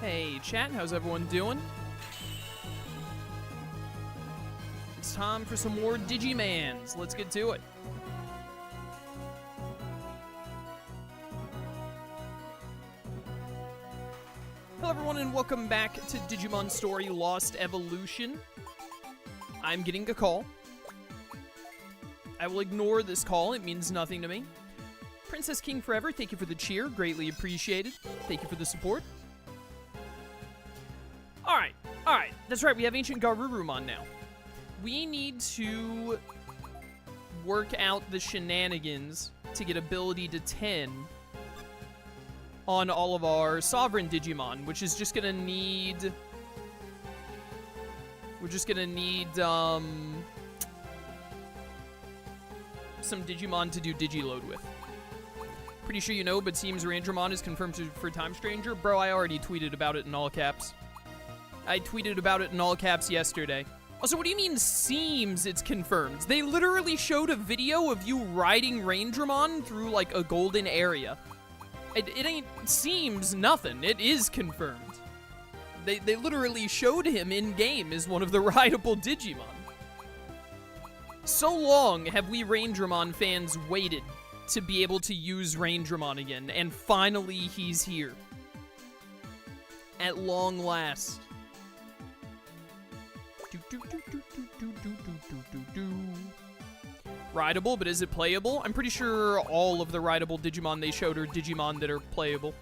Hey, chat, how's everyone doing? It's time for some more Digimans. Let's get to it. Hello, everyone, and welcome back to Digimon Story Lost Evolution. I'm getting a call. I will ignore this call. It means nothing to me. Princess King Forever, thank you for the cheer. Greatly appreciated. Thank you for the support. Alright. That's right, we have Ancient Garurumon now. We need to work out the shenanigans to get ability to 10 on all of our Sovereign Digimon, which is just gonna need... We're just gonna need, some Digimon to do Digiload with. Pretty sure you know, but seems Rangerdramon is confirmed for Time Stranger. Bro, I already tweeted about it in all caps. I tweeted about it in all caps yesterday. Also, what do you mean seems it's confirmed? They literally showed a video of you riding Rangerdramon through, like, a golden area. It ain't seems nothing. It is confirmed. They literally showed him in-game as one of the rideable Digimon. So long have we Rangerdramon fans waited to be able to use Rangerdramon again, and finally he's here. At long last. Rideable, but is it playable? I'm pretty sure all of the rideable Digimon they showed are Digimon that are playable.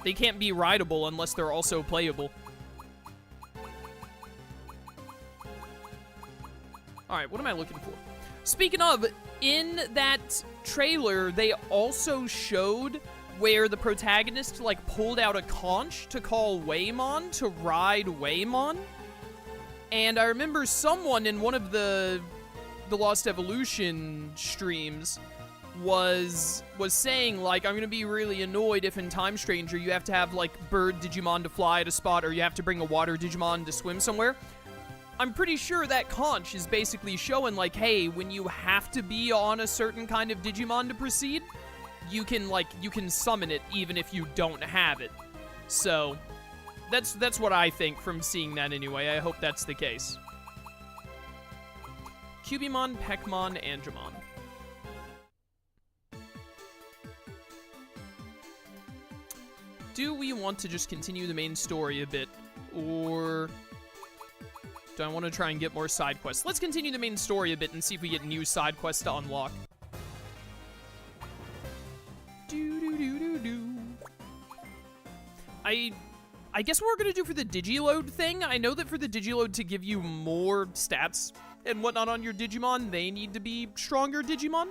They can't be rideable unless they're also playable. Alright, what am I looking for? Speaking of, in that trailer, they also showed where the protagonist, like, pulled out a conch to call Waymon to ride Waymon. And I remember someone in one of the Lost Evolution streams was saying, like, I'm gonna be really annoyed if in Time Stranger you have to have, like, bird Digimon to fly at a spot, or you have to bring a water Digimon to swim somewhere. I'm pretty sure that conch is basically showing, like, hey, when you have to be on a certain kind of Digimon to proceed, you can summon it even if you don't have it. So, that's what I think from seeing that anyway. I hope that's the case. Cubimon, Peckmon, Angemon. Do we want to just continue the main story a bit, or do I want to try and get more side quests? Let's continue the main story a bit and see if we get new side quests to unlock. I guess what we're gonna do for the Digiload thing, I know that for the Digiload to give you more stats and whatnot on your Digimon, they need to be stronger Digimon.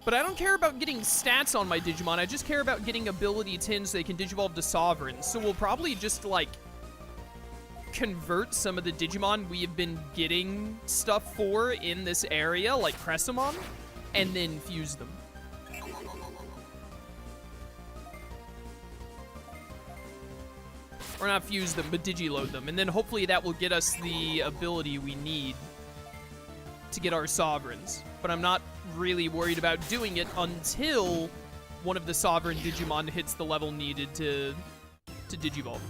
But I don't care about getting stats on my Digimon, I just care about getting ability 10 so they can Digivolve to Sovereign. So we'll probably just, like, convert some of the Digimon we have been getting stuff for in this area, like Cressamon, and then fuse them. Or not fuse them, but Digiload them. And then hopefully that will get us the ability we need to get our Sovereigns. But I'm not really worried about doing it until one of the Sovereign Digimon hits the level needed to Digivolve.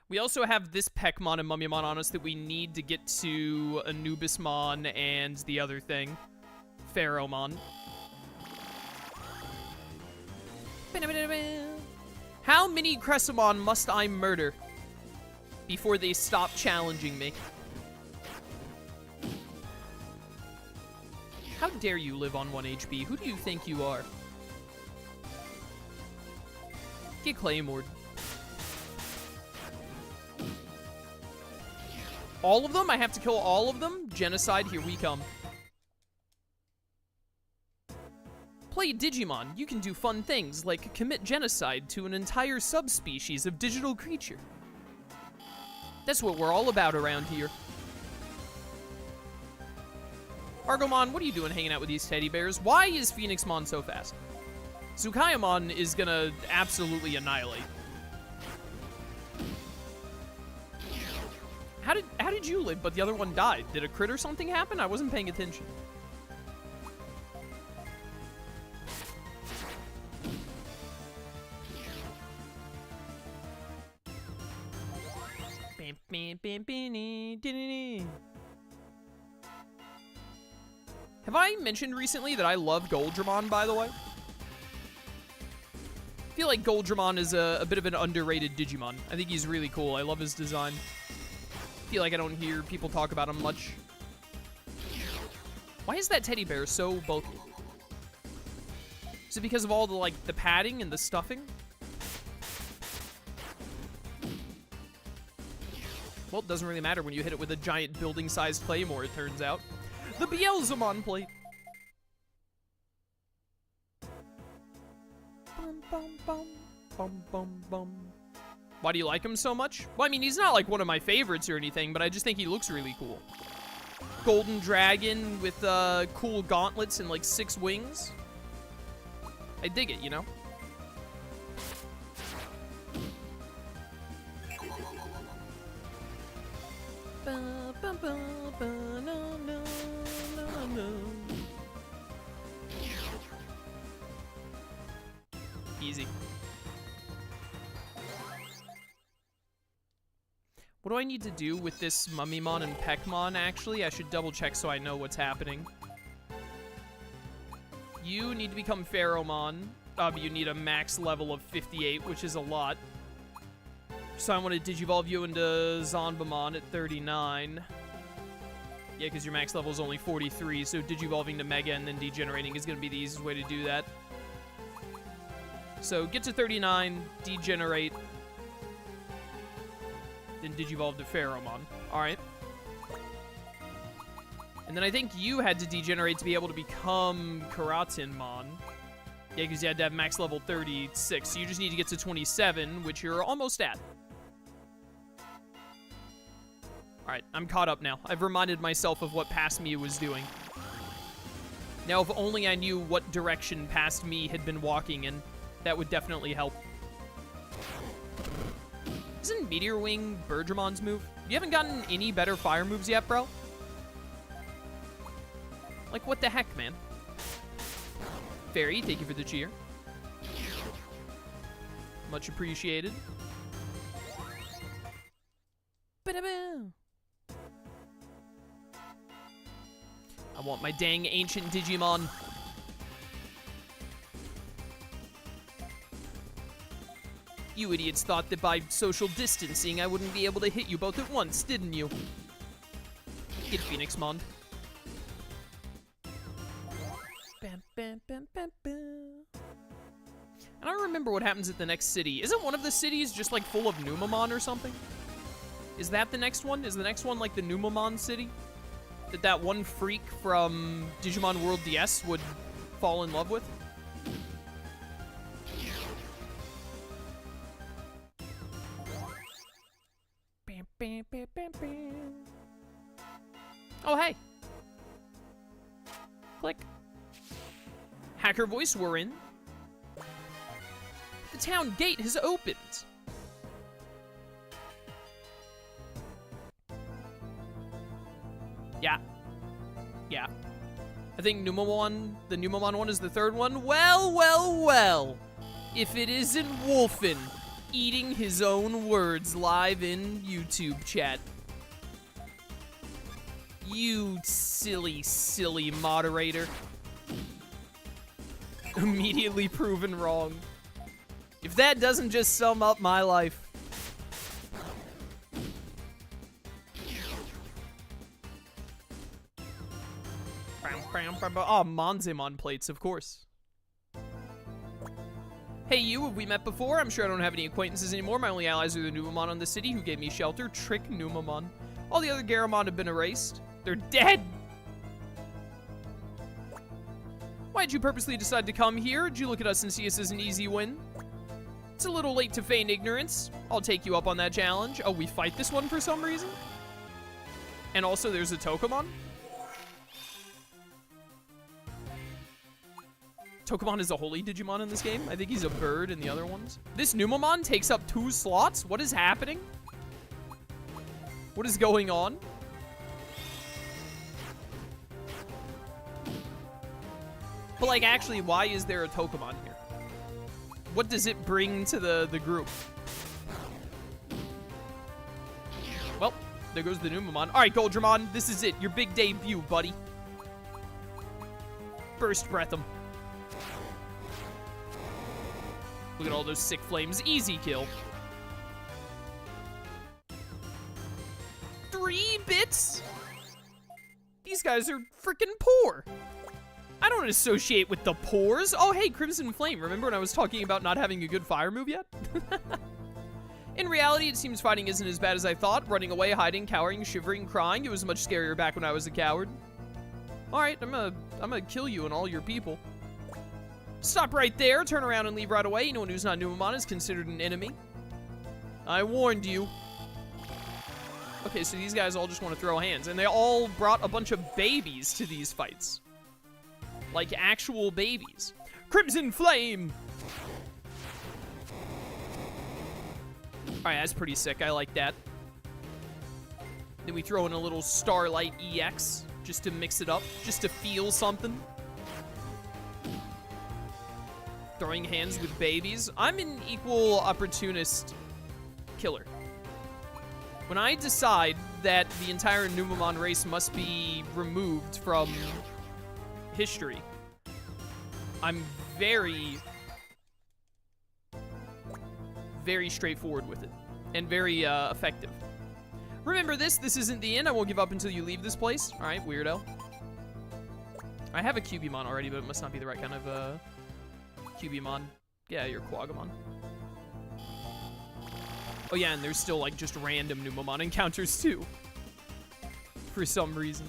We also have this Peckmon and Mummymon on us that we need to get to Anubismon and the other thing, Pharaohmon. How many Cressamon must I murder before they stop challenging me? How dare you live on 1 HP? Who do you think you are? Get Claymored. All of them? I have to kill all of them? Genocide, here we come. Play Digimon. You can do fun things like commit genocide to an entire subspecies of digital creature. That's what we're all about around here. Argomon, what are you doing hanging out with these teddy bears? Why is Phoenixmon so fast? Tsukayamon is gonna absolutely annihilate. How did you live, but the other one died? Did a crit or something happen? I wasn't paying attention. Have I mentioned recently that I love Goldramon, by the way? I feel like Goldramon is a bit of an underrated Digimon. I think he's really cool. I love his design. I feel like I don't hear people talk about him much. Why is that teddy bear so bulky? Is it because of all the, like, the padding and the stuffing? Well, it doesn't really matter when you hit it with a giant building-sized claymore, it turns out. The Baihumon plate. Bum, bum, bum, bum, bum, bum. Why do you like him so much? Well, I mean, he's not like one of my favorites or anything, but I just think he looks really cool. Golden dragon with cool gauntlets and like 6 wings. I dig it, you know? Easy. What do I need to do with this Numemon and Peckmon, actually? I should double check so I know what's happening. You need to become Pharaohmon. You need a max level of 58, which is a lot. So I want to Digivolve you into Zonbamon at 39. Yeah, because your max level is only 43, so Digivolving to Mega and then degenerating is going to be the easiest way to do that. So get to 39, degenerate, then Digivolve to Pharaohmon. Alright. And then I think you had to degenerate to be able to become Karatinmon. Yeah, because you had to have max level 36, so you just need to get to 27, which you're almost at. Alright, I'm caught up now. I've reminded myself of what Past Me was doing. Now, if only I knew what direction Past Me had been walking in, that would definitely help. Isn't Meteor Wing Bergermon's move? You haven't gotten any better fire moves yet, bro? Like, what the heck, man? Fairy, thank you for the cheer. Much appreciated. Ba-da-ba. I want my dang ancient Digimon. You idiots thought that by social distancing I wouldn't be able to hit you both at once, didn't you? Get Phoenixmon. Bam, bam, bam, bam, bam. I don't remember what happens at the next city. Isn't one of the cities just like full of Numemon or something? Is that the next one? Is the next one like the Numemon city? That one freak from Digimon World DS would fall in love with? Bam, bam, bam, bam, bam. Oh, hey. Click. Hacker voice, we're in. The town gate has opened. Yeah. Yeah. I think Numemon, the Numemon one is the third one. Well, well, well. If it isn't Wolfen eating his own words live in YouTube chat. You silly, silly moderator. Immediately proven wrong. If that doesn't just sum up my life. Oh, Monzemon plates, of course. Hey, you, have we met before? I'm sure I don't have any acquaintances anymore. My only allies are the Numemon in the city who gave me shelter. Trick Numemon. All the other Garromon have been erased. They're dead! Why'd you purposely decide to come here? Did you look at us and see us as an easy win? It's a little late to feign ignorance. I'll take you up on that challenge. Oh, we fight this one for some reason? And also, there's a Tokomon? Tokomon is a holy Digimon in this game. I think he's a bird in the other ones. This Numemon takes up 2 slots? What is happening? What is going on? But, like, actually, why is there a Tokomon here? What does it bring to the group? there goes the Numemon. All right, Goldramon, this is it. Your big debut, buddy. Burst breath him. Look at all those sick flames. Easy kill. 3 bits? These guys are freaking poor. I don't associate with the poors. Oh, hey, Crimson Flame. Remember when I was talking about not having a good fire move yet? In reality, it seems fighting isn't as bad as I thought. Running away, hiding, cowering, shivering, crying. It was much scarier back when I was a coward. All right, I'm gonna kill you and all your people. Stop right there. Turn around and leave right away. Anyone who's not Numemon is considered an enemy. I warned you. Okay, so these guys all just want to throw hands, and they all brought a bunch of babies to these fights. Like actual babies. Crimson Flame! Alright, that's pretty sick. I like that. Then we throw in a little Starlight EX, just to mix it up, just to feel something. Throwing hands with babies. I'm an equal opportunist killer. When I decide that the entire Numemon race must be removed from history, I'm very, very straightforward with it, and very effective. Remember this isn't the end. I won't give up until you leave this place. All right, weirdo. I have a Cubimon already, but it must not be the right kind of Cubimon. Yeah, you're Quagamon. Oh yeah, and there's still like just random Numemon encounters too. For some reason.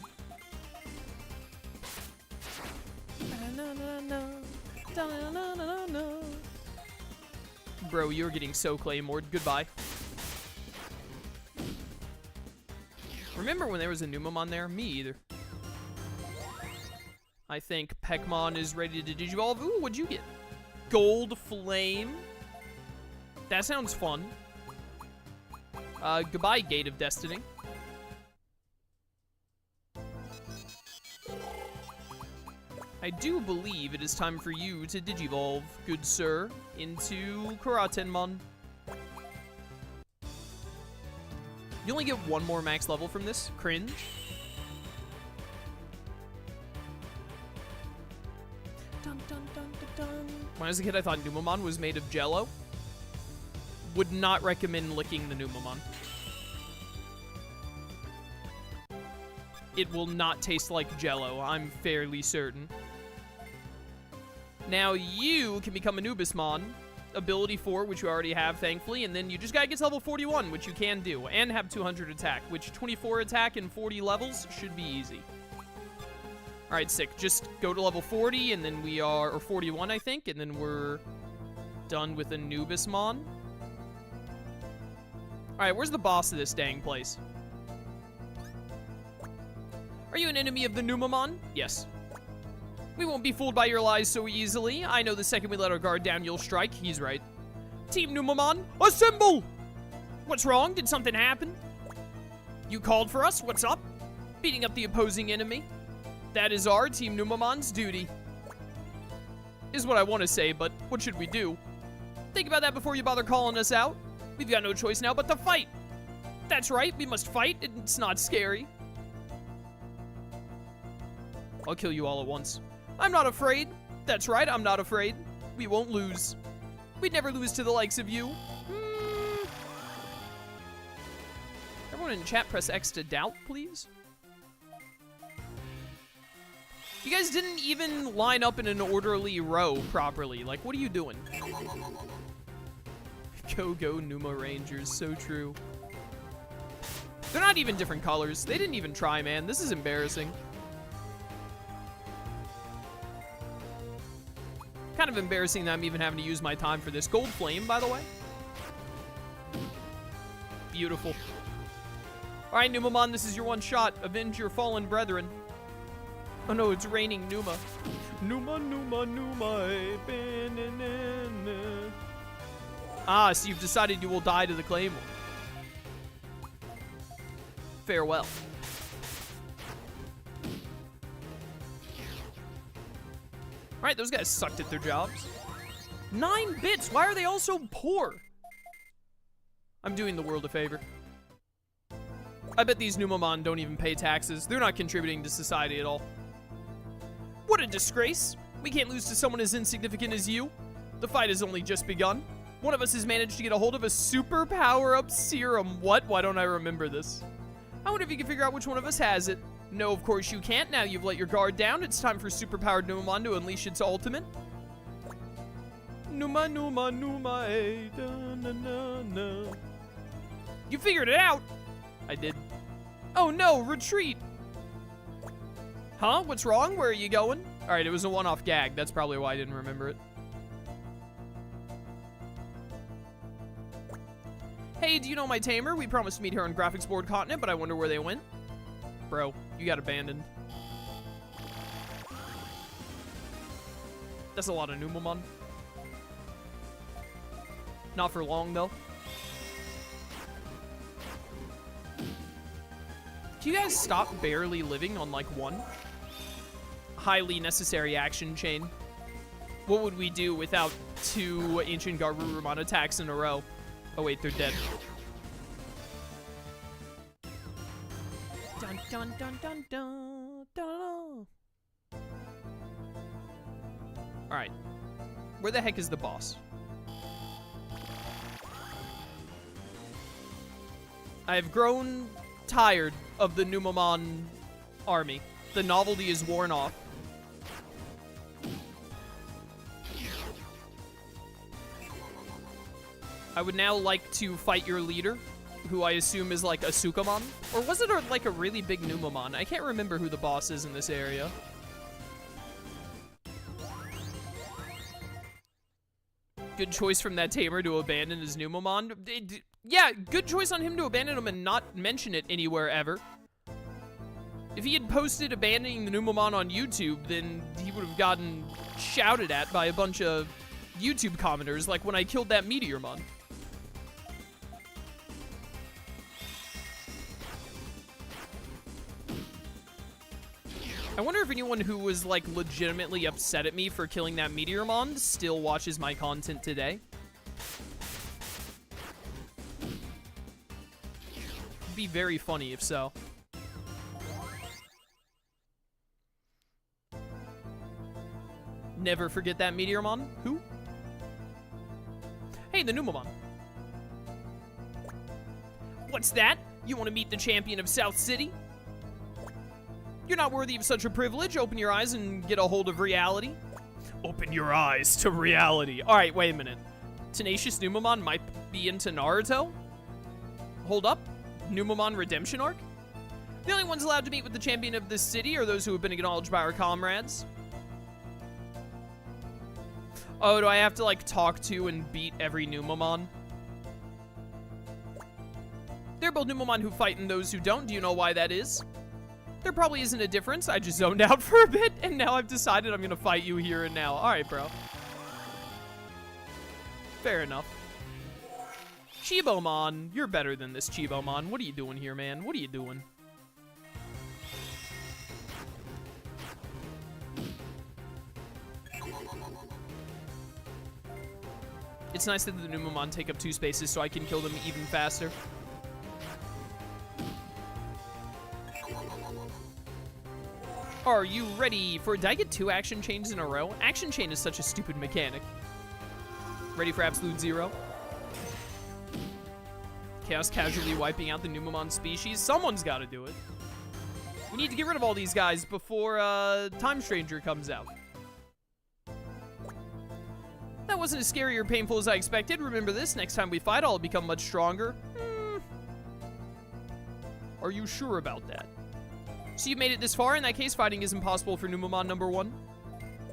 Bro, you're getting so claymored. Goodbye. Remember when there was a Numemon there? Me either. I think Peckmon is ready to Digivolve. Ooh, what'd you get? Gold Flame. That sounds fun. Goodbye, Gate of Destiny. I do believe it is time for you to Digivolve, good sir, into Karatenmon. You only get 1 more max level from this. Cringe. Dun, dun, dun, dun, dun. When I was a kid, I thought Numemon was made of Jello. Would not recommend licking the Numemon. It will not taste like Jello, I'm fairly certain. Now you can become a Nubismon, ability 4, which you already have, thankfully, and then you just gotta get to level 41, which you can do, and have 200 attack, which 24 attack and 40 levels should be easy. Alright, sick. Just go to level 40, and then we are, or 41, I think, and then we're done with a Nubismon. Alright, where's the boss of this dang place? Are you an enemy of the Numemon? Yes. We won't be fooled by your lies so easily. I know the second we let our guard down, you'll strike. He's right. Team Numemon, assemble! What's wrong? Did something happen? You called for us? What's up? Beating up the opposing enemy. That is our Team Numemon's duty. Is what I want to say, but what should we do? Think about that before you bother calling us out. We've got no choice now but to fight. That's right, we must fight. It's not scary. I'll kill you all at once. I'm not afraid. That's right, I'm not afraid. We won't lose. We'd never lose to the likes of you. Everyone in chat, press X to doubt, please. You guys didn't even line up in an orderly row properly. Like, what are you doing? Go Numa Rangers, so true. They're not even different colors. They didn't even try, man. This is embarrassing. Kind of embarrassing that I'm even having to use my time for this. Gold Flame, by the way. Beautiful. All right, Numemon, this is your one shot. Avenge your fallen brethren. Oh no, it's raining Numa. Numa, Numa, Numa. Ah, so you've decided you will die to the Claymore. Farewell. Alright, those guys sucked at their jobs. 9 bits! Why are they all so poor? I'm doing the world a favor. I bet these Numemon don't even pay taxes. They're not contributing to society at all. What a disgrace. We can't lose to someone as insignificant as you. The fight has only just begun. One of us has managed to get a hold of a super power-up serum. What? Why don't I remember this? I wonder if you can figure out which one of us has it. No, of course you can't. Now you've let your guard down. It's time for super-powered Numemon to unleash its ultimate. Numa, Numa, Numa, eh, da, na, na, na. You figured it out. I did. Oh no, retreat. Huh? What's wrong? Where are you going? All right, it was a one-off gag. That's probably why I didn't remember it. Hey, do you know my tamer? We promised to meet her on Graphics Board Continent, but I wonder where they went. Bro, you got abandoned. That's a lot of Numemon. Not for long, though. Can you guys stop barely living on, like, one? Highly necessary action chain. What would we do without 2 Ancient Garurumon attacks in a row? Oh, wait, they're dead. Dun, dun, dun, dun, dun, dun. Alright. Where the heck is the boss? I've grown tired of the Numemon army. The novelty is worn off. I would now like to fight your leader, who I assume is like a Sukamon. Or was it like a really big Numemon? I can't remember who the boss is in this area. Good choice from that tamer to abandon his Numemon. Yeah, good choice on him to abandon him and not mention it anywhere ever. If he had posted abandoning the Numemon on YouTube, then he would have gotten shouted at by a bunch of YouTube commenters, like when I killed that Meteormon. I wonder if anyone who was, like, legitimately upset at me for killing that Meteormon still watches my content today. It'd be very funny if so. Never forget that Meteormon. Who? Hey, the Numemon. What's that? You want to meet the champion of South City? You're not worthy of such a privilege. Open your eyes and get a hold of reality. Open your eyes to reality. All right, wait a minute. Tenacious Numemon might be into Naruto? Hold up. Numemon Redemption Arc? The only ones allowed to meet with the champion of this city are those who have been acknowledged by our comrades. Oh, do I have to, like, talk to and beat every Numemon? There are both Numemon who fight and those who don't. Do you know why that is? There probably isn't a difference. I just zoned out for a bit, and now I've decided I'm gonna fight you here and now. Alright, bro. Fair enough. Chibomon, you're better than this, Chibomon. What are you doing here, man? What are you doing? It's nice that the Numemon take up 2 spaces so I can kill them even faster. Are you ready for... Did I get 2 action chains in a row? Action chain is such a stupid mechanic. Ready for absolute 0? Chaos casually wiping out the Numemon species. Someone's got to do it. We need to get rid of all these guys before Time Stranger comes out. That wasn't as scary or painful as I expected. Remember this, next time we fight, I'll become much stronger. Are you sure about that? So you made it this far? In that case, fighting is impossible for Numemon number 1.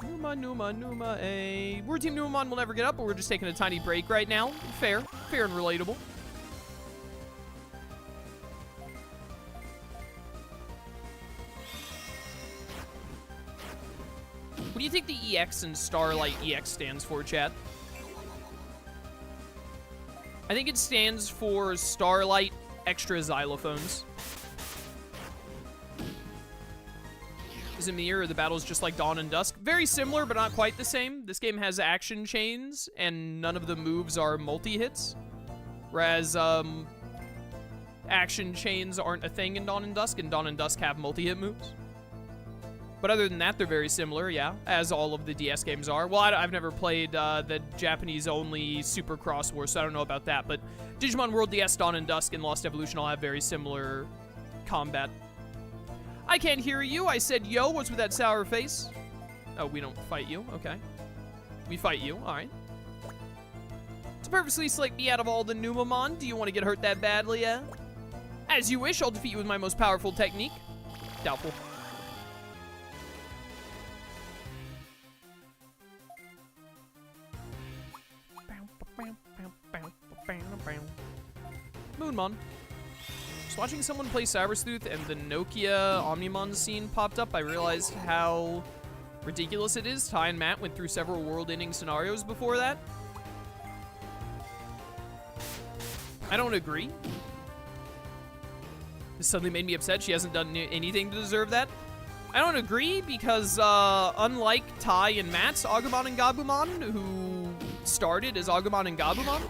Numa, Numa, Numa, eh. We're Team Numemon will never get up, but we're just taking a tiny break right now. Fair. Fair and relatable. What do you think the EX in Starlight EX stands for, chat? I think it stands for Starlight Extra Xylophones. Is it me or the battle's just like Dawn and Dusk? Very similar, but not quite the same. This game has action chains, and none of the moves are multi-hits. Whereas, action chains aren't a thing in Dawn and Dusk, and Dawn and Dusk have multi-hit moves. But other than that, they're very similar, yeah, as all of the DS games are. Well, I've never played the Japanese-only Super Cross War, so I don't know about that. But Digimon World DS, Dawn and Dusk, and Lost Evolution all have very similar combat. I can't hear you. I said, yo, what's with that sour face? Oh, we don't fight you. Okay. We fight you. All right. To purposely select me out of all the Numemon, do you want to get hurt that badly, yeah? As you wish, I'll defeat you with my most powerful technique. Doubtful. Moonmon. Just watching someone play Cyber Sleuth and the Nokia Omnimon scene popped up, I realized how ridiculous it is. Ty and Matt went through several world-ending scenarios before that. I don't agree. This suddenly made me upset. She hasn't done anything to deserve that. I don't agree because, unlike Ty and Matt's Agumon and Gabumon, who started as Agumon and Gabumon,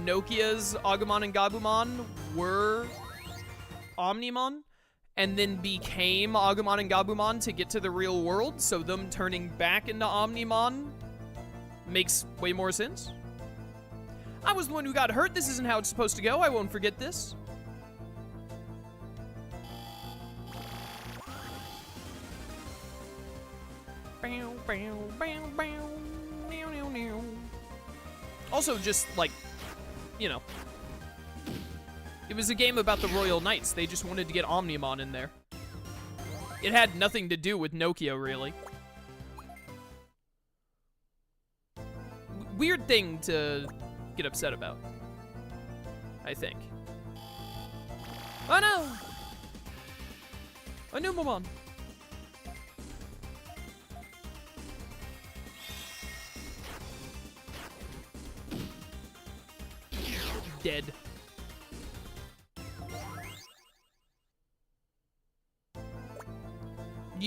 Nokia's Agumon and Gabumon were Omnimon, and then became Agumon and Gabumon to get to the real world, so them turning back into Omnimon makes way more sense. I was the one who got hurt. This isn't how it's supposed to go. I won't forget this. Also, just, like, you know, it was a game about the Royal Knights. They just wanted to get Omnimon in there. It had nothing to do with Nokia, really. Weird thing to get upset about, I think. Oh no! A Numemon! Dead.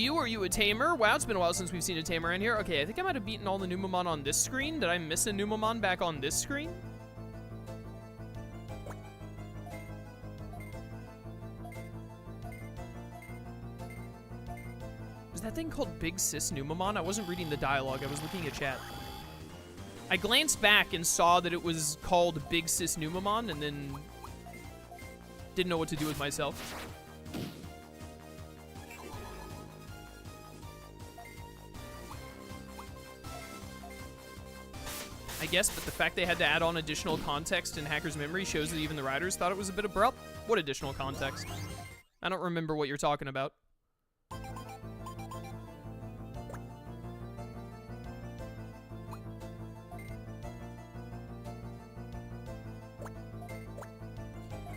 Are you a tamer? Wow, it's been a while since we've seen a tamer in here. Okay, I think I might have beaten all the Numemon on this screen. Did I miss a Numemon back on this screen? Is that thing called Big Sis Numemon? I wasn't reading the dialogue. I was looking at chat. I glanced back and saw that it was called Big Sis Numemon, and then didn't know what to do with myself. I guess, but the fact they had to add on additional context in Hacker's Memory shows that even the writers thought it was a bit abrupt. What additional context? I don't remember what you're talking about.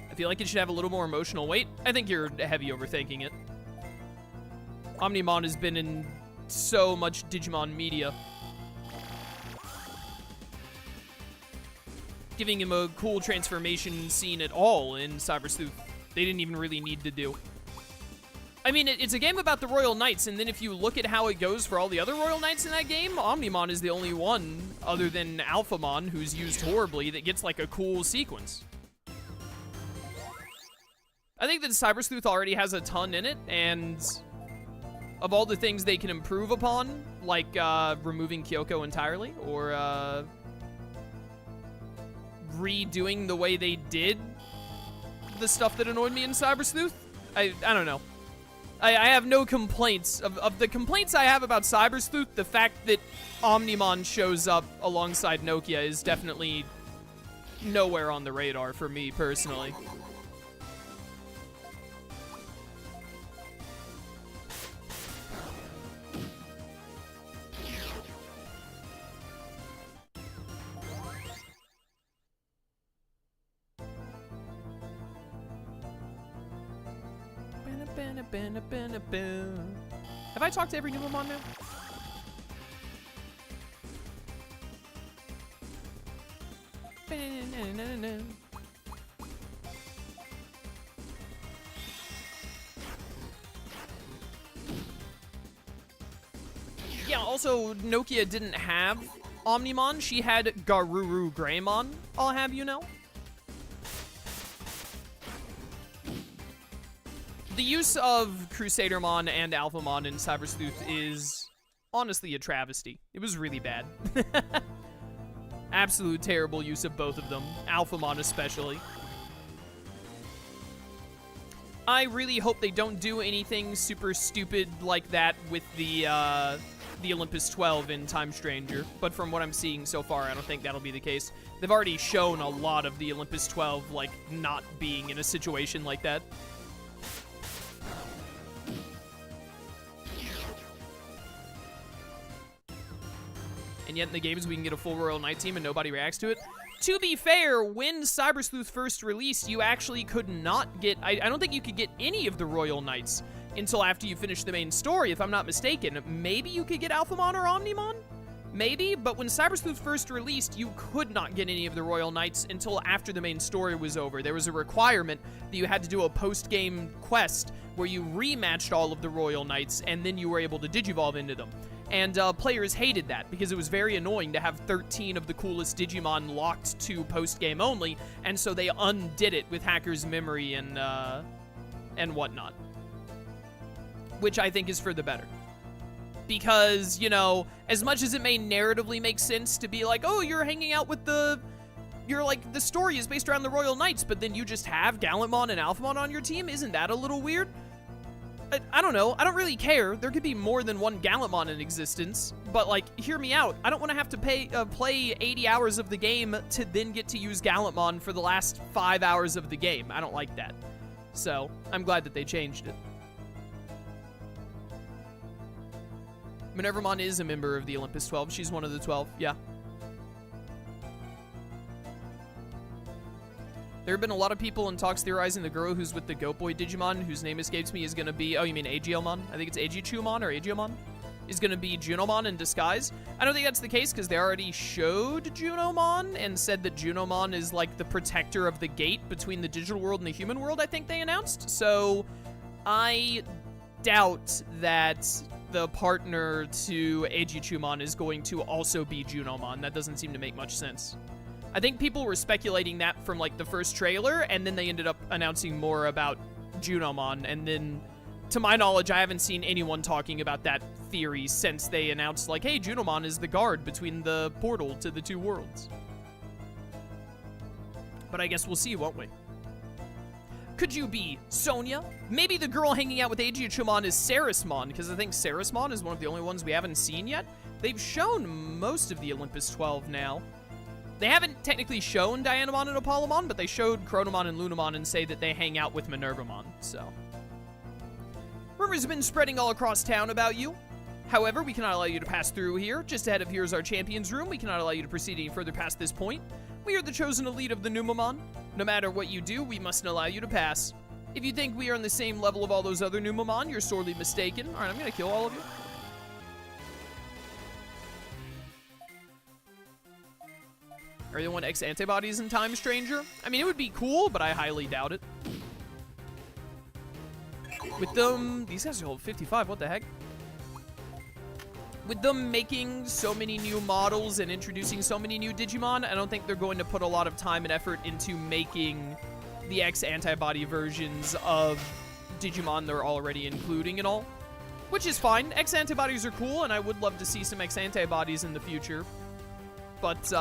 I feel like it should have a little more emotional weight. I think you're heavy overthinking it. Omnimon has been in so much Digimon media. Giving him a cool transformation scene at all in Cyber Sleuth, they didn't even really need to do. I mean, it's a game about the Royal Knights, and then if you look at how it goes for all the other Royal Knights in that game, Omnimon is the only one, other than Alphamon, who's used horribly, that gets like a cool sequence. I think that Cyber Sleuth already has a ton in it, and of all the things they can improve upon, like removing Kyoko entirely, or redoing the way they did the stuff that annoyed me in Cyber Sleuth, I don't know. I have no complaints. Of the complaints I have about Cyber Sleuth, the fact that Omnimon shows up alongside Nokia is definitely nowhere on the radar for me personally. Have I talked to every Numemon now? Yeah, also, Nokia didn't have Omnimon. She had Garuru Greymon, I'll have you know. the use of Crusadermon and Alphamon in Cyber Sleuth is honestly a travesty. It was really bad. Absolute terrible use of both of them, Alphamon especially. I really hope they don't do anything super stupid like that with the Olympus 12 in Time Stranger, but from what I'm seeing so far, I don't think that'll be the case. They've already shown a lot of the Olympus 12, like, not being in a situation like that. And yet in the games we can get a full Royal Knight team and nobody reacts to it. To be fair, when Cyber Sleuth first released, you actually could not get... I don't think you could get any of the Royal Knights until after you finish the main story, if I'm not mistaken. Maybe you could get Alphamon or Omnimon? Maybe, but when Cyber Sleuth first released, you could not get any of the Royal Knights until after the main story was over. There was a requirement that you had to do a post-game quest where you rematched all of the Royal Knights, and then you were able to Digivolve into them. And players hated that because it was very annoying to have 13 of the coolest Digimon locked to post-game only, and so they undid it with Hacker's Memory and whatnot. Which I think is for the better. Because, you know, as much as it may narratively make sense to be like, oh, you're hanging out with the story is based around the Royal Knights, but then you just have Gallantmon and Alphamon on your team, isn't that a little weird? I don't know. I don't really care. There could be more than one Gallantmon in existence, but, like, hear me out. I don't want to have to play 80 hours of the game to then get to use Gallantmon for the last 5 hours of the game. I don't like that. So, I'm glad that they changed it. Minervamon is a member of the Olympus 12. She's one of the 12, yeah. There have been a lot of people in talks theorizing the girl who's with the Goat Boy Digimon, whose name escapes me, is going to be... Oh, you mean Aegiomon? I think it's Aegichumon or Aegiomon? Is going to be Junomon in disguise. I don't think that's the case because they already showed Junomon and said that Junomon is like the protector of the gate between the digital world and the human world, I think they announced. So I doubt that the partner to Aegichumon is going to also be Junomon. That doesn't seem to make much sense. I think people were speculating that from, like, the first trailer, and then they ended up announcing more about Junomon, and then, to my knowledge, I haven't seen anyone talking about that theory since they announced, like, hey, Junomon is the guard between the portal to the two worlds. But I guess we'll see, won't we? Could you be Sonia? Maybe the girl hanging out with Aegichumon is Sarismon, because I think Sarismon is one of the only ones we haven't seen yet. They've shown most of the Olympus 12 now. They haven't technically shown Dianamon and Apollomon, but they showed Chronomon and Lunamon and say that they hang out with Minervamon, so. Rumors have been spreading all across town about you. However, we cannot allow you to pass through here. Just ahead of here is our Champions Room. We cannot allow you to proceed any further past this point. We are the chosen elite of the Numemon. No matter what you do, we mustn't allow you to pass. If you think we are on the same level of all those other Numemon, you're sorely mistaken. Alright, I'm gonna kill all of you. Are they want X antibodies in Time Stranger? I mean, it would be cool, but I highly doubt it. With them... These guys are level 55, what the heck? With them making so many new models and introducing so many new Digimon, I don't think they're going to put a lot of time and effort into making the X antibody versions of Digimon they're already including and all. Which is fine. X antibodies are cool, and I would love to see some X antibodies in the future. But,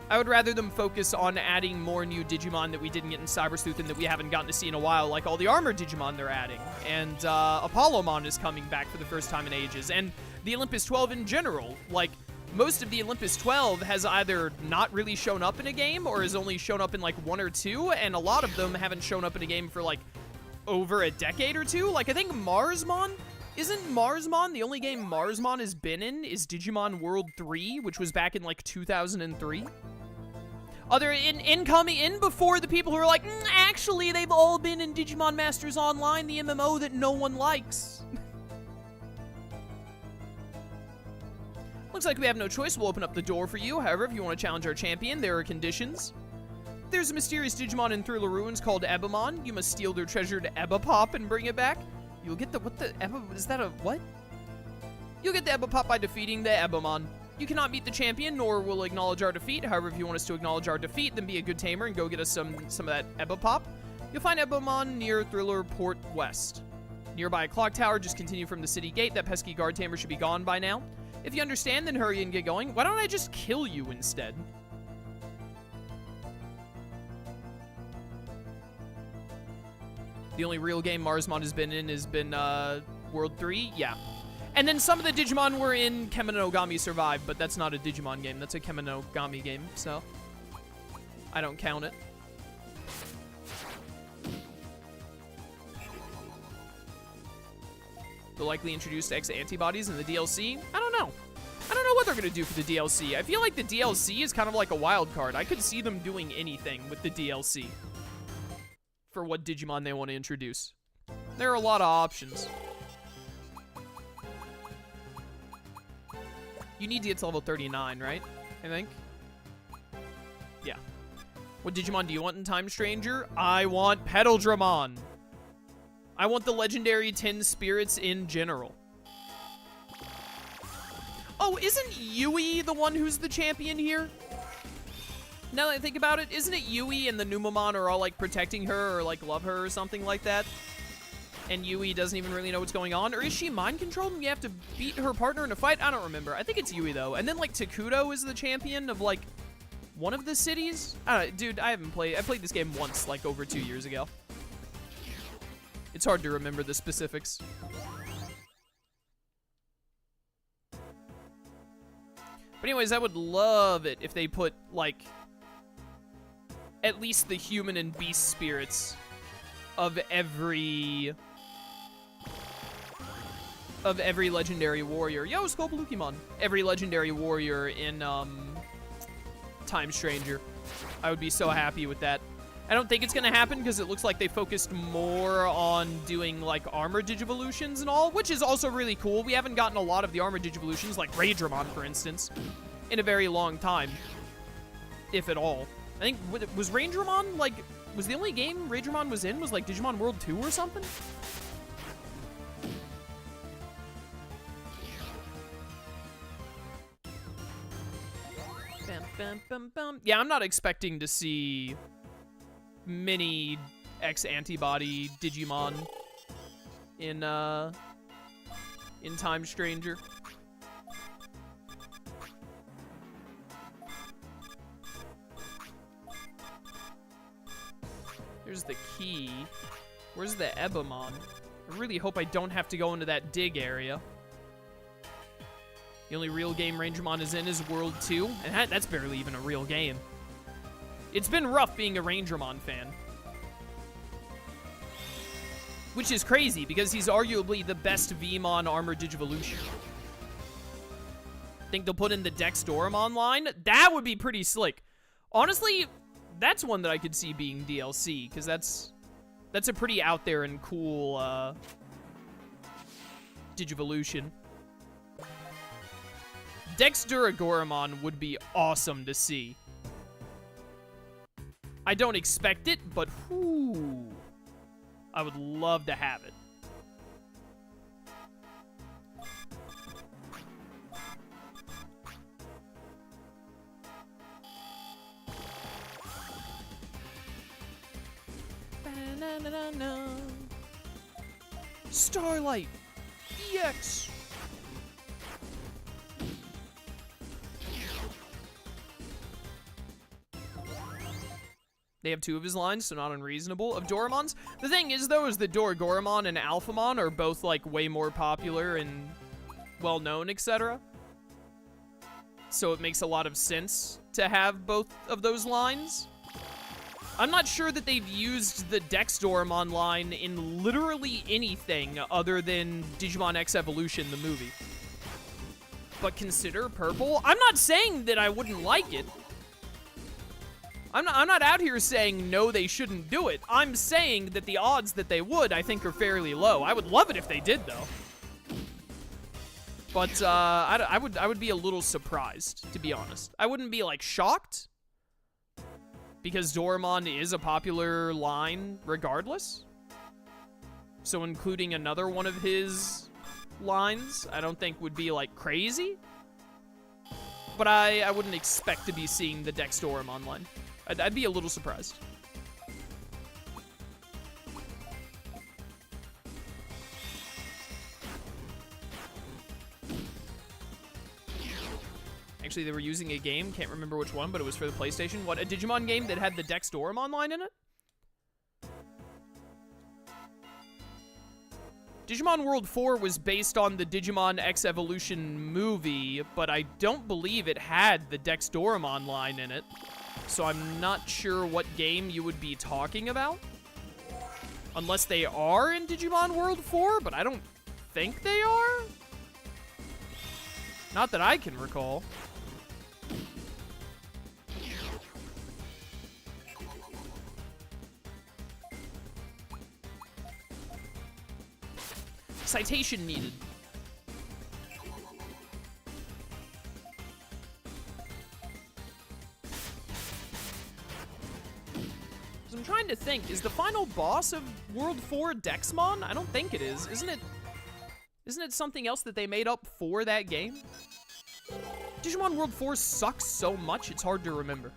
I would rather them focus on adding more new Digimon that we didn't get in Cyber Sleuth and that we haven't gotten to see in a while, like all the armored Digimon they're adding. And Apollomon is coming back for the first time in ages. And the Olympus 12 in general. Like, most of the Olympus 12 has either not really shown up in a game or has only shown up in, like, 1 or 2. And a lot of them haven't shown up in a game for, like, over a decade or 2. Like, I think Marsmon... Isn't Marsmon, the only game Marsmon has been in is Digimon World 3, which was back in, like, 2003? Other in before the people who are like, actually, they've all been in Digimon Masters Online, the MMO that no one likes. Looks like we have no choice. We'll open up the door for you. However, if you want to challenge our champion, there are conditions. There's a mysterious Digimon in Thriller Ruins called Ebamon. You must steal their treasured Ebapop and bring it back. You'll get the, what the, is that a, what? You'll get the Ebapop by defeating the Ebamon. You cannot beat the champion, nor will acknowledge our defeat. However, if you want us to acknowledge our defeat, then be a good tamer and go get us some of that Ebapop. You'll find Ebomon near Thriller Port West. Nearby a clock tower, just continue from the city gate. That pesky guard tamer should be gone by now. If you understand, then hurry and get going. Why don't I just kill you instead? The only real game Marsmon has been in has been World 3? Yeah. And then some of the Digimon were in Kemonogami Survive, but that's not a Digimon game. That's a Kemonogami game, so I don't count it. They'll likely introduce X antibodies in the DLC. I don't know. I don't know what they're going to do for the DLC. I feel like the DLC is kind of like a wild card. I could see them doing anything with the DLC for what Digimon they want to introduce. There are a lot of options. You need to get to level 39, right? I think. Yeah. What Digimon do you want in Time Stranger? I want Petal-Dramon. I want the legendary 10 spirits in general. Oh, isn't Yui the one who's the champion here? Now that I think about it, isn't it Yui and the Numemon are all, like, protecting her or, like, love her or something like that? And Yui doesn't even really know what's going on? Or is she mind-controlled and you have to beat her partner in a fight? I don't remember. I think it's Yui, though. And then, like, Takuto is the champion of, like, one of the cities? I don't know, dude, I played this game once, like, over 2 years ago. It's hard to remember the specifics. But anyways, I would love it if they put, like, at least the human and beast spirits of every legendary warrior. Yo, Scobalukimon. Every legendary warrior in, Time Stranger. I would be so happy with that. I don't think it's going to happen because it looks like they focused more on doing, like, armor Digivolutions and all, which is also really cool. We haven't gotten a lot of the armor Digivolutions, like Raidramon, for instance, in a very long time, if at all. I think, was Raidramon, like, was the only game Raidramon was in was, like, Digimon World 2 or something? Bum, bum, bum, bum. Yeah, I'm not expecting to see many X-Antibody Digimon in Time Stranger. There's the key. Where's the Ebomon? I really hope I don't have to go into that dig area. The only real game Rangermon is in is World 2, and that's barely even a real game. It's been rough being a Rangermon fan. Which is crazy, because he's arguably the best Vmon Armor Digivolution. Think they'll put in the Dexdoramon line? That would be pretty slick. Honestly, that's one that I could see being DLC, because that's a pretty out there and cool Digivolution. Dexduragoramon would be awesome to see. I don't expect it, but whoo, I would love to have it. Ba-na-na-na-na. Starlight EX. They have 2 of his lines, so not unreasonable. Of Doramon's, the thing is, though, is that Doragoramon and Alphamon are both, like, way more popular and well-known, etc. So it makes a lot of sense to have both of those lines. I'm not sure that they've used the Dexdoramon line in literally anything other than Digimon X Evolution, the movie. But consider purple. I'm not saying that I wouldn't like it. I'm not out here saying, no, they shouldn't do it. I'm saying that the odds that they would, I think, are fairly low. I would love it if they did, though. But, I would be a little surprised, to be honest. I wouldn't be, like, shocked. Because Doramon is a popular line regardless. So including another one of his lines, I don't think would be, like, crazy. But I wouldn't expect to be seeing the Dexdoramon line. I'd be a little surprised. Actually, they were using a game. Can't remember which one, but it was for the PlayStation. What, a Digimon game that had the Dexdoramon line in it? Digimon World 4 was based on the Digimon X Evolution movie, but I don't believe it had the Dexdoramon line in it. So I'm not sure what game you would be talking about. Unless they are in Digimon World 4, but I don't think they are. Not that I can recall. Citation needed. So I'm trying to think, is the final boss of World 4 Dexmon? I don't think it is. Isn't it something else that they made up for that game? Digimon World 4 sucks so much, it's hard to remember.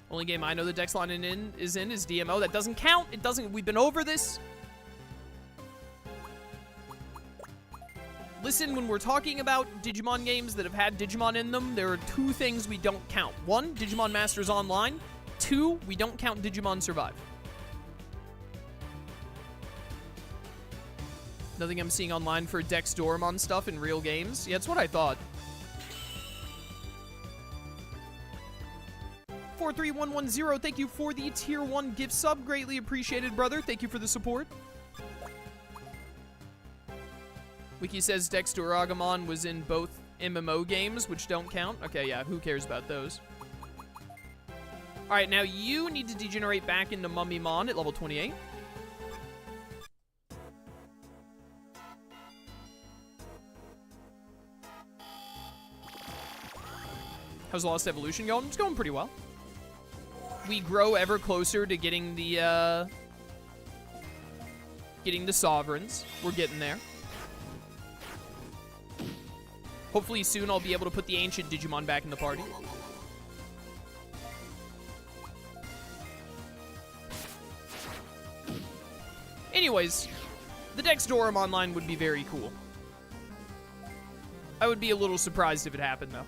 Only game I know the Dex line is DMO. That doesn't count. It doesn't. We've been over this. Listen, when we're talking about Digimon games that have had Digimon in them, there are two things we don't count. One, Digimon Masters Online. Two, we don't count Digimon Survive. Nothing I'm seeing online for Dexdoramon stuff in real games. Yeah, that's what I thought. 43110, thank you for the tier 1 gift sub. Greatly appreciated, brother. Thank you for the support. Wiki says Dexdoramon was in both MMO games, which don't count. Okay, yeah, who cares about those? Alright, now you need to degenerate back into Numemon at level 28. How's Lost Evolution going? It's going pretty well. We grow ever closer to getting the Sovereigns. We're getting there. Hopefully soon I'll be able to put the ancient Digimon back in the party. Anyways, the Dexdoramon line would be very cool. I would be a little surprised if it happened, though.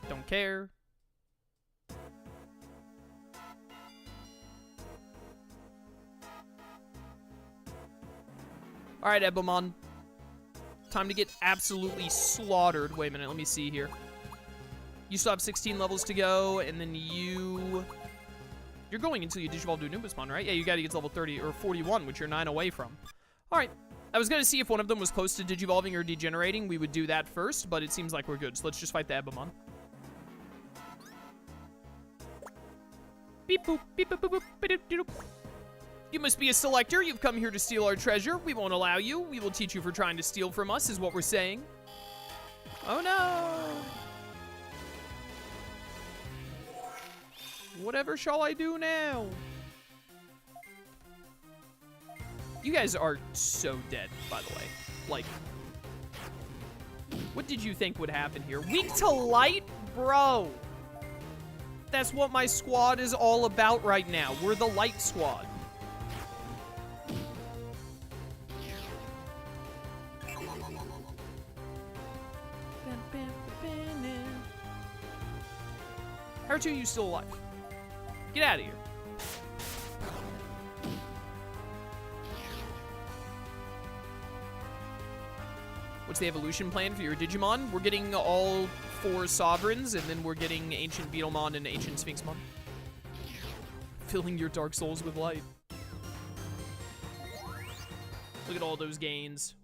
Don't care. Alright, Ebomon. Time to get absolutely slaughtered. Wait a minute, let me see here. You still have 16 levels to go, and then you're going until you digivolve to a Numemon, right? Yeah, you gotta get to level 30 or 41, which you're 9 away from. Alright. I was gonna see if one of them was close to digivolving or degenerating. We would do that first, but it seems like we're good. So let's just fight the Ebomon. Beep boop, beep boop boop boop, beep doop. You must be a selector. You've come here to steal our treasure. We won't allow you. We will teach you for trying to steal from us, is what we're saying. Oh no! Whatever shall I do now? You guys are so dead, by the way. Like, what did you think would happen here? Weak to light? Bro. That's what my squad is all about right now. We're the light squad. How are you still alive? Get out of here. What's the evolution plan for your Digimon? We're getting all 4 Sovereigns, and then we're getting Ancient Beetlemon and Ancient Sphinxmon. Filling your Dark Souls with light. Look at all those gains.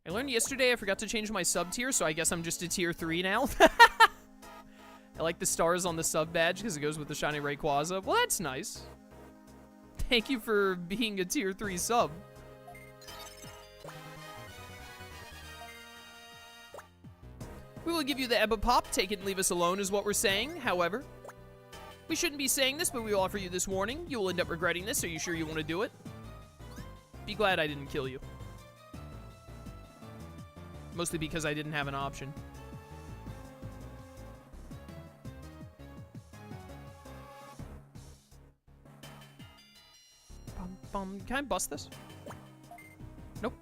I learned yesterday I forgot to change my sub tier, so I guess I'm just a tier 3 now. I like the stars on the sub badge because it goes with the shiny Rayquaza. Well, that's nice. Thank you for being a tier 3 sub. We will give you the Ebba Pop. Take it and leave us alone is what we're saying. However, we shouldn't be saying this, but we will offer you this warning. You will end up regretting this. Are you sure you want to do it? Be glad I didn't kill you. Mostly because I didn't have an option. bum. Can I bust this? Nope.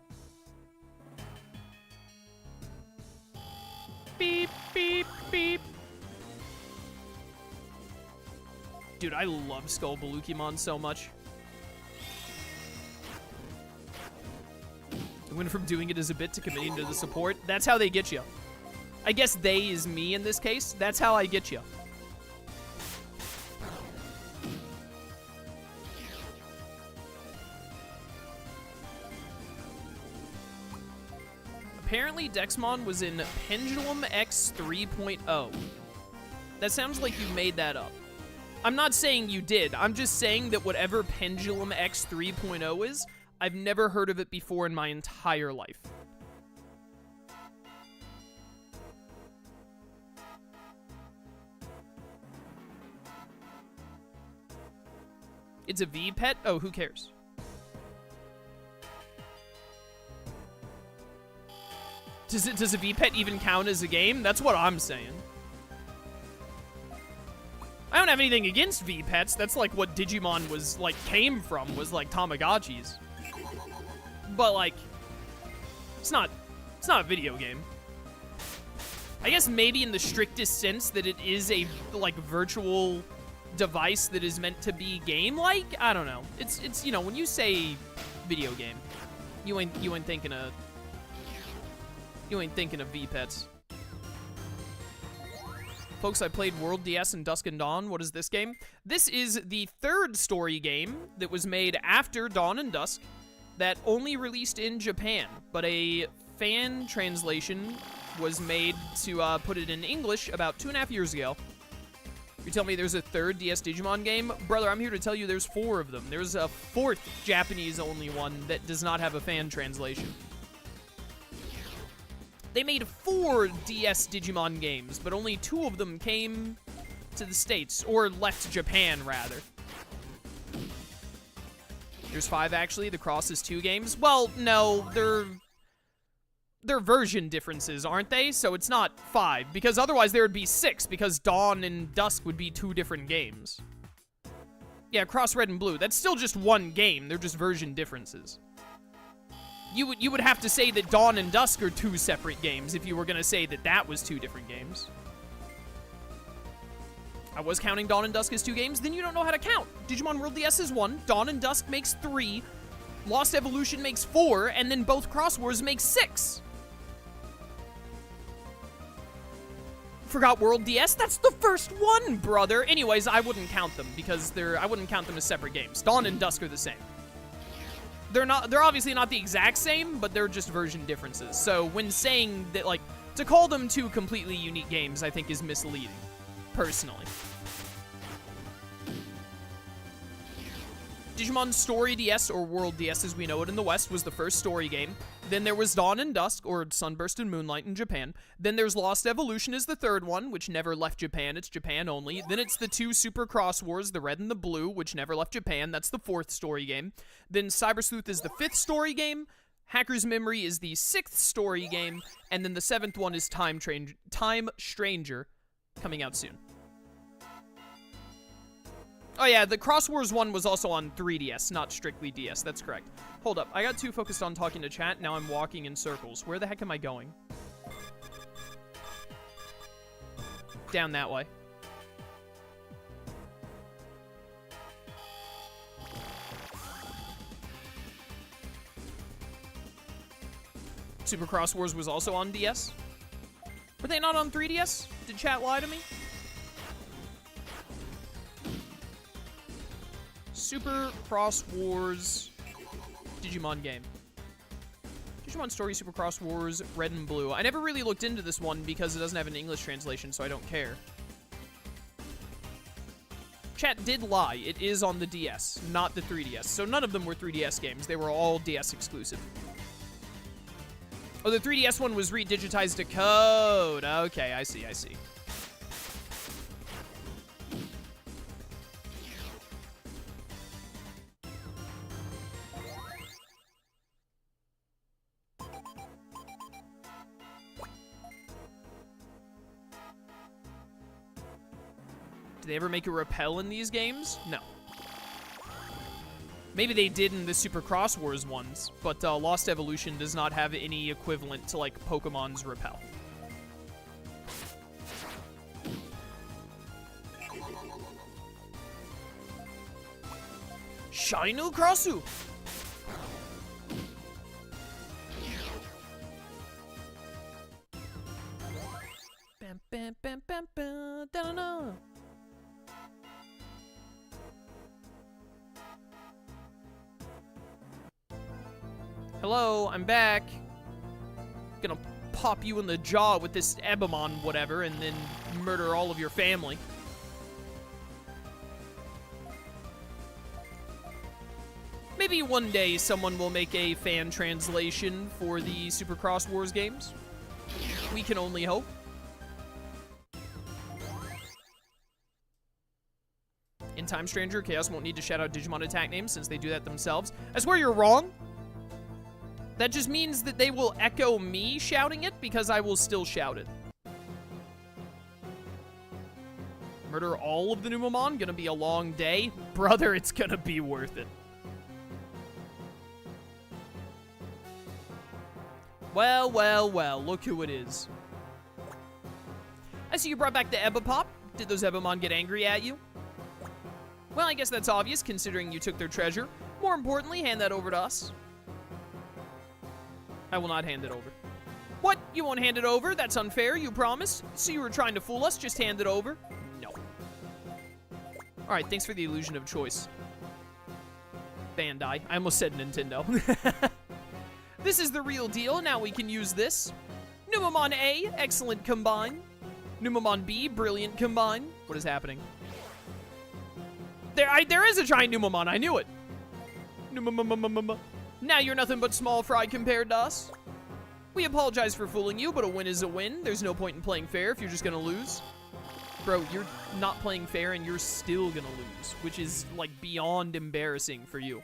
Beep, beep, beep. Dude, I love Skull Baihumon so much. I went from doing it as a bit to committing to the support. That's how they get you. I guess they is me in this case. That's how I get you. Apparently, Dexmon was in Pendulum X 3.0. That sounds like you made that up. I'm not saying you did. I'm just saying that whatever Pendulum X 3.0 is, I've never heard of it before in my entire life. It's a V pet? Oh, who cares? Does a V pet even count as a game? That's what I'm saying. I don't have anything against V pets. That's like what Digimon was like came from, was like Tamagotchis. But like it's not a video game. I guess maybe in the strictest sense that it is a like virtual device that is meant to be game-like. I don't know. It's you know, when you say video game, you ain't thinking of V-Pets. Folks, I played World DS and Dusk and Dawn. What is this game? This is the third story game that was made after Dawn and Dusk that only released in Japan, but a fan translation was made to put it in English about 2.5 years ago. You tell me there's a third DS Digimon game? Brother, I'm here to tell you there's 4 of them. There's a 4th Japanese-only one that does not have a fan translation. They made 4 DS Digimon games, but only 2 of them came to the States, or left Japan, rather. There's 5, actually. The Cross is 2 games. Well, no, they're version differences, aren't they? So it's not 5, because otherwise there would be 6, because Dawn and Dusk would be 2 different games. Yeah, Cross Red and Blue. That's still just 1 game. They're just version differences. You would have to say that Dawn and Dusk are 2 separate games if you were going to say that that was 2 different games. I was counting Dawn and Dusk as 2 games, then you don't know how to count. Digimon World DS is 1, Dawn and Dusk makes 3, Lost Evolution makes 4, and then both Cross Wars make 6. Forgot World DS? That's the first one, brother! Anyways, I wouldn't count them, because I wouldn't count them as separate games. Dawn and Dusk are the same. They're obviously not the exact same, but they're just version differences. So when saying that, like, to call them 2 completely unique games, I think is misleading, personally. Digimon Story DS, or World DS as we know it in the West, was the first story game. Then there was Dawn and Dusk, or Sunburst and Moonlight in Japan. Then there's Lost Evolution as the third one, which never left Japan. It's Japan only. Then it's the 2 Super Cross Wars, the Red and the Blue, which never left Japan. That's the 4th story game. Then Cyber Sleuth is the 5th story game. Hacker's Memory is the 6th story game. And then the 7th one is Time Stranger, coming out soon. Oh yeah, the Cross Wars one was also on 3DS, not strictly DS. That's correct. Hold up, I got too focused on talking to chat, now I'm walking in circles. Where the heck am I going? Down that way. Super Cross Wars was also on DS? Were they not on 3DS? Did chat lie to me? Super Cross Wars Digimon game. Digimon Story Super Cross Wars Red and Blue. I never really looked into this one because it doesn't have an English translation, so I don't care. Chat did lie. It is on the DS, not the 3DS. So none of them were 3DS games. They were all DS exclusive. Oh, the 3DS one was redigitized to code. Okay, I see. Did they ever make a repel in these games? No. Maybe they did in the Super Cross Wars ones, but Lost Evolution does not have any equivalent to, like, Pokemon's Repel. Shinu Crossu! Bam, bam, bam, bam, bam, da-da-da. Hello, I'm back. Gonna pop you in the jaw with this Ebomon whatever and then murder all of your family. Maybe one day someone will make a fan translation for the Super Cross Wars games. We can only hope. In Time Stranger, Chaos won't need to shout out Digimon attack names since they do that themselves. I swear you're wrong. That just means that they will echo me shouting it because I will still shout it. Murder all of the Numemon? Gonna be a long day? Brother, it's gonna be worth it. Well, well, well, look who it is. I see you brought back the Ebopop. Did those Ebomon get angry at you? Well, I guess that's obvious considering you took their treasure. More importantly, hand that over to us. I will not hand it over. What? You won't hand it over? That's unfair, you promised. So you were trying to fool us? Just hand it over? No. Alright, thanks for the illusion of choice. Bandai. I almost said Nintendo. This is the real deal. Now we can use this. Numemon A, excellent combine. Numemon B, brilliant combine. What is happening? There is a giant Numemon. I knew it. Now you're nothing but small fry compared to us. We apologize for fooling you, but a win is a win. There's no point in playing fair if you're just gonna lose. Bro, you're not playing fair and you're still gonna lose, which is, like, beyond embarrassing for you.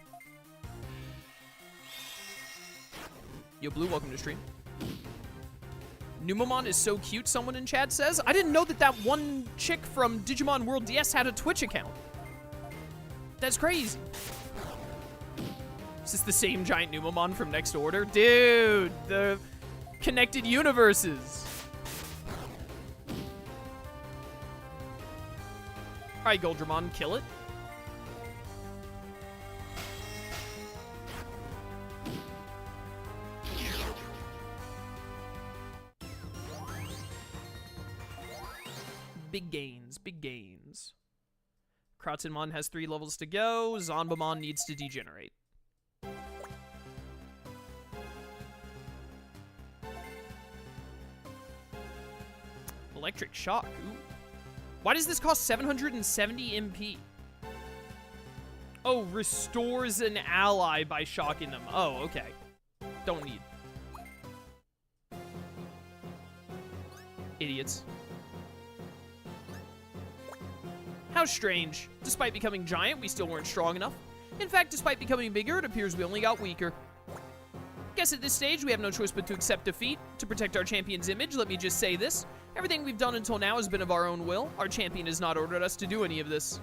Yo, Blue, welcome to stream. Numemon is so cute, someone in chat says. I didn't know that that one chick from Digimon World DS had a Twitch account. That's crazy. Is this the same giant Numemon from Next Order? Dude, the connected universes. Alright, Goldramon, kill it. Big gains, big gains. Kratenmon has 3 levels to go. Zonbamon needs to degenerate. Electric Shock. Ooh. Why does this cost 770 MP? Oh, restores an ally by shocking them. Oh, okay. Don't need. Idiots. How strange. Despite becoming giant, we still weren't strong enough. In fact, despite becoming bigger, it appears we only got weaker. Guess at this stage, we have no choice but to accept defeat. To protect our champion's image, let me just say this. Everything we've done until now has been of our own will. Our champion has not ordered us to do any of this.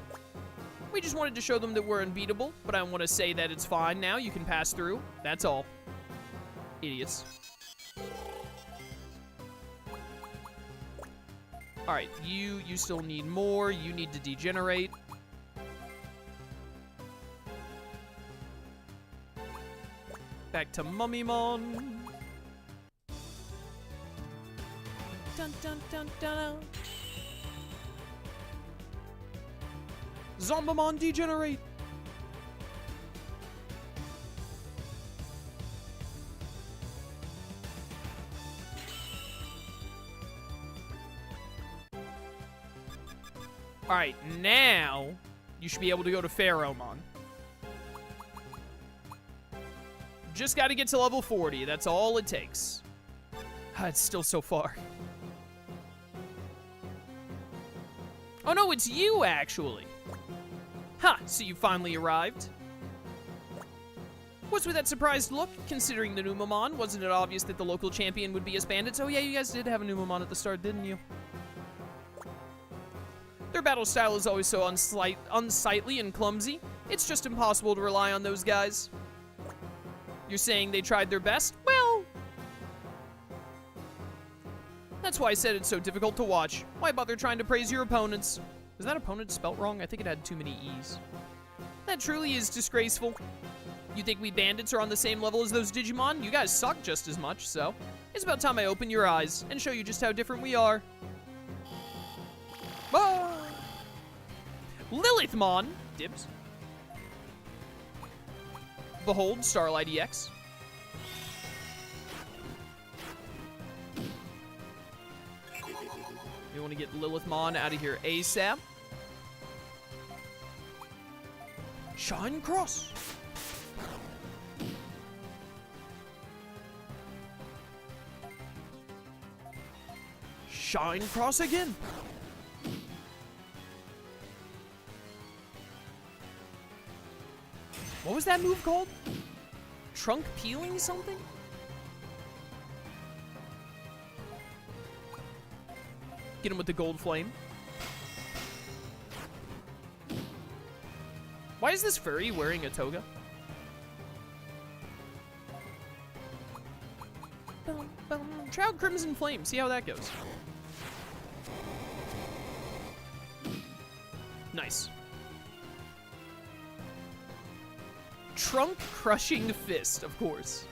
We just wanted to show them that we're unbeatable, but I want to say that it's fine now. You can pass through. That's all. Idiots. Alright, you still need more. You need to degenerate. Back to Mummymon. Dun dun dun dun. Zombamon degenerate. Alright, now you should be able to go to Pharaohmon. Just got to get to level 40. That's all it takes. It's still so far. Oh no, it's you, actually. Ha, so you finally arrived. What's with that surprised look? Considering the Numemon, wasn't it obvious that the local champion would be us bandits? Oh yeah, you guys did have a Numemon at the start, didn't you? Their battle style is always so unsightly and clumsy. It's just impossible to rely on those guys. You're saying they tried their best? Well, that's why I said it's so difficult to watch. Why bother trying to praise your opponents? Is that opponent spelt wrong? I think it had too many E's. That truly is disgraceful. You think we bandits are on the same level as those Digimon? You guys suck just as much, so it's about time I open your eyes and show you just how different we are. Ah! Lilithmon, dibs. Behold, Starlight EX. We want to get Lilithmon out of here ASAP. Shine Cross. Shine Cross again. What was that move called? Trunk peeling something? Get him with the gold flame. Why is this furry wearing a toga? Try out Crimson Flame. See how that goes. Nice. Trunk Crushing Fist, of course.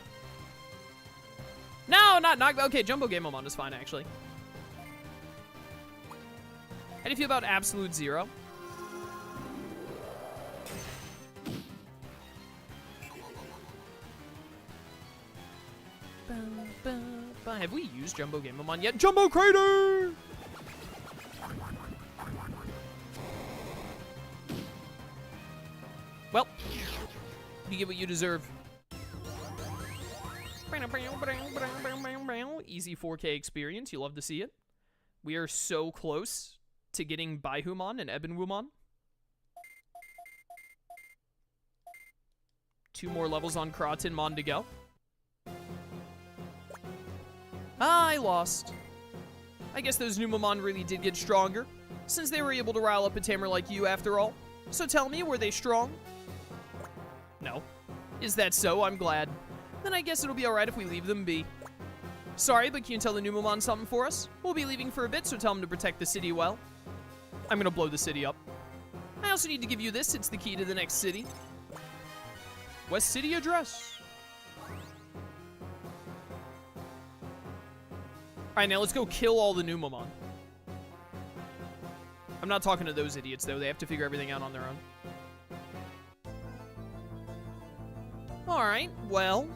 No, not okay, Jumbo Gameomon is fine, actually. How do you feel about Absolute Zero? Have we used Jumbo Gameomon yet? Jumbo Crater! Well, you get what you deserve. Easy 4K experience. You love to see it. We are so close to getting Baihumon and Ebonwumon. 2 more levels on Karatinmon to go. I lost. I guess those Numemon really did get stronger, since they were able to rile up a tamer like you after all. So tell me, were they strong? No. Is that so? I'm glad. Then I guess it'll be alright if we leave them be. Sorry, but can you tell the Numemon something for us? We'll be leaving for a bit, so tell them to protect the city well. I'm gonna blow the city up. I also need to give you this. It's the key to the next city. West City address. Alright, now let's go kill all the Numemon. I'm not talking to those idiots, though. They have to figure everything out on their own. Alright, well.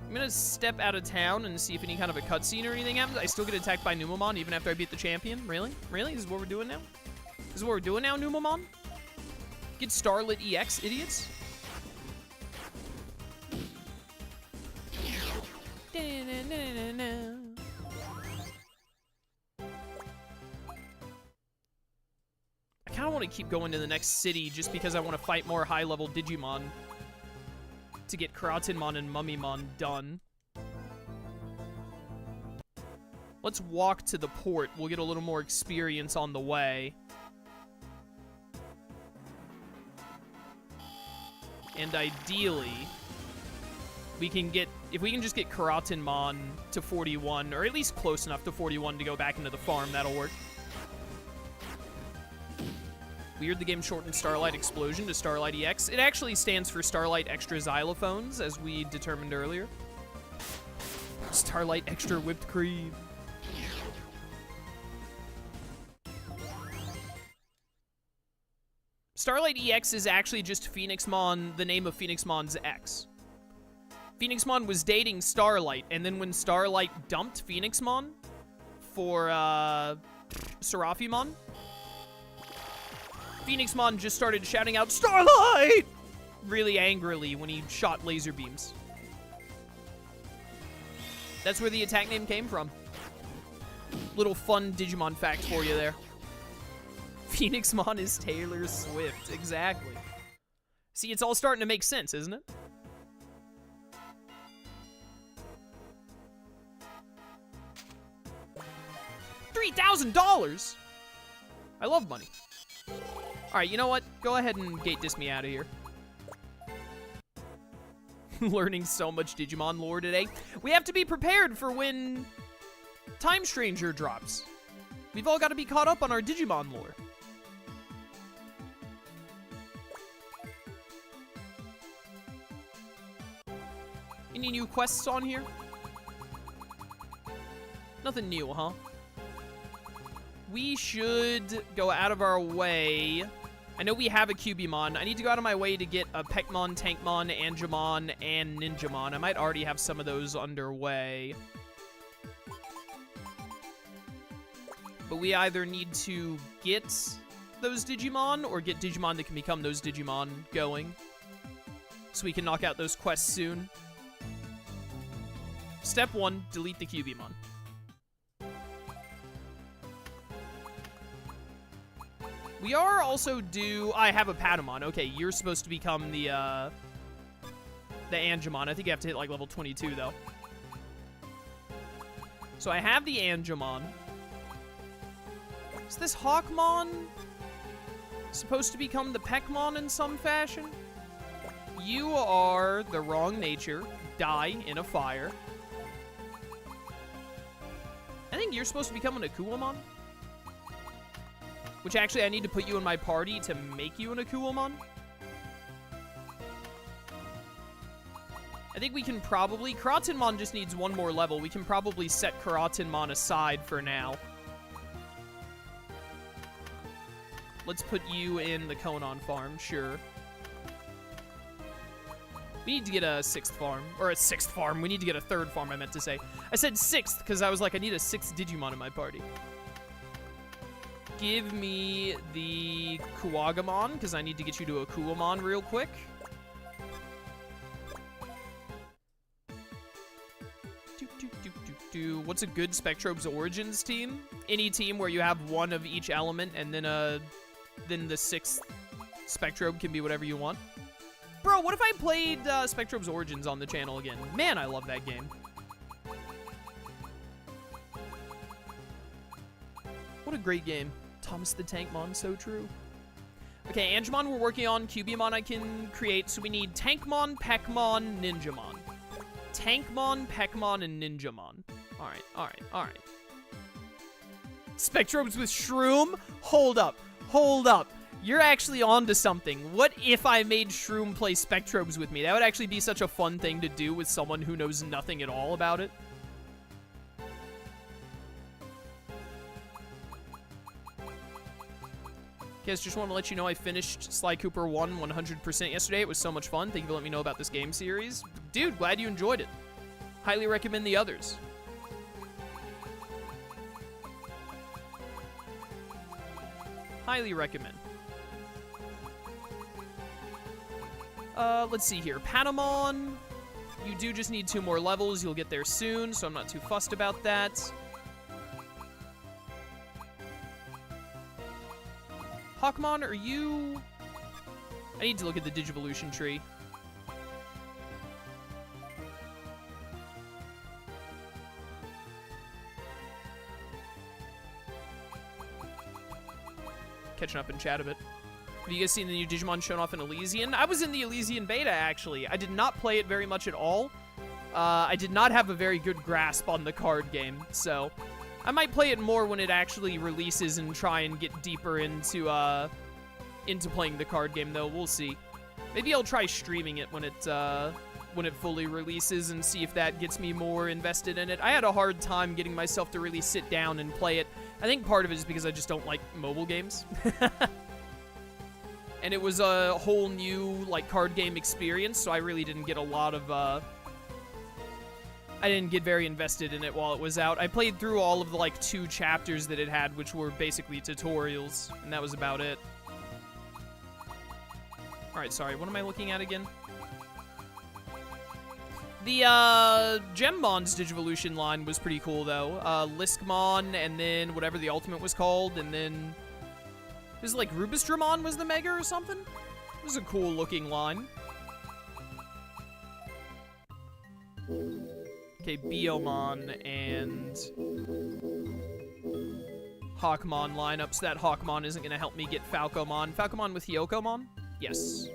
I'm gonna step out of town and see if any kind of a cutscene or anything happens. I still get attacked by Numemon even after I beat the champion? Really? Really? This is what we're doing now? This is what we're doing now, Numemon? Get Starlit EX, idiots? I kind of want to keep going to the next city just because I want to fight more high-level Digimon to get Karatinmon and Mummymon done. Let's walk to the port. We'll get a little more experience on the way. And ideally, we can get, if we can just get Karatinmon to 41, or at least close enough to 41 to go back into the farm, that'll work. Weird, the game shortened Starlight Explosion to Starlight EX. It actually stands for Starlight Extra Xylophones, as we determined earlier. Starlight Extra Whipped Cream. Starlight EX is actually just Phoenixmon, the name of Phoenixmon's ex. Phoenixmon was dating Starlight, and then when Starlight dumped Phoenixmon for, Seraphimon, Phoenixmon just started shouting out, "Starlight!" really angrily when he shot laser beams. That's where the attack name came from. Little fun Digimon fact for you there. Phoenixmon is Taylor Swift, exactly. See, it's all starting to make sense, isn't it? $3,000? I love money. Alright, you know what? Go ahead and gate dis me out of here. Learning so much Digimon lore today. We have to be prepared for when Time Stranger drops. We've all got to be caught up on our Digimon lore. Any new quests on here? Nothing new, huh? We should go out of our way. I know we have a Cubimon. I need to go out of my way to get a Peckmon, Tankmon, Angemon, and Ninjamon. I might already have some of those underway. But we either need to get those Digimon or get Digimon that can become those Digimon going. So we can knock out those quests soon. Step 1, delete the Cubimon. We are also due... I have a Patamon. Okay, you're supposed to become the Angemon. I think you have to hit, like, level 22, though. So I have the Angemon. Is this Hawkmon supposed to become the Peckmon in some fashion? You are the wrong nature. Die in a fire. I think you're supposed to become an Akuamon. Which actually, I need to put you in my party to make you an Akuamon. I think we can probably... Karatinmon just needs one more level. We can probably set Karatinmon aside for now. Let's put you in the Konan farm, sure. We need to get a 6th farm. Or a 6th farm. We need to get a 3rd farm, I meant to say. I said 6th because I was like, I need a 6th Digimon in my party. Give me the Kuwagamon, because I need to get you to a Akuamon real quick. What's a good Spectrobes Origins team? Any team where you have one of each element, and then the 6th Spectrobe can be whatever you want. Bro, what if I played Spectrobes Origins on the channel again? Man, I love that game. What a great game. Thomas the Tankmon, so true. Okay, Angemon we're working on. Cubimon I can create. So we need Tankmon, Peckmon, Ninjamon. Tankmon, Peckmon, and Ninjamon. Alright, alright, alright. Spectrobes with Shroom? Hold up, hold up. You're actually onto something. What if I made Shroom play Spectrobes with me? That would actually be such a fun thing to do with someone who knows nothing at all about it. Guys, just want to let you know I finished Sly Cooper 1 100% yesterday. It was so much fun. Thank you for letting me know about this game series. Dude, glad you enjoyed it. Highly recommend the others. Highly recommend. Let's see here. Patamon. You do just need 2 more levels. You'll get there soon, so I'm not too fussed about that. Hawkmon, are you... I need to look at the Digivolution tree. Catching up in chat a bit. Have you guys seen the new Digimon shown off in Elysian? I was in the Elysian beta, actually. I did not play it very much at all. I did not have a very good grasp on the card game, so... I might play it more when it actually releases and try and get deeper into playing the card game, though. We'll see. Maybe I'll try streaming it when it fully releases and see if that gets me more invested in it. I had a hard time getting myself to really sit down and play it. I think part of it is because I just don't like mobile games. And it was a whole new, like, card game experience, so I really didn't get a lot of, I didn't get very invested in it while it was out. I played through all of the, like, 2 chapters that it had, which were basically tutorials, and that was about it. Alright, sorry, what am I looking at again? The, Gemmon's Digivolution line was pretty cool, though. Liskmon, and then whatever the ultimate was called, and then... Was it like Rubistramon was the Mega or something? It was a cool looking line. Okay, Baihumon and Hawkmon lineup, so that Hawkmon isn't going to help me get Falcomon. Falcomon with Hyokomon? Yes.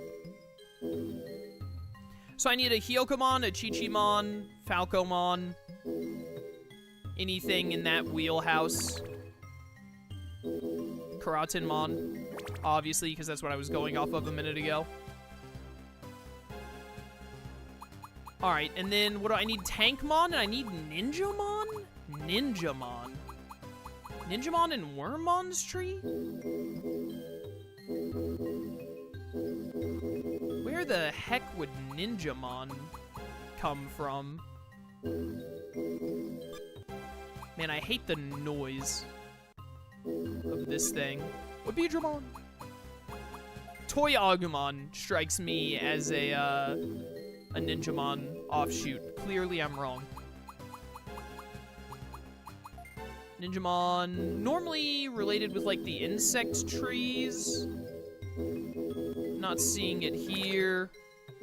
So I need a Hyokomon, a Chichimon, Falcomon, anything in that wheelhouse. Karatinmon, obviously, because that's what I was going off of a minute ago. Alright, and then what do I need? Tankmon, and I need Ninjamon? Ninjamon. Ninjamon and Wormmon's tree? Where the heck would Ninjamon come from? Man, I hate the noise of this thing. Would be Dramon. Toy Agumon strikes me as a Ninjamon offshoot. Clearly, I'm wrong. Ninjamon, normally related with, like, the insect trees. Not seeing it here.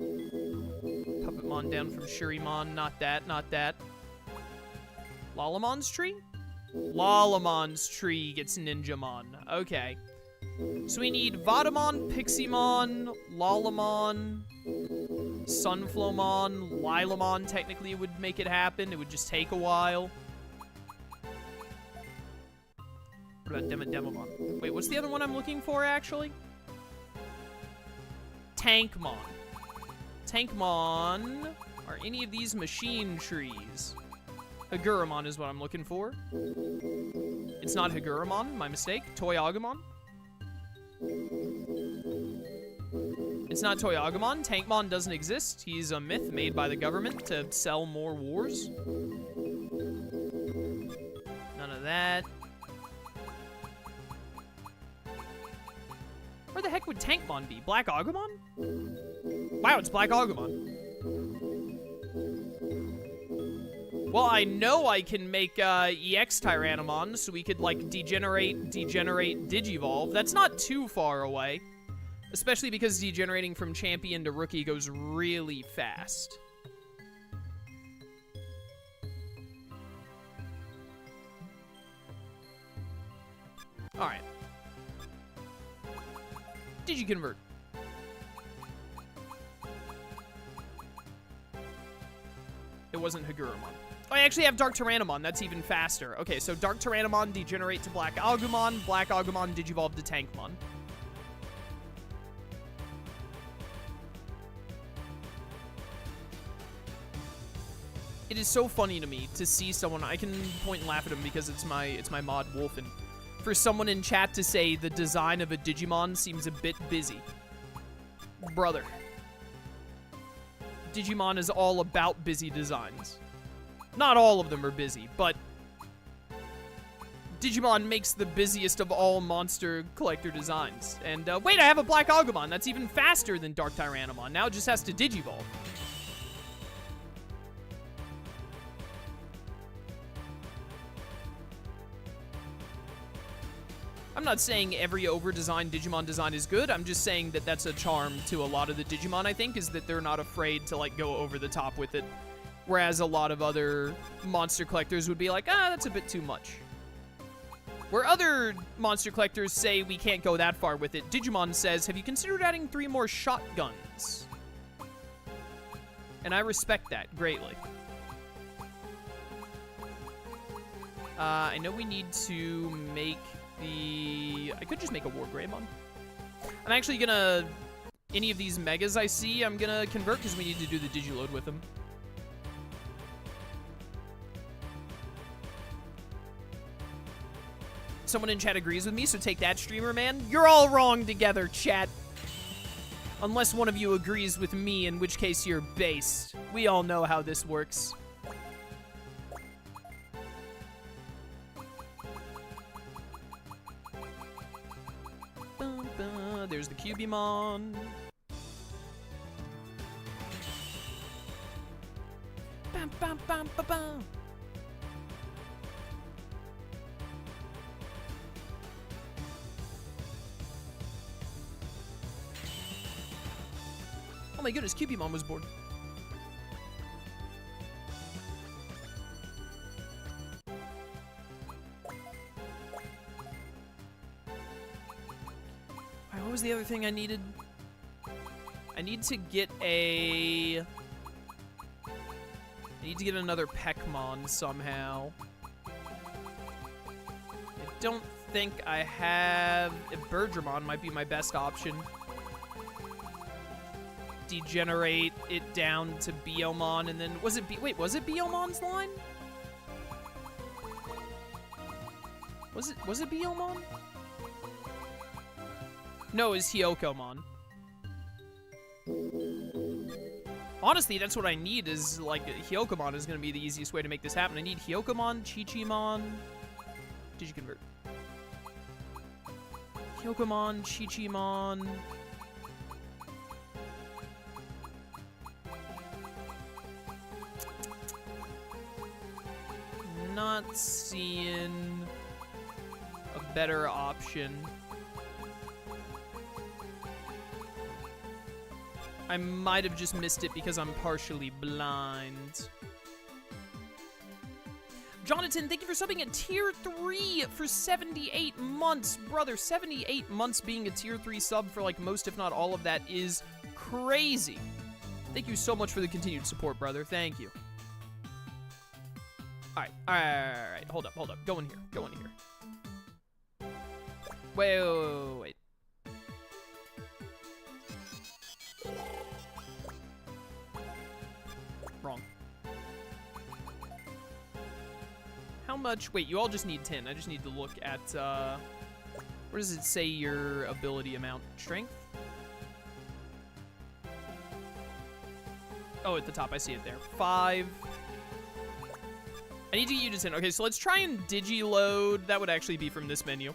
Puppetmon down from Shurimon. Not that, not that. Lalamon's tree? Lalamon's tree gets Ninjamon. Okay. So we need Vadamon, Piximon, Lalamon, Sunflowmon, Lilamon technically would make it happen. It would just take a while. What about Demomon? Wait, what's the other one I'm looking for, actually? Tankmon. Tankmon are any of these machine trees. Hagurumon is what I'm looking for. It's not Hagurumon, my mistake. Toy Agumon. It's not Toy Agumon. Tankmon doesn't exist. He's a myth made by the government to sell more wars. None of that. Where the heck would Tankmon be? Black Agumon? Wow, it's Black Agumon. Well, I know I can make EX Tyrannomon, so we could, like, degenerate, Digivolve. That's not too far away. Especially because degenerating from Champion to Rookie goes really fast. Alright. Digiconvert. It wasn't Hagurumon. Oh, I actually have Dark Tyrannomon. That's even faster. Okay, so Dark Tyrannomon degenerate to Black Agumon. Black Agumon Digivolve to Tankmon. It is so funny to me to see someone. I can point and laugh at him because it's my mod Wolfen. For someone in chat to say the design of a Digimon seems a bit busy. Brother. Digimon is all about busy designs. Not all of them are busy, but Digimon makes the busiest of all monster collector designs. And wait, I have a Black Agumon. That's even faster than Dark Tyrannomon. Now it just has to Digivolve. I'm not saying every over-designed Digimon design is good. I'm just saying that that's a charm to a lot of the Digimon, I think, is that they're not afraid to, like, go over the top with it. Whereas a lot of other monster collectors would be like, ah, that's a bit too much. Where other monster collectors say we can't go that far with it, Digimon says, have you considered adding 3 more shotguns? And I respect that greatly. I know we need to make I could just make a War Greymon. I'm actually gonna, any of these megas I see, I'm gonna convert because we need to do the Digiload with them. Someone in chat agrees with me, so take that, streamer man. You're all wrong together, chat. Unless one of you agrees with me, in which case you're based. We all know how this works. There's the Cubimon. Bam, bam, bam, bam, bam. Oh my goodness, Cubimon was born. What was the other thing I needed? I need to get I need to get another Peckmon somehow. I don't think I have... Birdramon might be my best option. Degenerate it down to Baihumon, and then... Was it Baihumon's line? Was it Baihumon? No, it was Hyokomon. Honestly, that's what I need is, like, Hyokomon is going to be the easiest way to make this happen. I need Hyokomon, Chichimon... Digiconvert. Hyokomon, Chichimon... Not seeing a better option. I might have just missed it because I'm partially blind. Jonathan, thank you for subbing at Tier 3 for 78 months. Brother, 78 months being a Tier 3 sub for like most, if not all of that is crazy. Thank you so much for the continued support, brother. Thank you. All right. Hold up. Go in here. Wait. Wrong. How much? Wait, you all just need 10. I just need to look at, where does it say your ability amount? Strength? Oh, at the top, I see it there. 5. I need to get you to 10. Okay, so let's try and Digiload. That would actually be from this menu.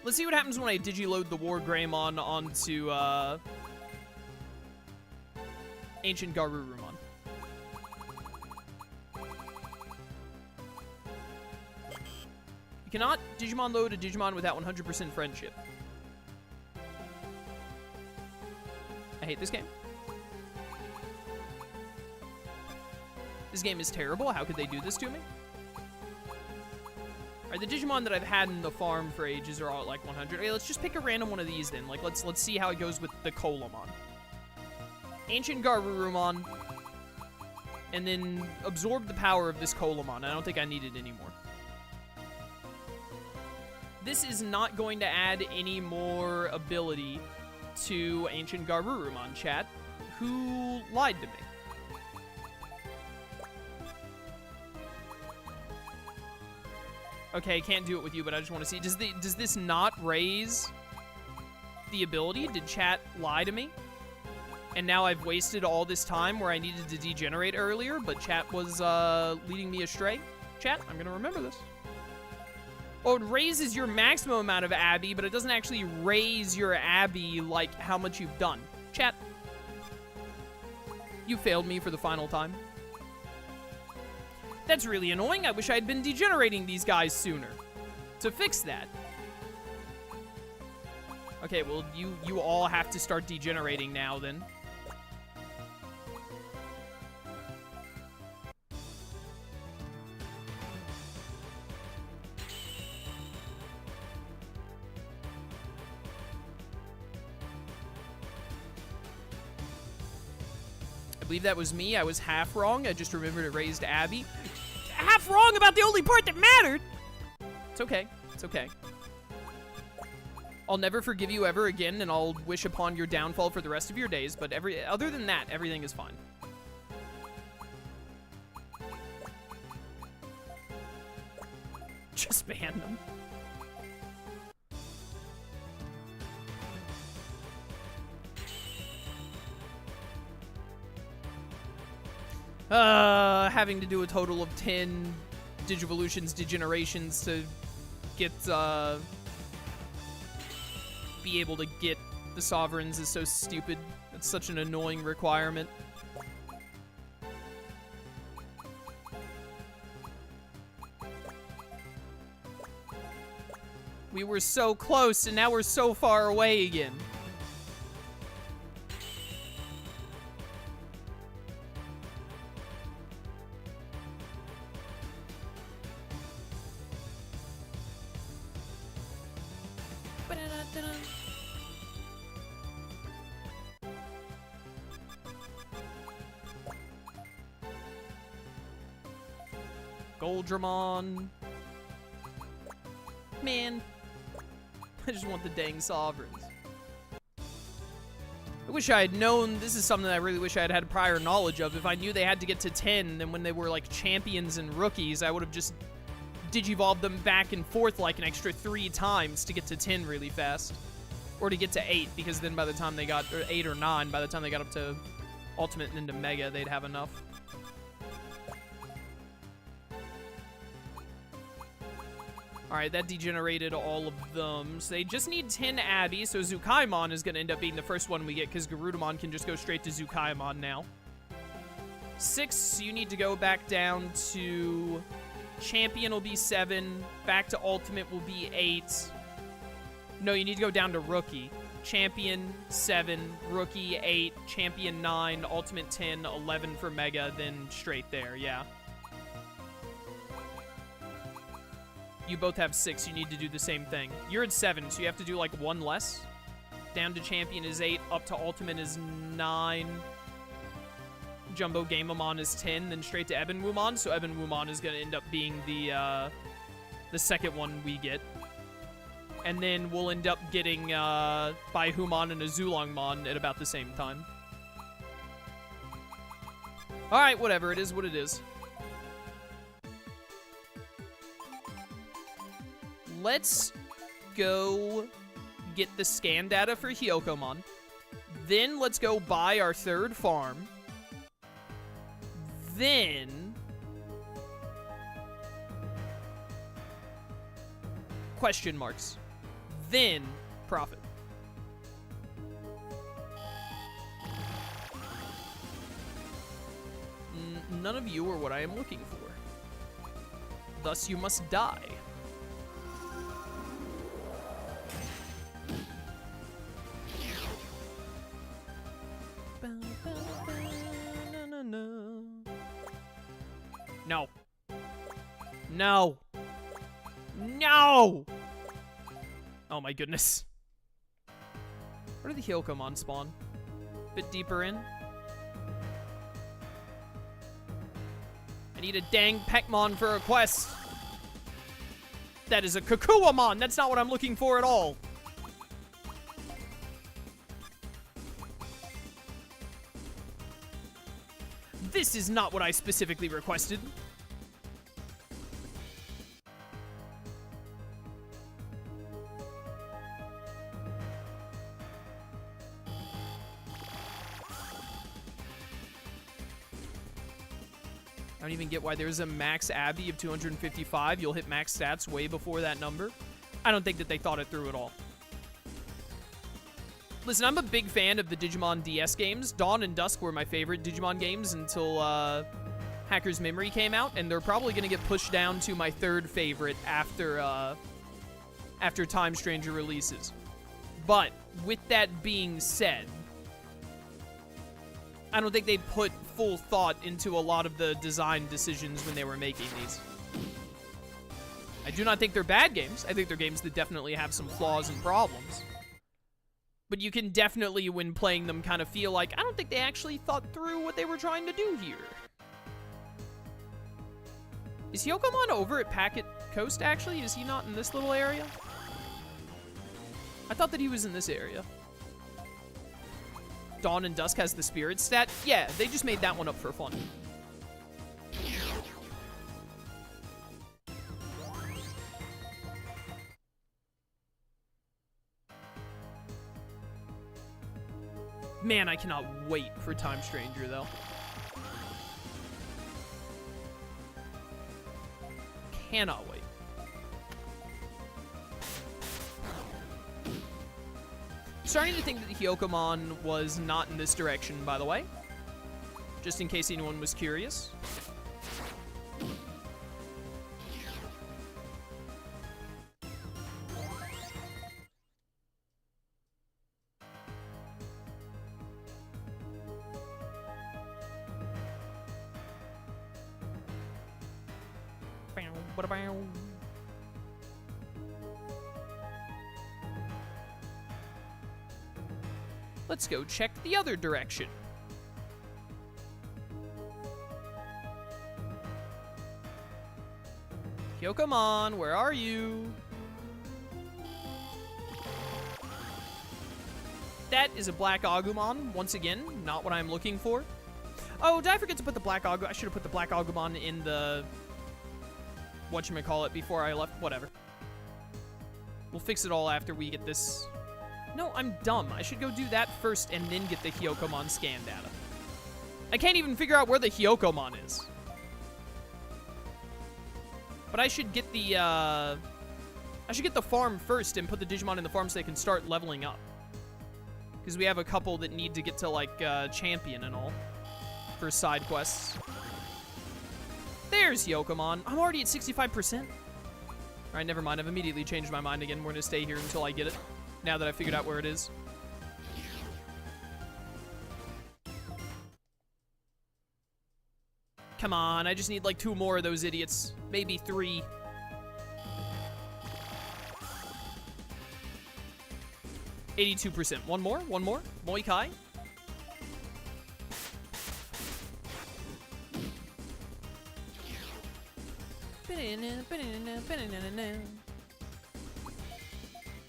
Let's see what happens when I Digiload the War Greymon onto, Ancient Garurumon. You cannot Digimon load a Digimon without 100% friendship. I hate this game. This game is terrible. How could they do this to me? Alright, the Digimon that I've had in the farm for ages are all at like 100. Okay, let's just pick a random one of these then. Like, let's see how it goes with the Colamon. Ancient Garurumon. And then absorb the power of this Colamon. I don't think I need it anymore. This is not going to add any more ability to Ancient Garurumon, chat. Who lied to me? Okay, can't do it with you, but I just want to see. Does this not raise the ability? Did chat lie to me? And now I've wasted all this time where I needed to degenerate earlier, but chat was leading me astray? Chat, I'm going to remember this. Oh, it raises your maximum amount of Abby, but it doesn't actually raise your Abby like how much you've done. Chat, you failed me for the final time. That's really annoying. I wish I had been degenerating these guys sooner to fix that. Okay, well, you all have to start degenerating now, then. I believe that was me. I was half wrong. I just remembered it raised Abby. Half wrong about the only part that mattered. It's okay. It's okay. I'll never forgive you ever again, and I'll wish upon your downfall for the rest of your days, but other than that, everything is fine. Just ban them. Having to do a total of 10 Digivolutions, Degenerations to get, be able to get the Sovereigns is so stupid. It's such an annoying requirement. We were so close, and now we're so far away again. Goldramon. Man, I just want the dang Sovereigns. I wish I had known, this is something that I really wish I had had prior knowledge of. If I knew they had to get to 10, then when they were like champions and rookies, I would have just digivolved them back and forth like an extra 3 times to get to 10 really fast. Or to get to 8, because then by the time they got, or 8 or 9, by the time they got up to Ultimate and into Mega, they'd have enough. Alright, that degenerated all of them. So they just need 10 Abby, so Zukaimon is going to end up being the first one we get, because Garudamon can just go straight to Zukaimon now. 6, you need to go back down to... Champion will be 7, back to Ultimate will be 8. No, you need to go down to Rookie. Champion, 7, Rookie, 8, Champion, 9, Ultimate, 10, 11 for Mega, then straight there, yeah. You both have 6, you need to do the same thing. You're at 7, so you have to do, like, 1 less. Down to Champion is 8, up to Ultimate is 9. Jumbo Gamemon is 10, then straight to Ebenwumon, so Ebenwumon is going to end up being the second one we get. And then we'll end up getting Baihumon and a Zulongmon at about the same time. Alright, whatever, it is what it is. Let's go get the scan data for Hyokomon. Then let's go buy our 3rd farm. Then... question marks. Then profit. None of you are what I am looking for. Thus you must die. No. No. No! Oh my goodness. Where did the Hyokomon spawn? Bit deeper in. I need a dang Peckmon for a quest. That is a Kakuamon. That's not what I'm looking for at all. This is not what I specifically requested. I don't even get why there's a max Abby of 255. You'll hit max stats way before that number. I don't think that they thought it through at all. Listen, I'm a big fan of the Digimon DS games. Dawn and Dusk were my favorite Digimon games until Hacker's Memory came out, and they're probably going to get pushed down to my 3rd favorite after Time Stranger releases. But with that being said, I don't think they put full thought into a lot of the design decisions when they were making these. I do not think they're bad games. I think they're games that definitely have some flaws and problems. But you can definitely, when playing them, kind of feel like, I don't think they actually thought through what they were trying to do here. Is Hyokomon over at Packet Coast, actually? Is he not in this little area? I thought that he was in this area. Dawn and Dusk has the spirit stat? Yeah, they just made that one up for fun. Man, I cannot wait for Time Stranger, though. Cannot wait. Starting to think that the Hyokomon was not in this direction, by the way. Just in case anyone was curious. Let's go check the other direction. Hyokomon, where are you? That is a black Agumon, once again, not what I'm looking for. Oh, did I forget to put the black Agumon? I should have put the black Agumon in the... whatchamacallit before I left. Whatever. We'll fix it all after we get this. No, I'm dumb. I should go do that first and then get the Hyokomon scan data. I can't even figure out where the Hyokomon is. But I should get the, I should get the farm first and put the Digimon in the farm so they can start leveling up. Because we have a couple that need to get to, like, champion and all. For side quests. There's Hyokomon. I'm already at 65%. Alright, never mind. I've immediately changed my mind again. We're gonna stay here until I get it. Now that I figured out where it is. Come on, I just need like 2 more of those idiots. Maybe 3. %. One more? Moi Kai.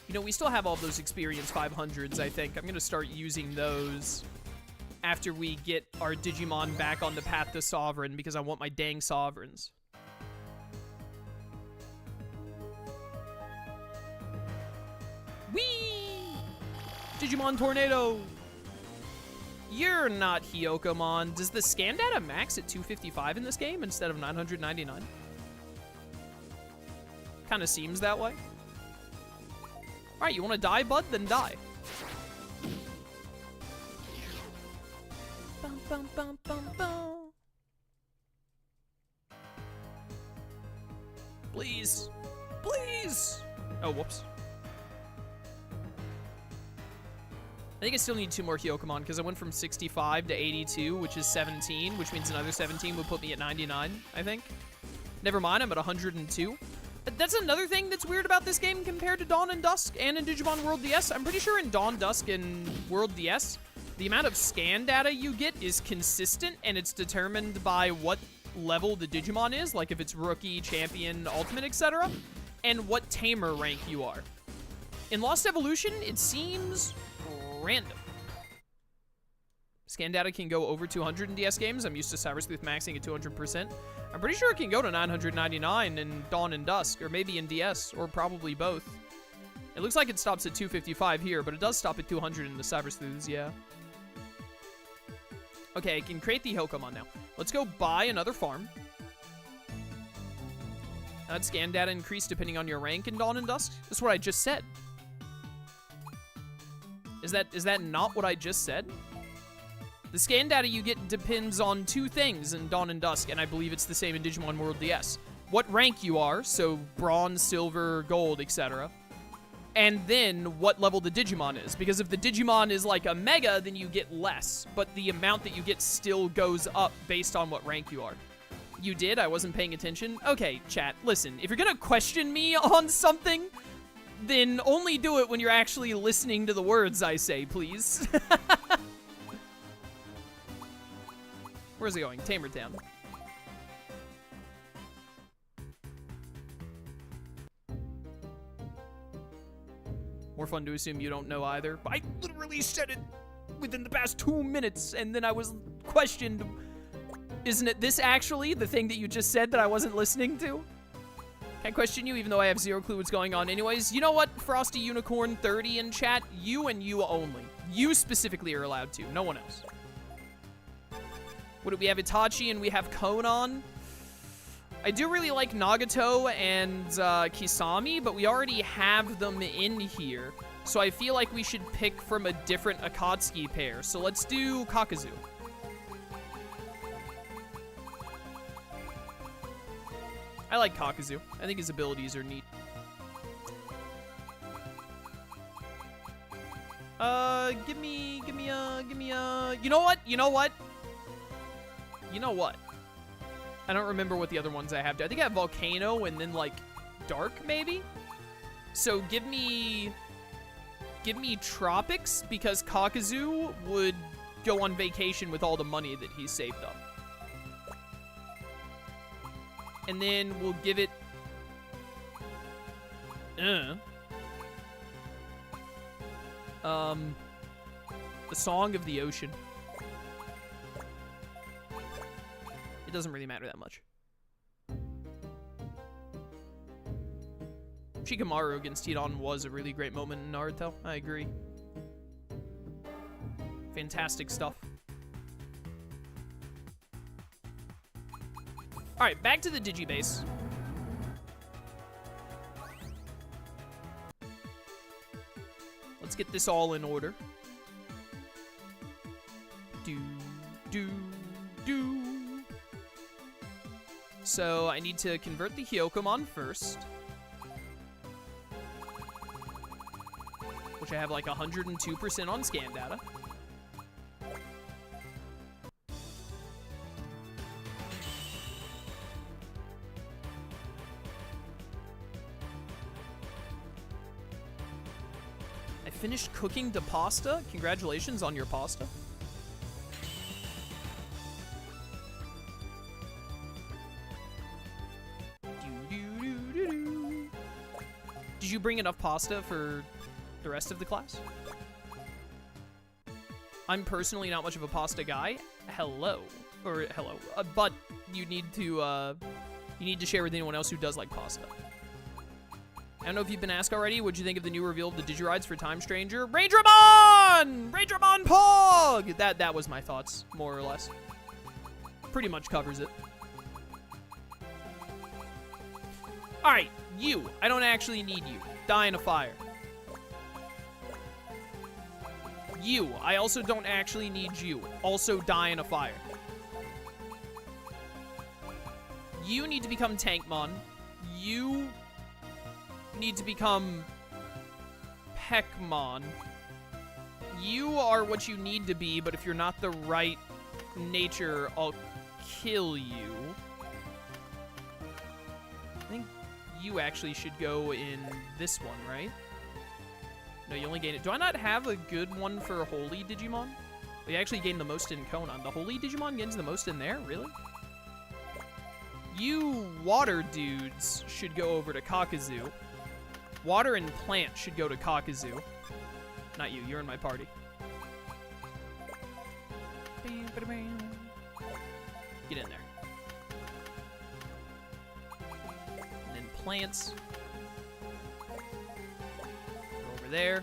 You know, we still have all those experience 500s, I think. I'm gonna start using those after we get our Digimon back on the path to Sovereign, because I want my dang Sovereigns. Whee! Digimon Tornado! You're not Hyokomon. Does the scan data max at 255 in this game instead of 999? Kind of seems that way. Alright, you want to die, bud? Then die. Bum, bum, bum, bum, bum. Please. Please! Oh, whoops. I think I still need 2 more Hyokomon, because I went from 65 to 82, which is 17, which means another 17 would put me at 99, I think. Never mind, I'm at 102. That's another thing that's weird about this game compared to Dawn and Dusk and in Digimon World DS. I'm pretty sure in Dawn, Dusk, and World DS, the amount of scan data you get is consistent, and it's determined by what level the Digimon is, like if it's Rookie, Champion, Ultimate, etc., and what Tamer rank you are. In Lost Evolution, it seems random. Scan data can go over 200 in DS games. I'm used to Cyber Sleuth maxing at 200%. I'm pretty sure it can go to 999 in Dawn and Dusk, or maybe in DS, or probably both. It looks like it stops at 255 here, but it does stop at 200 in the Cyber Sleuths, yeah. Okay, I can create the Hyokomon now. Let's go buy another farm. That scan data increase depending on your rank in Dawn and Dusk. That's what I just said. Is that not what I just said? The scan data you get depends on 2 things in Dawn and Dusk, and I believe it's the same in Digimon World DS. What rank you are, so bronze, silver, gold, etc. And then what level the Digimon is, because if the Digimon is like a Mega, then you get less, but the amount that you get still goes up based on what rank you are. You did? I wasn't paying attention? Okay, chat, listen, if you're gonna question me on something, then only do it when you're actually listening to the words I say, please. Where's it going? Tamer Town. More fun to assume you don't know either. I literally said it within the past 2 minutes, and then I was questioned. Isn't it this actually the thing that you just said that I wasn't listening to? Can't question you, even though I have 0 clue what's going on anyways. You know what, Frosty Unicorn 30 in chat? You and you only. You specifically are allowed to, no one else. What do we have? Itachi and we have Konan. I do really like Nagato and Kisame, but we already have them in here. So I feel like we should pick from a different Akatsuki pair. So let's do Kakazu. I like Kakazu. I think his abilities are neat. Give me a, you know what? I don't remember what the other ones I have. I think I have Volcano and then, like, Dark, maybe? So give me Tropics, because Kakazu would go on vacation with all the money that he saved up. And then we'll give it The Song of the Ocean. It doesn't really matter that much. Shikamaru against Tidon was a really great moment in Naruto. I agree. Fantastic stuff. Alright, back to the Digibase. Let's get this all in order. So I need to convert the Hyokomon first, which I have like 102% on scan data. I finished cooking the pasta. Congratulations on your pasta. Did you bring enough pasta for the rest of the class? I'm personally not much of a pasta guy. Hello. But you need to share with anyone else who does like pasta. I don't know if you've been asked already. What'd you think of the new reveal of the Digirides for Time Stranger? Raindramon! Raindramon Pog! That was my thoughts, more or less. Pretty much covers it. Alright, you. I don't actually need you. Die in a fire. You. I also don't actually need you. Also die in a fire. You need to become Tankmon. You need to become Peckmon. You are what you need to be, but if you're not the right nature, I'll kill you. I think you actually should go in this one, right? No, you only gain it. Do I not have a good one for Holy Digimon? We actually gain the most in Konan. The Holy Digimon gains the most in there? Really? You water dudes should go over to Kakuzu. Water and plant should go to Kakuzu. Not you. You're in my party. Get in there. And then plants. Go over there.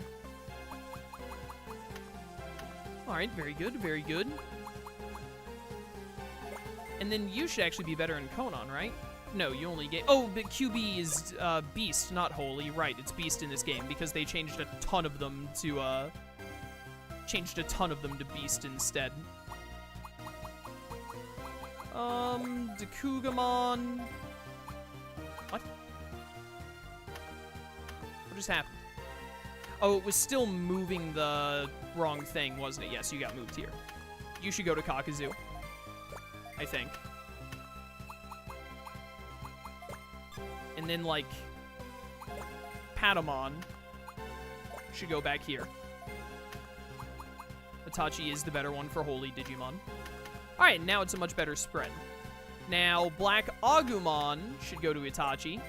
Alright, very good, very good. And then you should actually be better in Konan, right? No, you only get... Oh, but QB is Beast, not Holy. Right, it's Beast in this game because they changed a ton of them to Beast instead. Dakugamon... What? What just happened? Oh, it was still moving the wrong thing, wasn't it? Yes, you got moved here. You should go to Kakuzu, I think. And then, like, Patamon should go back here. Itachi is the better one for Holy Digimon. Alright, now it's a much better spread. Now, Black Agumon should go to Itachi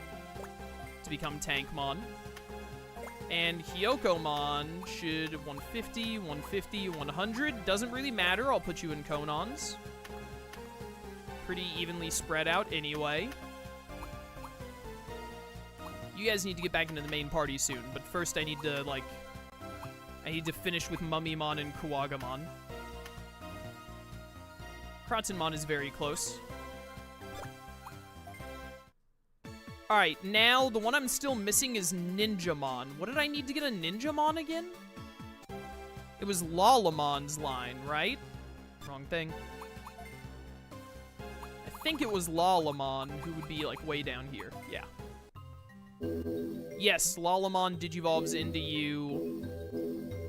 to become Tankmon. And Hyokomon should 150, 150, 100. Doesn't really matter. I'll put you in Konans. Pretty evenly spread out anyway. You guys need to get back into the main party soon, but first I need to, like... I need to finish with Mummymon and Kuwagamon. Kratzenmon is very close. Alright, now the one I'm still missing is Ninjamon. What did I need to get a Ninjamon again? It was Lalamon's line, right? Wrong thing. I think it was Lalamon, who would be, like, way down here. Yeah. Yes, Lalamon digivolves into you.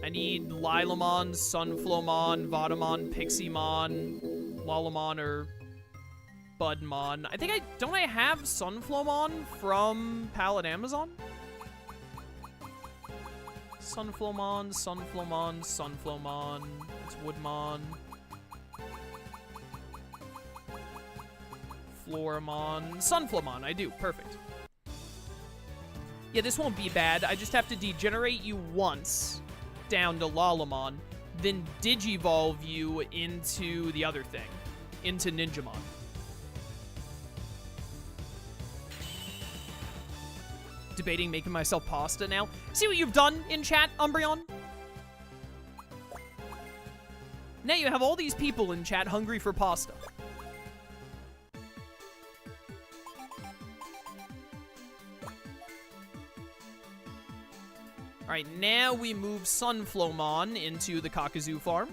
I need Lilamon, Sunflowmon, Vadamon, Pixiemon, Lalamon, or Budmon. I think don't I have Sunflowmon from Palette Amazon? Sunflowmon, Sunflowmon, Sunflowmon. It's Woodmon. Floramon. Sunflowmon, I do. Perfect. Yeah, this won't be bad. I just have to degenerate you once down to Lalamon, then Digivolve you into the other thing, into Ninjamon. Debating making myself pasta now. See what you've done in chat, Umbreon? Now you have all these people in chat hungry for pasta. Alright, now we move Sunflowmon into the Kakazoo farm.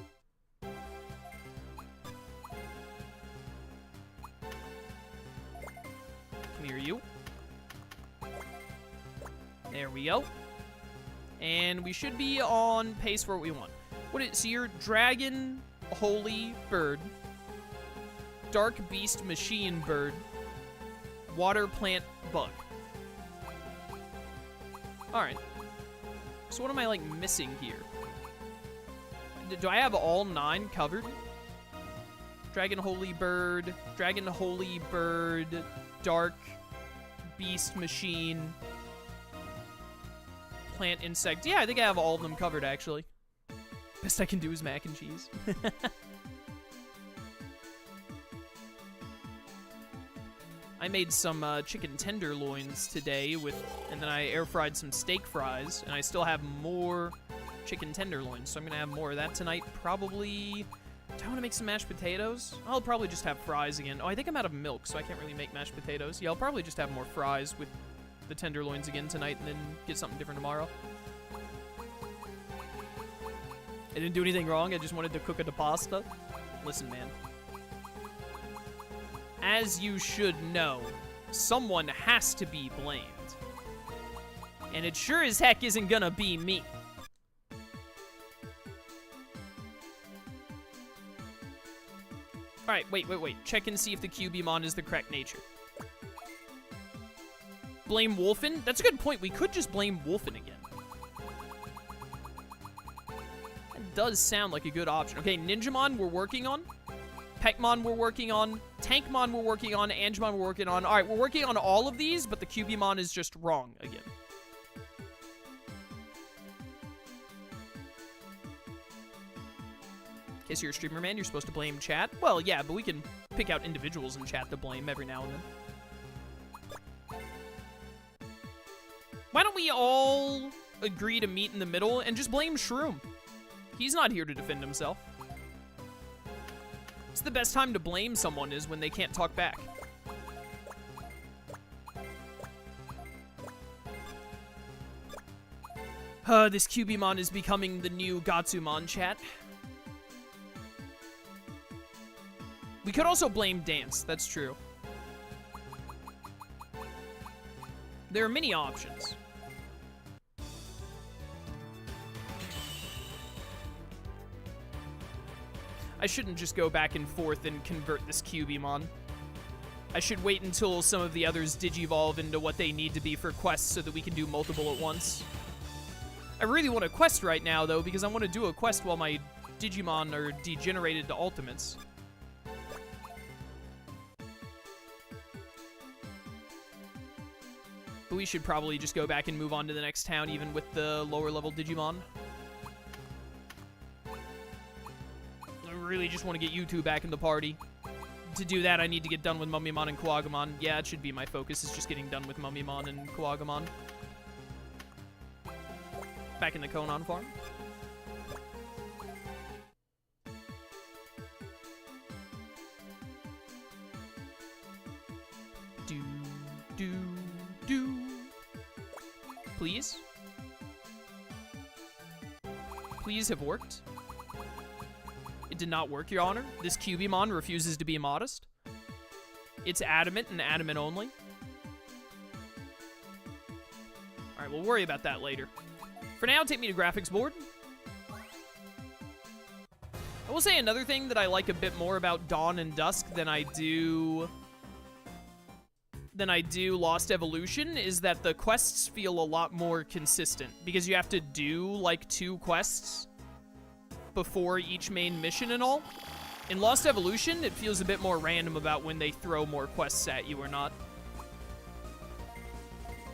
Come here, you. There we go. And we should be on pace for what we want. So you're Dragon, Holy Bird, Dark Beast Machine Bird, Water Plant Bug. Alright. So what am I, like, missing here? Do I have all 9 covered? Dragon, Holy Bird, Dark Beast Machine, Plant Insect. Yeah, I think I have all of them covered, actually. Best I can do is mac and cheese. I made some chicken tenderloins today and then I air fried some steak fries, and I still have more chicken tenderloins, so I'm gonna have more of that tonight. Probably. Do I want to make some mashed potatoes? I'll probably just have fries again. Oh, I think I'm out of milk, so I can't really make mashed potatoes. Yeah, I'll probably just have more fries with the tenderloins again tonight, and then get something different tomorrow. I didn't do anything wrong. I just wanted to cook a pasta. Listen, man. As you should know, someone has to be blamed. And it sure as heck isn't gonna be me. Alright, wait. Check and see if the Cubimon is the correct nature. Blame Wolfen? That's a good point. We could just blame Wolfen again. That does sound like a good option. Okay, Ninjamon we're working on. Peckmon we're working on. Tankmon we're working on. Angemon we're working on. Alright, we're working on all of these, but the Cubimon is just wrong again. In case you're a streamer, man, you're supposed to blame chat. Well, yeah, but we can pick out individuals in chat to blame every now and then. Why don't we all agree to meet in the middle and just blame Shroom? He's not here to defend himself. It's the best time to blame someone is when they can't talk back. This Cubimon is becoming the new Gatsumon, chat. We could also blame Dance, that's true. There are many options. I shouldn't just go back and forth and convert this Cubimon. I should wait until some of the others digivolve into what they need to be for quests so that we can do multiple at once. I really want a quest right now, though, because I want to do a quest while my Digimon are degenerated to ultimates. But we should probably just go back and move on to the next town, even with the lower level Digimon. I really just want to get you two back in the party. To do that, I need to get done with Mummymon and Kuwagamon. Yeah, it should be my focus, is just getting done with Mummymon and Kuwagamon. Back in the Konan farm. Do. Please? Please have worked. It did not work, Your Honor. This Cubimon refuses to be modest. It's adamant and adamant only. Alright, we'll worry about that later. For now, take me to graphics board. I will say another thing that I like a bit more about Dawn and Dusk than I do Lost Evolution is that the quests feel a lot more consistent, because you have to do like 2 quests before each main mission and all. In Lost Evolution, it feels a bit more random about when they throw more quests at you or not.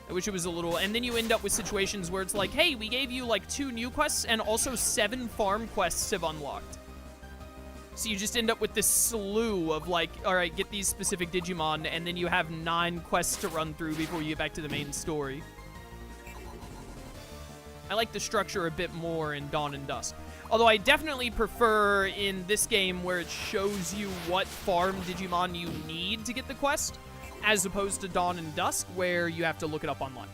I wish it was a little... And then you end up with situations where it's like, hey, we gave you, like, 2 new quests, and also 7 farm quests have unlocked. So you just end up with this slew of, like, alright, get these specific Digimon, and then you have 9 quests to run through before you get back to the main story. I like the structure a bit more in Dawn and Dusk. Although I definitely prefer in this game where it shows you what farm Digimon you need to get the quest, as opposed to Dawn and Dusk, where you have to look it up online.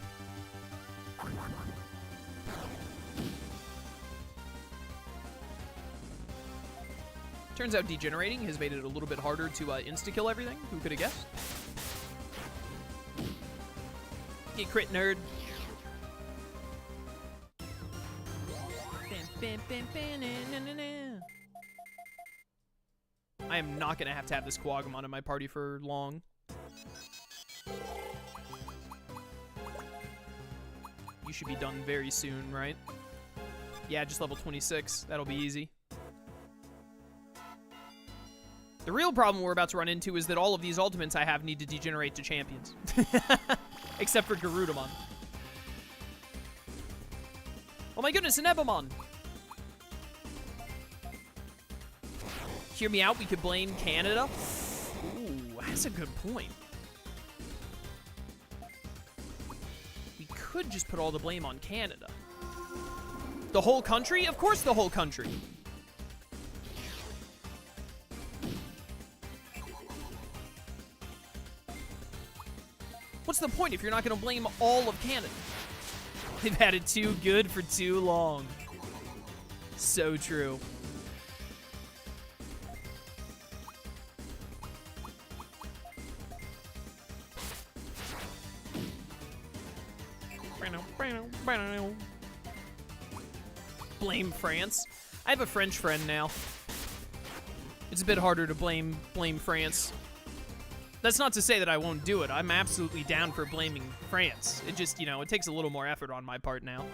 Turns out degenerating has made it a little bit harder to insta-kill everything. Who could have guessed? Get crit, nerd. I am not going to have this Quagamon in my party for long. You should be done very soon, right? Yeah, just level 26. That'll be easy. The real problem we're about to run into is that all of these ultimates I have need to degenerate to champions. Except for Garudamon. Oh my goodness, an Ebomon! Hear me out, we could blame Canada. Ooh, that's a good point. We could just put all the blame on Canada. The whole country? Of course the whole country. What's the point if you're not going to blame all of Canada? They've had it too good for too long. So true. Blame France? I have a French friend now. It's a bit harder to blame France. That's not to say that I won't do it. I'm absolutely down for blaming France. It just, you know, it takes a little more effort on my part now.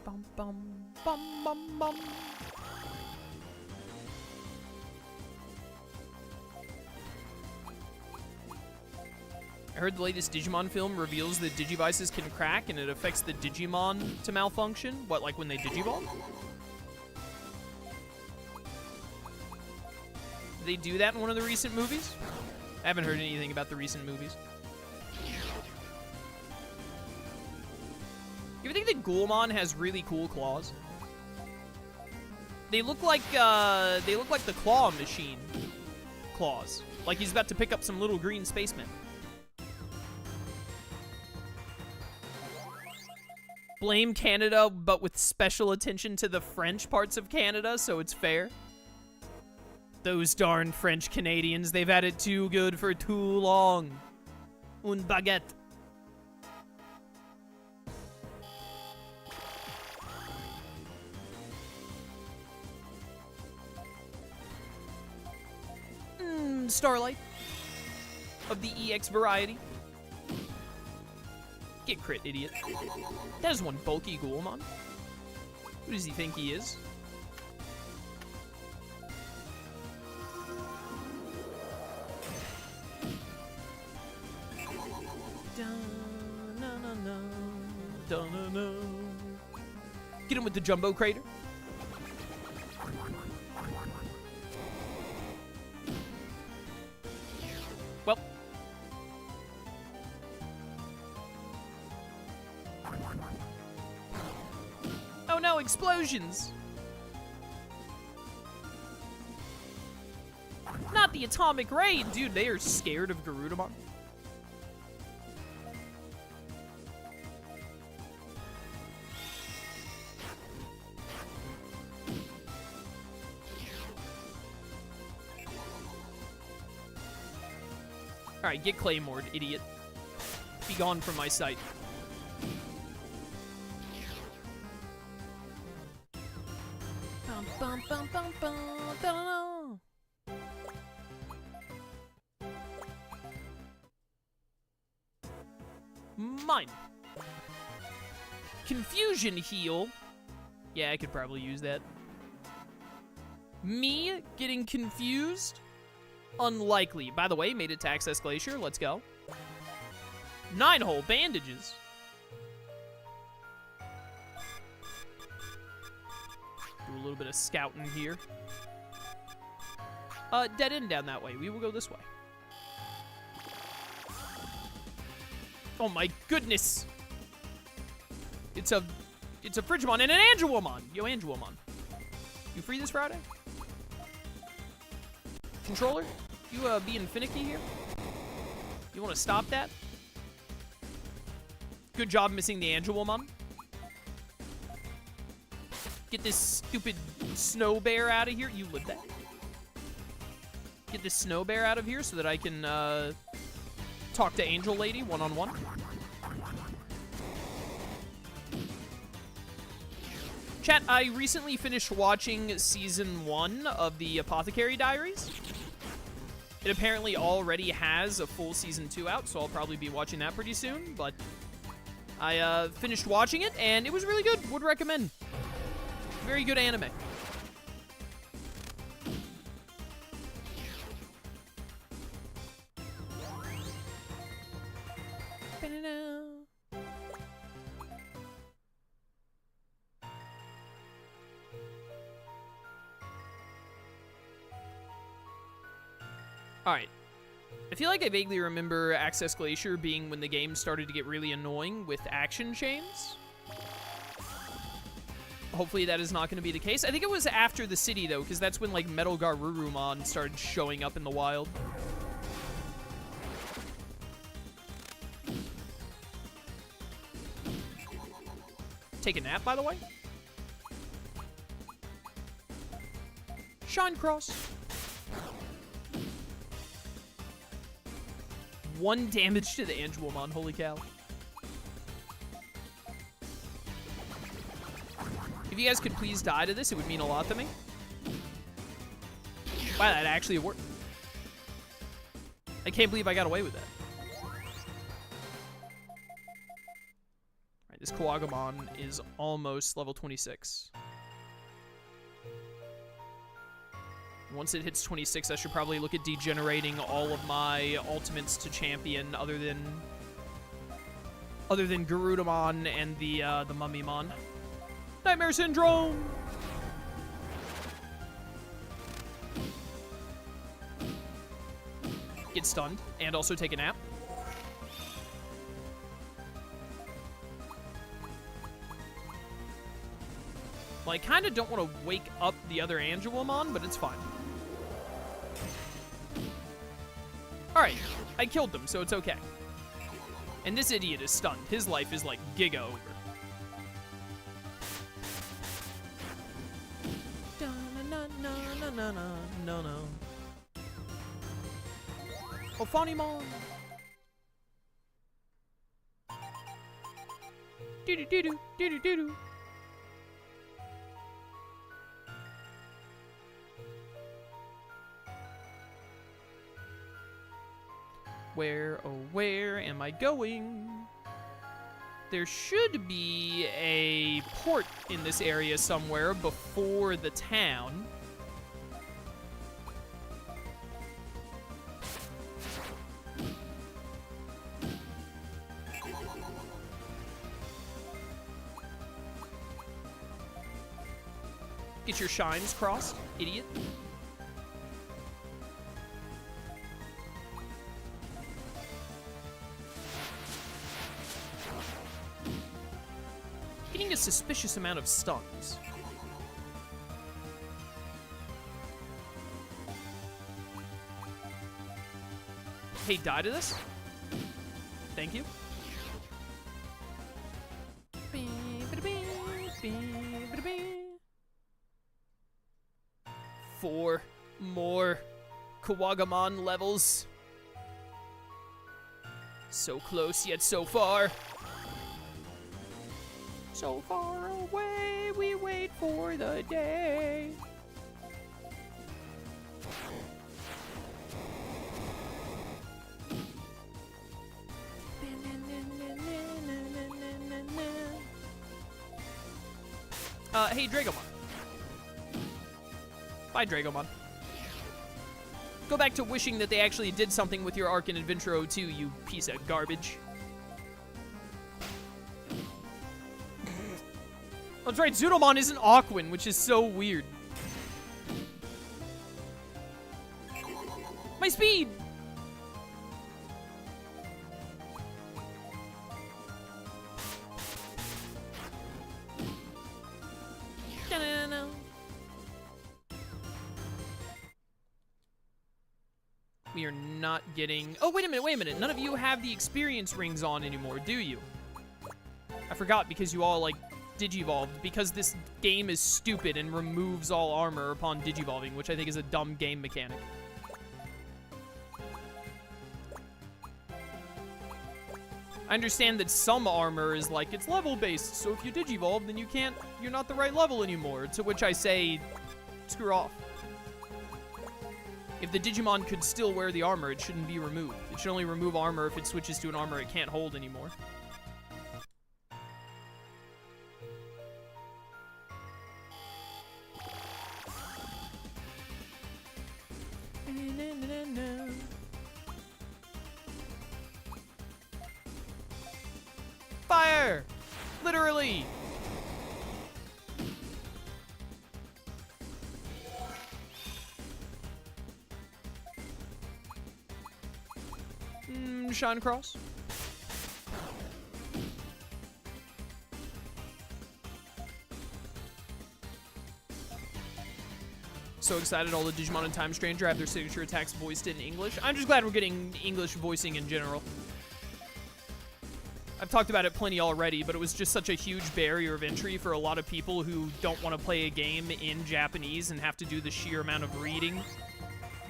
Bum, bum, bum, bum, bum. I heard the latest Digimon film reveals that Digivices can crack and it affects the Digimon to malfunction. What, like when they Digivolve? Did they do that in one of the recent movies? I haven't heard anything about the recent movies. You ever think that Ghoulmon has really cool claws? They look like the claw machine claws. Like he's about to pick up some little green spacemen. Blame Canada, but with special attention to the French parts of Canada, so it's fair. Those darn French Canadians, they've had it too good for too long. Un baguette. Starlight. Of the EX variety. Get crit, idiot. That is one bulky Ghoulmon. Who does he think he is? Get him with the Jumbo Crater. Well. Oh no, explosions! Not the atomic ray! Dude, they are scared of Garudamon. Alright, get Claymored, idiot. Be gone from my sight. Bum, bum, bum, bum, bum, da-da-da. Mine. Confusion heal. Yeah, I could probably use that. Me getting confused? Unlikely. By the way, made it to access Glacier. Let's go. 9-hole bandages. Do a little bit of scouting here. Dead end down that way. We will go this way. Oh my goodness! It's a Frigimon and an Angelomon! Yo, Angelomon. You free this Friday? Controller? You, being finicky here? You wanna stop that? Good job missing the Angelomon. Get this stupid snow bear out of here. You live that. Get this snow bear out of here so that I can, talk to Angel Lady one-on-one. Chat, I recently finished watching Season 1 of the Apothecary Diaries. It apparently already has a full Season 2 out, so I'll probably be watching that pretty soon, but I finished watching it, and it was really good. Would recommend. Very good anime. Alright. I feel like I vaguely remember Access Glacier being when the game started to get really annoying with action chains. Hopefully that is not going to be the case. I think it was after the city, though, because that's when, like, Metal Garurumon started showing up in the wild. Take a nap, by the way. Shine Cross. 1 damage to the Angelomon, holy cow. If you guys could please die to this, it would mean a lot to me. Wow, that actually worked. I can't believe I got away with that. Alright, this Kawagamon is almost level 26. Once it hits 26, I should probably look at degenerating all of my ultimates to champion other than Garudamon and the Mummymon. Nightmare Syndrome! Get stunned, and also take a nap. Well, I kind of don't want to wake up the other Angelomon, but it's fine. Alright, I killed them, so it's okay. And this idiot is stunned. His life is like giga over. No. Oh, Fawnymon! Do-do-do-do. Where, oh, where am I going? There should be a port in this area somewhere before the town. Get your shines crossed, idiot. Getting a suspicious amount of stuns. Hey, die to this. Thank you. Four more Kawagamon levels. So close, yet so far. So far away, we wait for the day. Hey, Dragomon. Baihumon. Bye, Dragomon. Go back to wishing that they actually did something with your arc in Adventure 02, you piece of garbage. That's right, Zudomon isn't Aquan, which is so weird. My speed! We are not getting... Oh, wait a minute. None of you have the experience rings on anymore, do you? I forgot because you all, like, Digivolved. Because this game is stupid and removes all armor upon Digivolving, which I think is a dumb game mechanic. I understand that some armor is like, it's level-based, so if you Digivolve, then you're not the right level anymore. To which I say, screw off. If the Digimon could still wear the armor, it shouldn't be removed. It should only remove armor if it switches to an armor it can't hold anymore. Fire! Literally! Shine Cross. So excited all the Digimon and Time Stranger have their signature attacks voiced in English. I'm just glad we're getting English voicing in general. I've talked about it plenty already, but it was just such a huge barrier of entry for a lot of people who don't want to play a game in Japanese and have to do the sheer amount of reading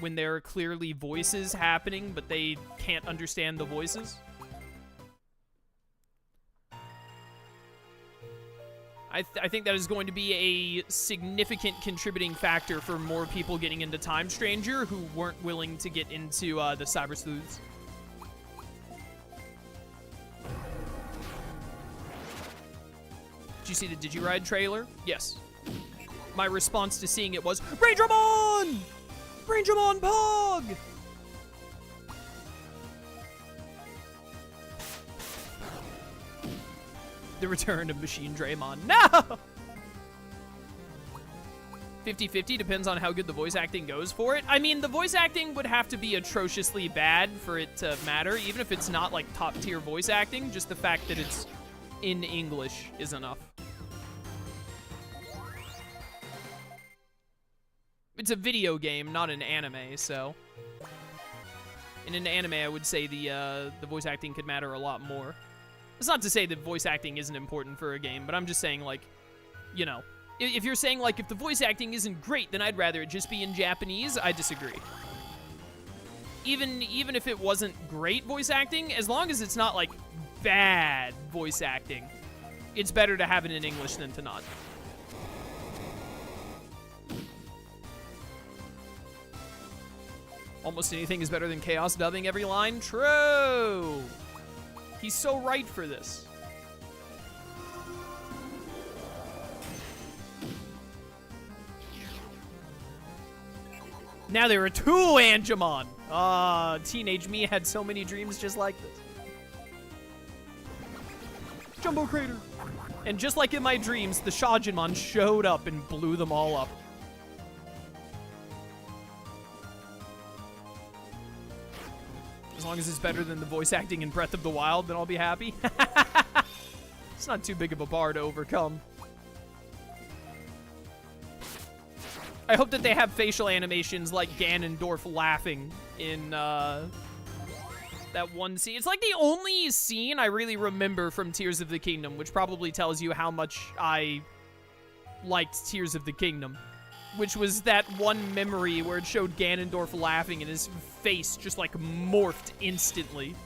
when there are clearly voices happening, but they can't understand the voices. I think that is going to be a significant contributing factor for more people getting into Time Stranger who weren't willing to get into the Cyber Sleuths. Did you see the Digiride trailer? Yes. My response to seeing it was, Rangedramon! Rangedramon Pog! The return of Machine Draymon. No! 50-50 depends on how good the voice acting goes for it. I mean, the voice acting would have to be atrociously bad for it to matter, even if it's not, like, top-tier voice acting. Just the fact that it's in English is enough. It's a video game, not an anime, so... In an anime, I would say the voice acting could matter a lot more. It's not to say that voice acting isn't important for a game, but I'm just saying, like, you know, if you're saying, like, if the voice acting isn't great, then I'd rather it just be in Japanese, I disagree. Even if it wasn't great voice acting, as long as it's not, like, bad voice acting, it's better to have it in English than to not. Almost anything is better than Chaos dubbing every line. True! He's so right for this. Now there are two Angemon! Teenage me had so many dreams just like this. Jumbo Crater! And just like in my dreams, the Shajinmon showed up and blew them all up. As long as it's better than the voice acting in Breath of the Wild, then I'll be happy. It's not too big of a bar to overcome. I hope that they have facial animations like Ganondorf laughing in that one scene. It's like the only scene I really remember from Tears of the Kingdom, which probably tells you how much I liked Tears of the Kingdom. Which was that one memory where it showed Ganondorf laughing and his face just, like, morphed instantly.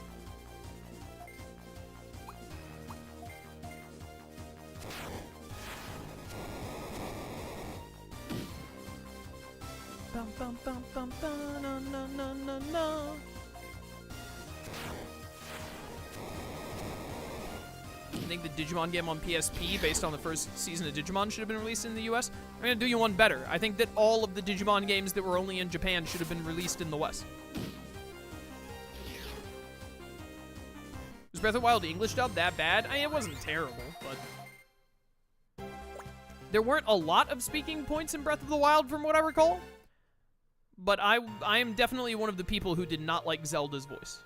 Bum, bum, bum, bum, bum, no, no, no, no, no. I think the Digimon game on PSP, based on the first season of Digimon, should have been released in the US. I'm gonna do you one better. I think that all of the Digimon games that were only in Japan should have been released in the West. Was Breath of the Wild English dub that bad? I mean, it wasn't terrible, but... There weren't a lot of speaking points in Breath of the Wild from what I recall. But I am definitely one of the people who did not like Zelda's voice.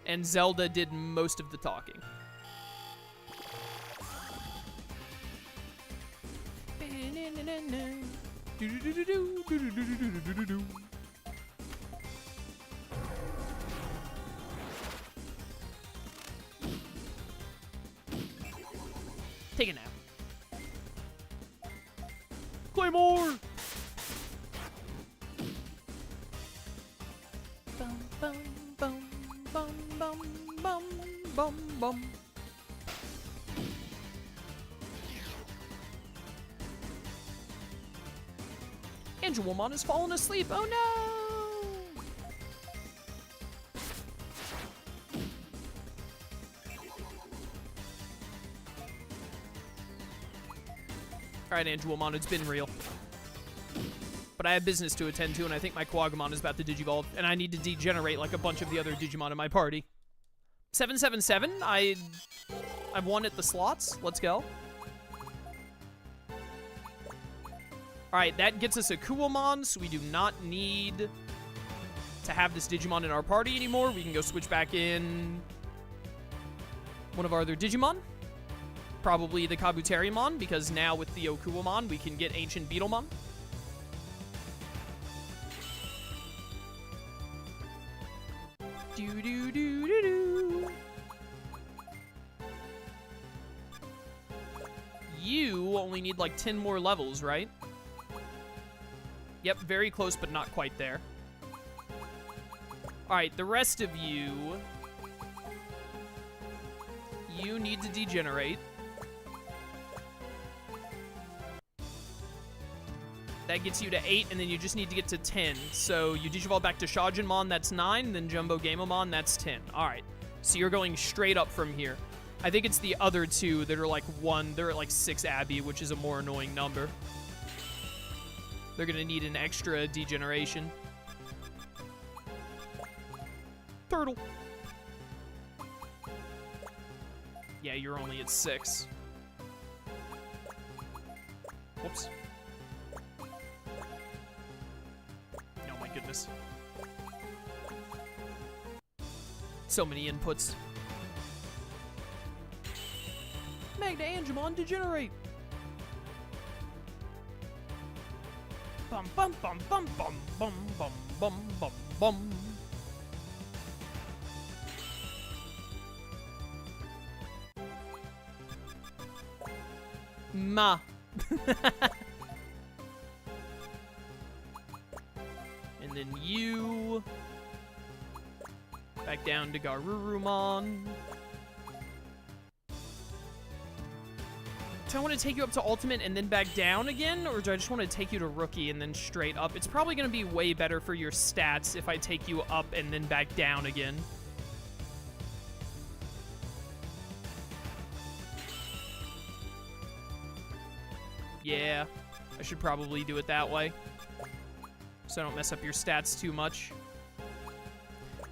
And Zelda did most of the talking. Take a nap. Claymore! Bum, bum, bum, bum, bum, bum, bum, bum. Digimon has fallen asleep. Oh no! Alright, Digimon, it's been real. But I have business to attend to, and I think my Quagamon is about to Digivolve, and I need to degenerate like a bunch of the other Digimon in my party. 777, I've won at the slots. Let's go. Alright, that gets us a Kuwamon, so we do not need to have this Digimon in our party anymore. We can go switch back in one of our other Digimon. Probably the Kabuterimon, because now with the Okuwamon, we can get Ancient Beetlemon. Do-do-do-do-do. You only need like 10 more levels, right? Yep, very close, but not quite there. Alright, the rest of you... You need to degenerate. That gets you to 8, and then you just need to get to 10. So you Digivolve back to Shajinmon, that's 9, then Jumbo Gamemon, that's 10. Alright, so you're going straight up from here. I think it's the other two that are like 1, they're at like 6 Abby, which is a more annoying number. They're gonna need an extra degeneration. Turtle. Yeah, you're only at 6. Whoops. Oh my goodness. So many inputs. Magna Angemon degenerate. Bum bum bum bum bum bum bum bum bum bum. Ma. And then you back down to Garurumon. Do I want to take you up to Ultimate and then back down again? Or do I just want to take you to Rookie and then straight up? It's probably going to be way better for your stats if I take you up and then back down again. Yeah, I should probably do it that way, so I don't mess up your stats too much.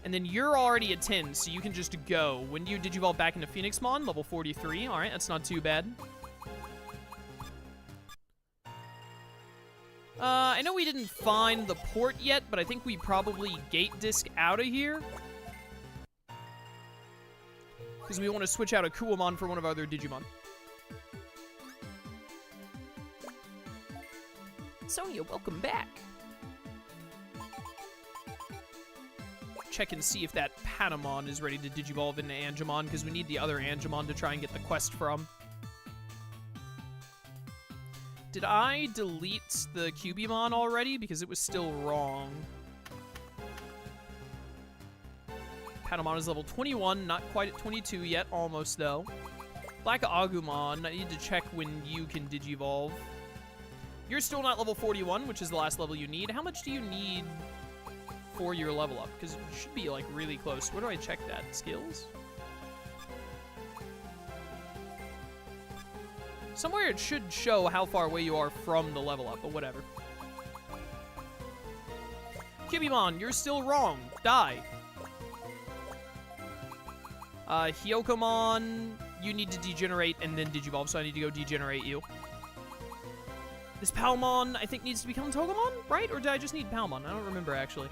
And then you're already at 10, so you can just go. When do you Digivolve back into Phoenixmon? Level 43. Alright, that's not too bad. I know we didn't find the port yet, but I think we probably gate disc out of here. Because we want to switch out a Kuwamon for one of our other Digimon. Sonia, welcome back. Check and see if that Patamon is ready to Digivolve into Angemon, because we need the other Angemon to try and get the quest from. Did I delete the Cubimon already? Because it was still wrong. Patamon is level 21, not quite at 22 yet, almost though. Black Agumon, I need to check when you can Digivolve. You're still not level 41, which is the last level you need. How much do you need for your level up? Because it should be, like, really close. Where do I check that? Skills? Somewhere it should show how far away you are from the level up, but whatever. Cubimon, you're still wrong. Die. Hyokomon, you need to degenerate and then digivolve, so I need to go degenerate you. This Palmon, I think, needs to become Togemon, right? Or did I just need Palmon? I don't remember, actually.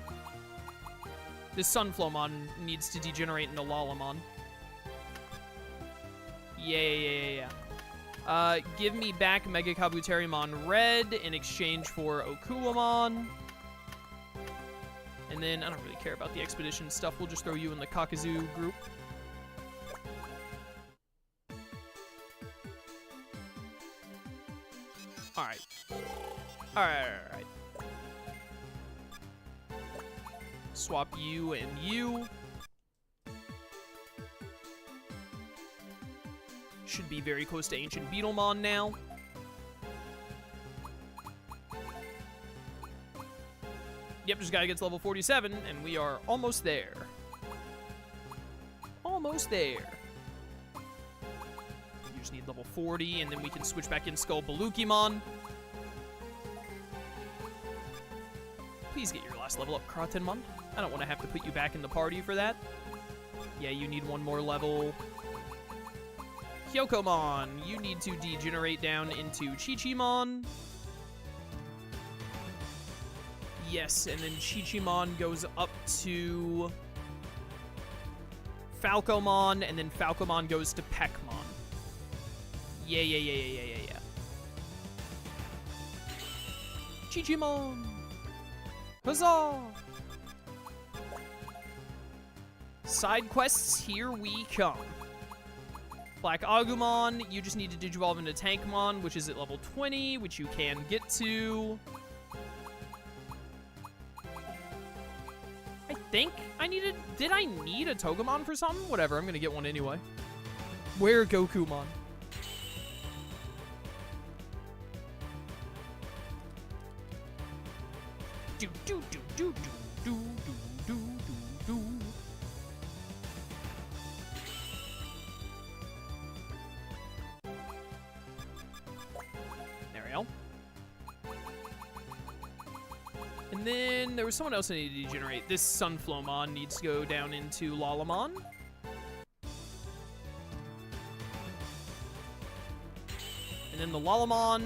This Sunflowmon needs to degenerate into Lalamon. Yeah. Give me back Mega Kabuterimon Red in exchange for Okuamon. And then, I don't really care about the expedition stuff. We'll just throw you in the Kakazu group. Alright. Swap you and you. Should be very close to Ancient Beetlemon now. Yep, just gotta get to level 47, and we are almost there. Almost there. You just need level 40, and then we can switch back in Skullbalukimon. Please get your last level up, Kratenmon. I don't want to have to put you back in the party for that. Yeah, you need one more level. Hyokomon, you need to degenerate down into Chichimon. Yes, and then Chichimon goes up to Falcomon, and then Falcomon goes to Peckmon. Yeah. Chichimon! Huzzah! Side quests, here we come. Black Agumon, you just need to digivolve into Tankmon, which is at level 20, which you can get to. I think I needed... Did I need a Togemon for something? Whatever, I'm gonna get one anyway. Where Gokumon? There we go. And then there was someone else I needed to degenerate. This Sunflowmon needs to go down into Lalamon. And then the Lalamon,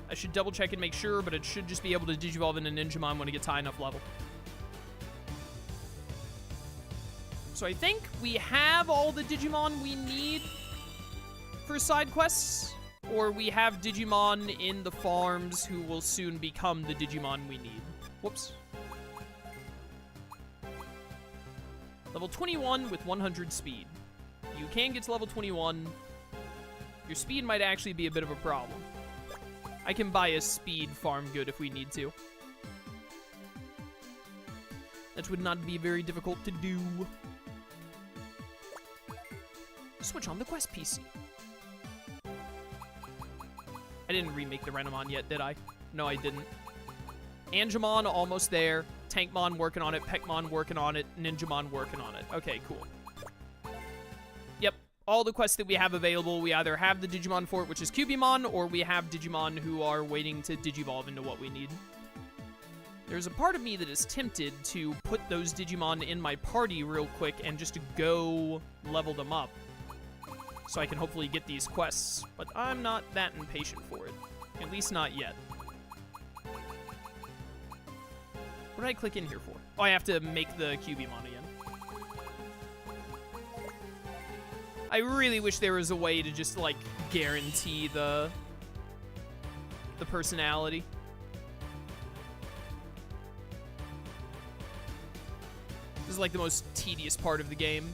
I should double check and make sure, but it should just be able to digivolve into Ninjamon when it gets high enough level. So I think we have all the Digimon we need for side quests, or we have Digimon in the farms who will soon become the Digimon we need. Whoops. Level 21 with 100 speed. You can get to level 21. Your speed might actually be a bit of a problem. I can buy a speed farm good if we need to. That would not be very difficult to do. Switch on the quest PC. I didn't remake the Renamon yet, did I? No, I didn't. Angemon, almost there. Tankmon working on it. Peckmon working on it. Ninjamon working on it. Okay, cool. Yep, all the quests that we have available, we either have the Digimon for it, which is Cubimon, or we have Digimon who are waiting to digivolve into what we need. There's a part of me that is tempted to put those Digimon in my party real quick and just to go level them up, so I can hopefully get these quests, but I'm not that impatient for it. At least not yet. What did I click in here for? Oh, I have to make the Cubimon again. I really wish there was a way to just, like, guarantee the personality. This is, like, the most tedious part of the game.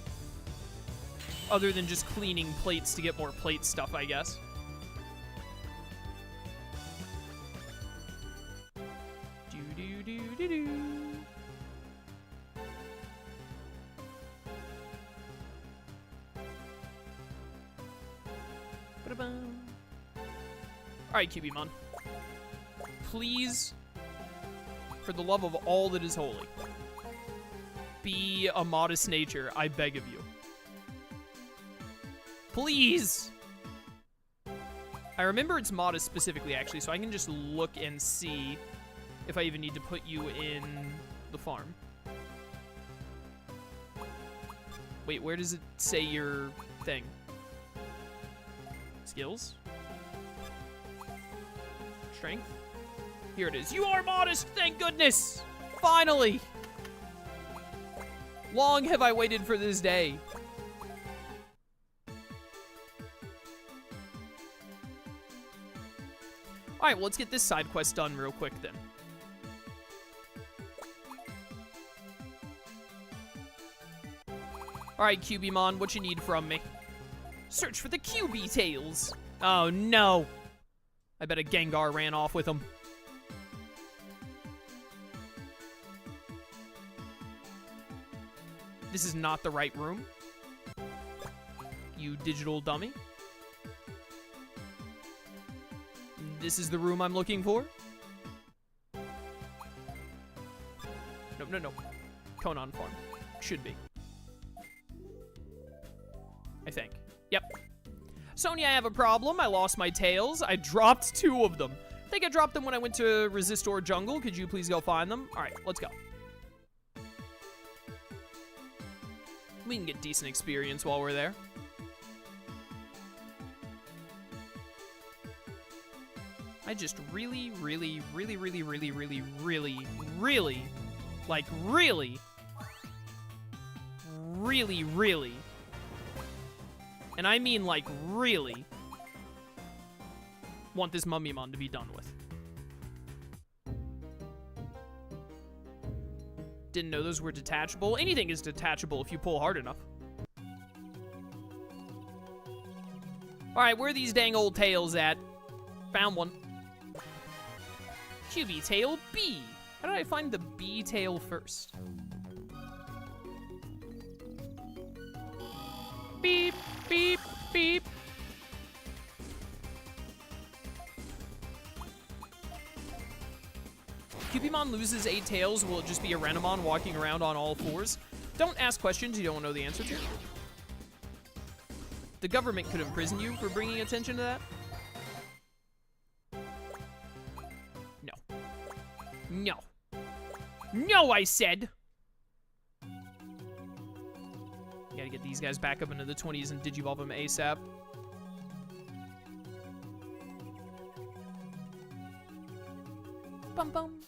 Other than just cleaning plates to get more plate stuff, I guess. Do-do-do-do-do. Ba-da-bum. Alright, Cubimon. Please, for the love of all that is holy, be a modest nature, I beg of you. Please! I remember it's modest specifically, actually, so I can just look and see if I even need to put you in the farm. Wait, where does it say your thing? Skills? Strength? Here it is. You are modest, thank goodness! Finally! Long have I waited for this day. Alright, well, let's get this side quest done real quick then. Alright, Cubimon, what you need from me? Search for the QB tails. Oh, no. I bet a Gengar ran off with them. This is not the right room. You digital dummy. This is the room I'm looking for. No, no, no. Conan Farm. Should be. I think. Yep. Sonia, I have a problem. I lost my tails. I dropped 2 of them. I think I dropped them when I went to Resistor Jungle. Could you please go find them? All right, let's go. We can get decent experience while we're there. I just really, and I mean like really, want this Mummymon to be done with. Didn't know those were detachable. Anything is detachable if you pull hard enough. Alright, where are these dang old tails at? Found one. QB tail B. How did I find the B tail first? Beep, beep, beep. Cubimon loses 8 tails. Will it just be a Renamon walking around on all 4s? Don't ask questions you don't know the answer to. The government could imprison you for bringing attention to that. No. No. No, I said! Gotta get these guys back up into the 20s and Digivolve them ASAP. Bum bum.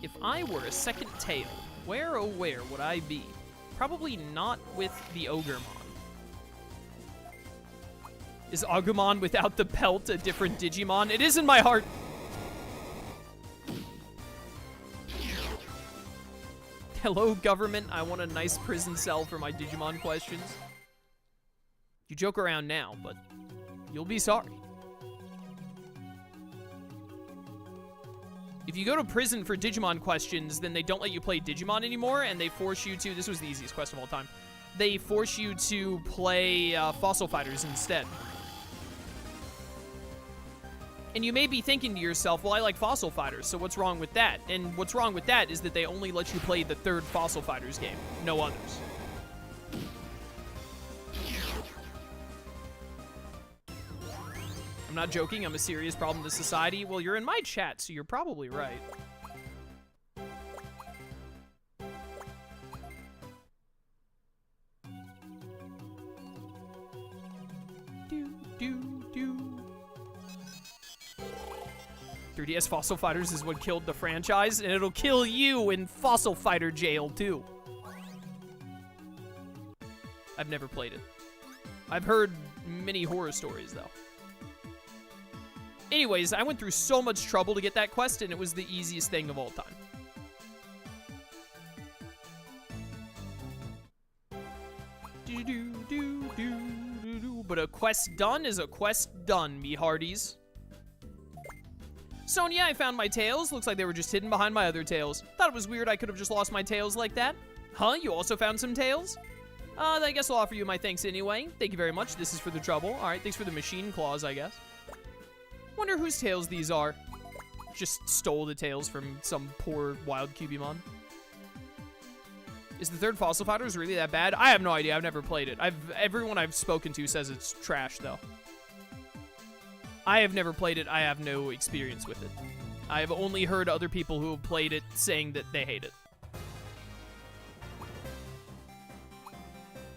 If I were a second tail, where oh where would I be? Probably not with the Ogremon. Is Agumon without the pelt a different Digimon? It is in my heart. Hello, government. I want a nice prison cell for my Digimon questions. You joke around now, but you'll be sorry. If you go to prison for Digimon questions, then they don't let you play Digimon anymore, and they force you to... This was the easiest quest of all time. They force you to play Fossil Fighters instead. And you may be thinking to yourself, well, I like Fossil Fighters, so what's wrong with that? And what's wrong with that is that they only let you play the 3rd Fossil Fighters game, no others. I'm not joking, I'm a serious problem to society. Well, you're in my chat, so you're probably right. Do, do, do. 3DS Fossil Fighters is what killed the franchise, and it'll kill you in Fossil Fighter jail, too. I've never played it. I've heard many horror stories, though. Anyways, I went through so much trouble to get that quest, and it was the easiest thing of all time. But a quest done is a quest done, me hearties. Sonia, I found my tails. Looks like they were just hidden behind my other tails. Thought it was weird I could have just lost my tails like that. Huh? You also found some tails? I guess I'll offer you my thanks anyway. Thank you very much. This is for the trouble. All right, thanks for the machine claws, I guess. Wonder whose tails these are. Just stole the tails from some poor wild Cubimon. Is the third Fossil Fighters really that bad? I have no idea. I've never played it. Everyone I've spoken to says it's trash, though. I have never played it. I have no experience with it. I have only heard other people who have played it saying that they hate it.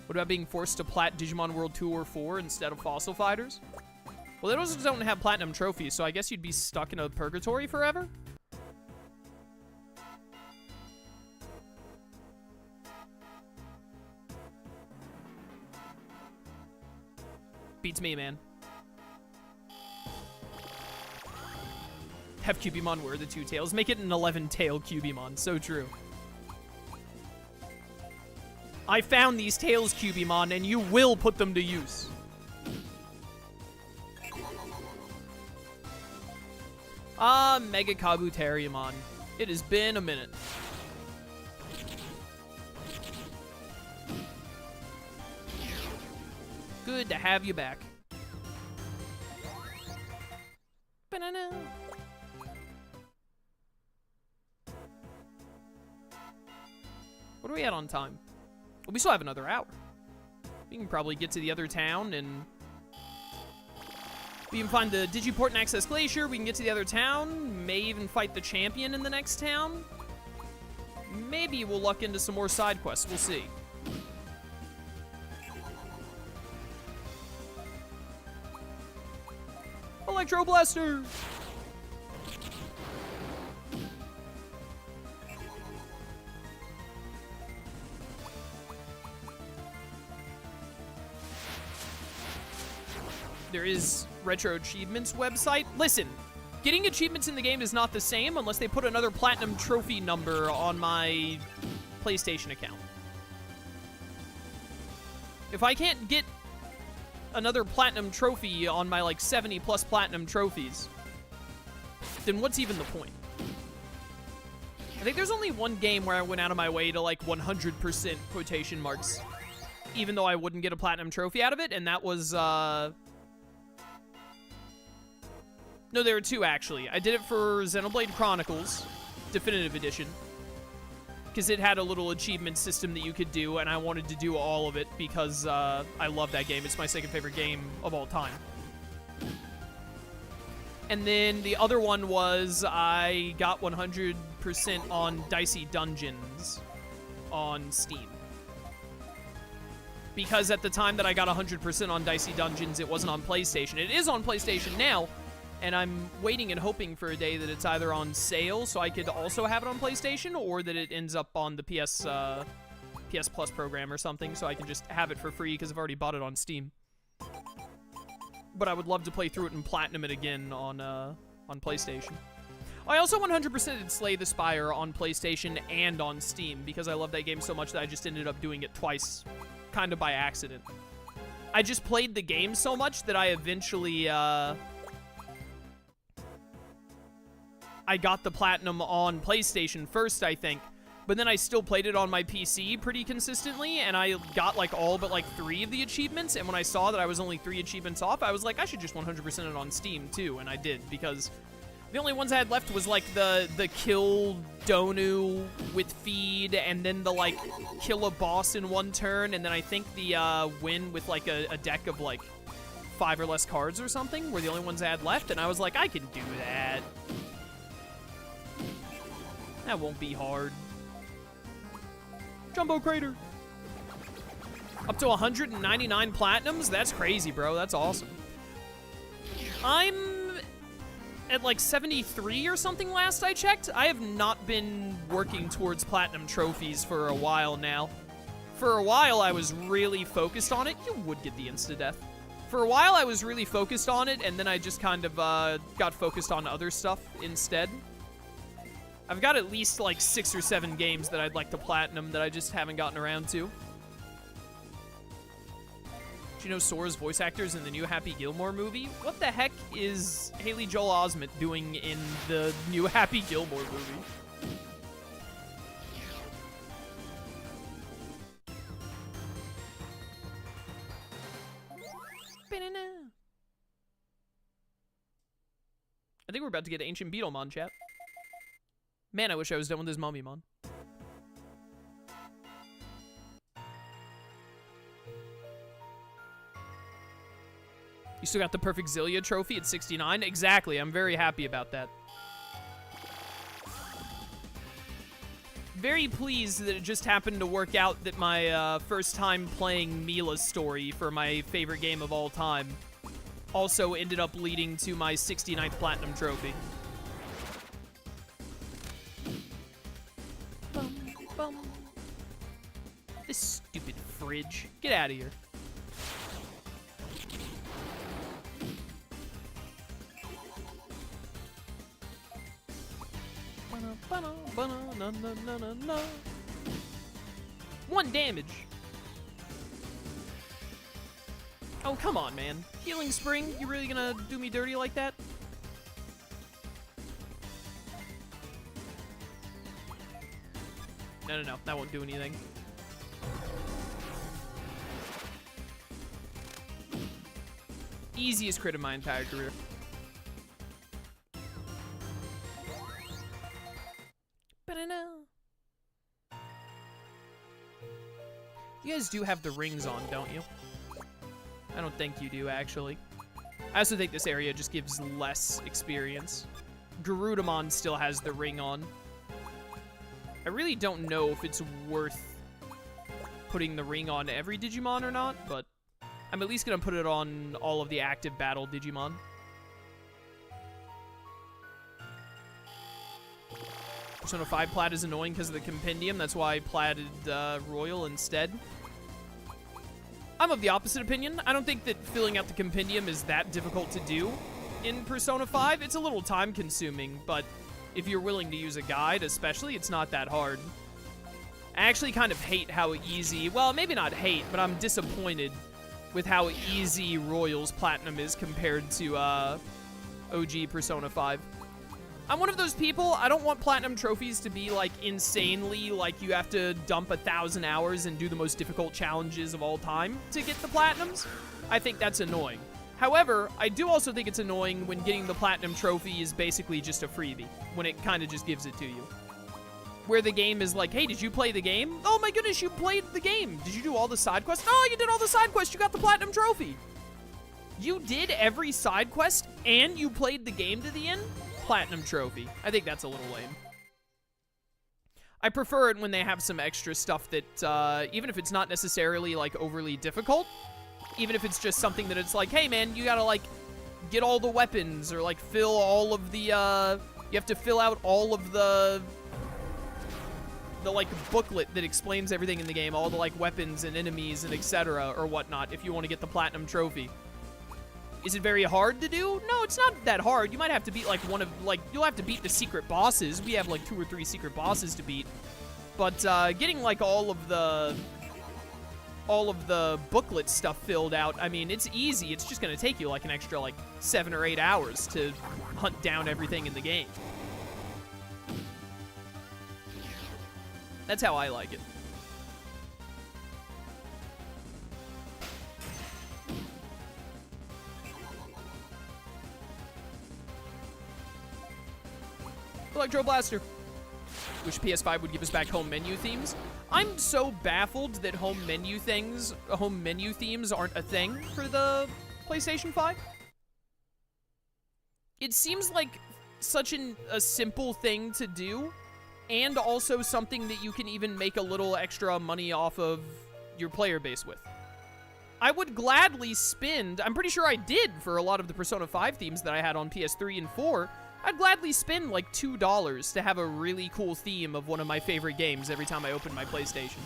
What about being forced to plat Digimon World 2 or 4 instead of Fossil Fighters? Well, they also don't have platinum trophies, so I guess you'd be stuck in a purgatory forever? Beats me, man. Have Cubimon wear the 2 tails. Make it an 11-tail Cubimon. So true. I found these tails, Cubimon, and you will put them to use. Mega Kabuteriumon. It has been a minute. Good to have you back. Banana. What are we at on time? Well, we still have another hour. We can probably get to the other town and... we can find the Digiport and access Glacier. We can get to the other town. May even fight the champion in the next town. Maybe we'll luck into some more side quests. We'll see. Electro Blaster! There is Retro Achievements website. Listen, getting achievements in the game is not the same unless they put another platinum trophy number on my PlayStation account. If I can't get another platinum trophy on my, like, 70+ platinum trophies, then what's even the point? I think there's only one game where I went out of my way to, like, 100% quotation marks, even though I wouldn't get a platinum trophy out of it, and that was, no, there were 2, actually. I did it for Xenoblade Chronicles Definitive Edition, because it had a little achievement system that you could do, and I wanted to do all of it because I love that game. It's my second favorite game of all time. And then the other one was I got 100% on Dicey Dungeons on Steam. Because at the time that I got 100% on Dicey Dungeons, it wasn't on PlayStation. It is on PlayStation now, and I'm waiting and hoping for a day that it's either on sale so I could also have it on PlayStation, or that it ends up on the PS Plus program or something so I can just have it for free because I've already bought it on Steam. But I would love to play through it and platinum it again on PlayStation. I also 100%ed Slay the Spire on PlayStation and on Steam because I love that game so much that I just ended up doing it twice, kind of by accident. I just played the game so much that I eventually, I got the platinum on PlayStation first, I think, but then I still played it on my PC pretty consistently, and I got, like, all but, like, 3 of the achievements, and when I saw that I was only 3 achievements off, I was like, I should just 100% it on Steam, too, and I did, because the only ones I had left was, like, the kill Donu with feed, and then the, like, kill a boss in one turn, and then I think the win with, like, a deck of, like, 5 or less cards or something were the only ones I had left, and I was like, I can do that. That won't be hard. Jumbo Crater. Up to 199 platinums? That's crazy, bro. That's awesome. I'm at like 73 or something last I checked. I have not been working towards platinum trophies for a while now. For a while, I was really focused on it. You would get the insta-death. For a while, I was really focused on it, and then I just kind of got focused on other stuff instead. I've got at least, like, 6 or 7 games that I'd like to platinum that I just haven't gotten around to. Do you know Sora's voice actors in the new Happy Gilmore movie? What the heck is Haley Joel Osment doing in the new Happy Gilmore movie? I think we're about to get Ancient Beetlemon, chat. Man, I wish I was done with this Mummymon. You still got the perfect Zillia trophy at 69? Exactly, I'm very happy about that. Very pleased that it just happened to work out that my first time playing Mila's story for my favorite game of all time also ended up leading to my 69th Platinum trophy. Bum, bum. This stupid fridge. Get out of here. One damage. Oh, come on, man. Healing Spring? You really gonna do me dirty like that? No, no, no. That won't do anything. Easiest crit of my entire career. You guys do have the rings on, don't you? I don't think you do, actually. I also think this area just gives less experience. Garudamon still has the ring on. I really don't know if it's worth putting the ring on every Digimon or not, but I'm at least going to put it on all of the active battle Digimon. Persona 5 Plaid is annoying because of the compendium. That's why I platted Royal instead. I'm of the opposite opinion. I don't think that filling out the compendium is that difficult to do in Persona 5. It's a little time consuming, but if you're willing to use a guide especially, it's not that hard. I actually kind of hate how easy, well, maybe not hate, but I'm disappointed with how easy Royal's Platinum is compared to OG Persona 5. I'm one of those people, I don't want Platinum trophies to be, like, insanely, like, you have to dump 1,000 hours and do the most difficult challenges of all time to get the Platinums. I think that's annoying. However, I do also think it's annoying when getting the Platinum trophy is basically just a freebie, when it kind of just gives it to you. Where the game is like, hey, did you play the game? Oh my goodness, you played the game. Did you do all the side quests? Oh, you did all the side quests, you got the Platinum trophy. You did every side quest and you played the game to the end? Platinum trophy. I think that's a little lame. I prefer it when they have some extra stuff that, even if it's not necessarily, like, overly difficult, even if it's just something that it's like, hey, man, you gotta, like, get all the weapons, or, like, fill all of the, you have to fill out all of the, like, booklet that explains everything in the game, all the, like, weapons and enemies and etc. or whatnot, if you want to get the Platinum trophy. Is it very hard to do? No, it's not that hard. You might have to beat, like, you'll have to beat the secret bosses. We have, like, 2 or 3 secret bosses to beat. But, getting, like, all of the booklet stuff filled out, I mean, it's easy. It's just gonna take you, like, an extra, like, 7 or 8 hours to hunt down everything in the game. That's how I like it. Electro Blaster. Wish PS5 would give us back home menu themes. I'm so baffled that home menu themes aren't a thing for the PlayStation 5. It seems like such a simple thing to do, and also something that you can even make a little extra money off of your player base with. I would gladly spend, I'm pretty sure I did for a lot of the Persona 5 themes that I had on PS3 and 4, I'd gladly spend like $2 to have a really cool theme of one of my favorite games every time I open my PlayStation.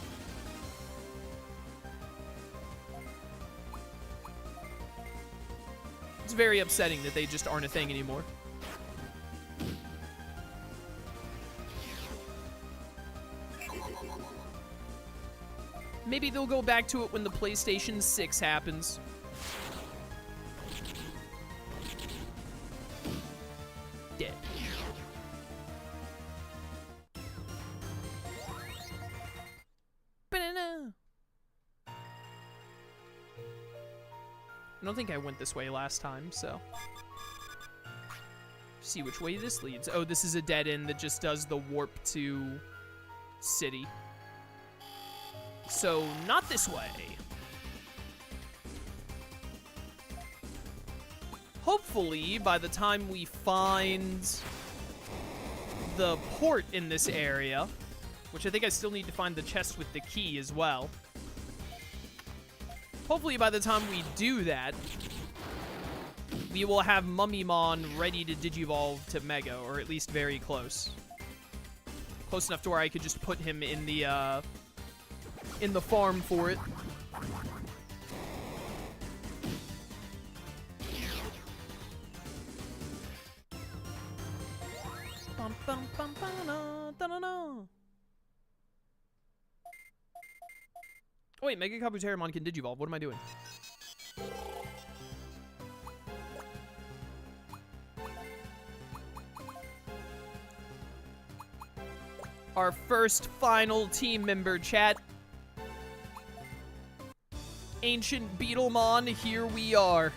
It's very upsetting that they just aren't a thing anymore. Maybe they'll go back to it when the PlayStation 6 happens. Dead. Banana. I don't think I went this way last time, so. See which way this leads. Oh, this is a dead end that just does the warp to city. So, not this way. hopefully, by the time we find the port in this area, which I think I still need to find the chest with the key as well. Hopefully, by the time we do that, we will have Numemon ready to Digivolve to Mega, or at least very close. Close enough to where I could just put him in the farm for it. Oh wait, Mega Kabuterimon can Digivolve. What am I doing? Our first final team member, chat. Ancient Beetlemon, here we are.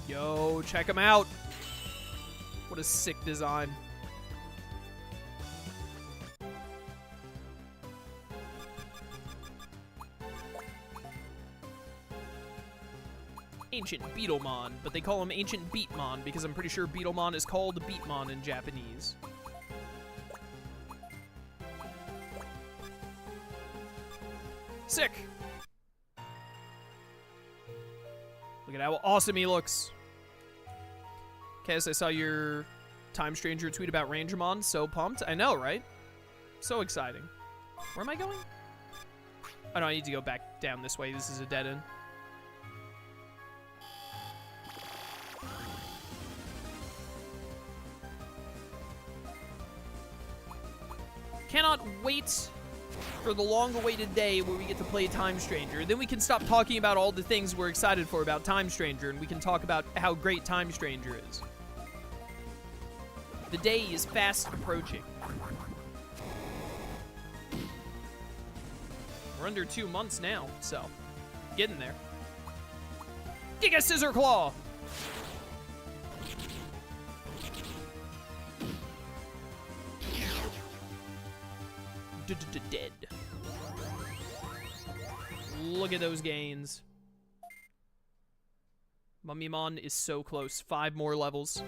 Yo, check him out. What a sick design. Ancient Beetlemon, but they call him Ancient Beatmon because I'm pretty sure Beetlemon is called Beatmon in Japanese. Sick. Look at how awesome he looks. Cass, I saw your Time Stranger tweet about Rangermon. So pumped. I know, right? So exciting. Where am I going? Oh, no, I need to go back down this way. This is a dead end. Cannot wait for the long-awaited day where we get to play Time Stranger. Then we can stop talking about all the things we're excited for about Time Stranger, and we can talk about how great Time Stranger is. The day is fast approaching. We're under 2 months now, so getting there. Giga Scissor Claw! Dead. Look at those gains. Numemon is so close. 5 more levels.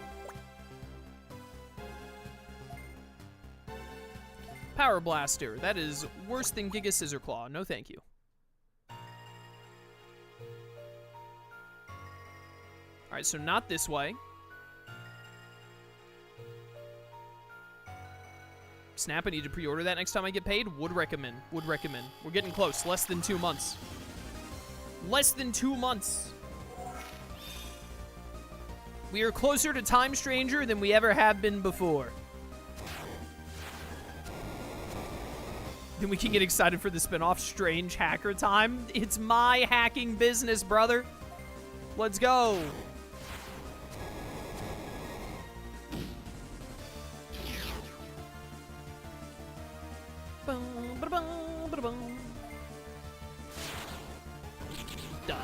Power Blaster. That is worse than Giga Scissor Claw. No thank you. Alright, so not this way. Snap, I need to pre-order that next time I get paid. Would recommend. Would recommend. We're getting close. Less than 2 months. Less than 2 months. We are closer to Time Stranger than we ever have been before. Then we can get excited for the spin-off Strange Hacker Time. It's my hacking business, brother. Let's go. Die.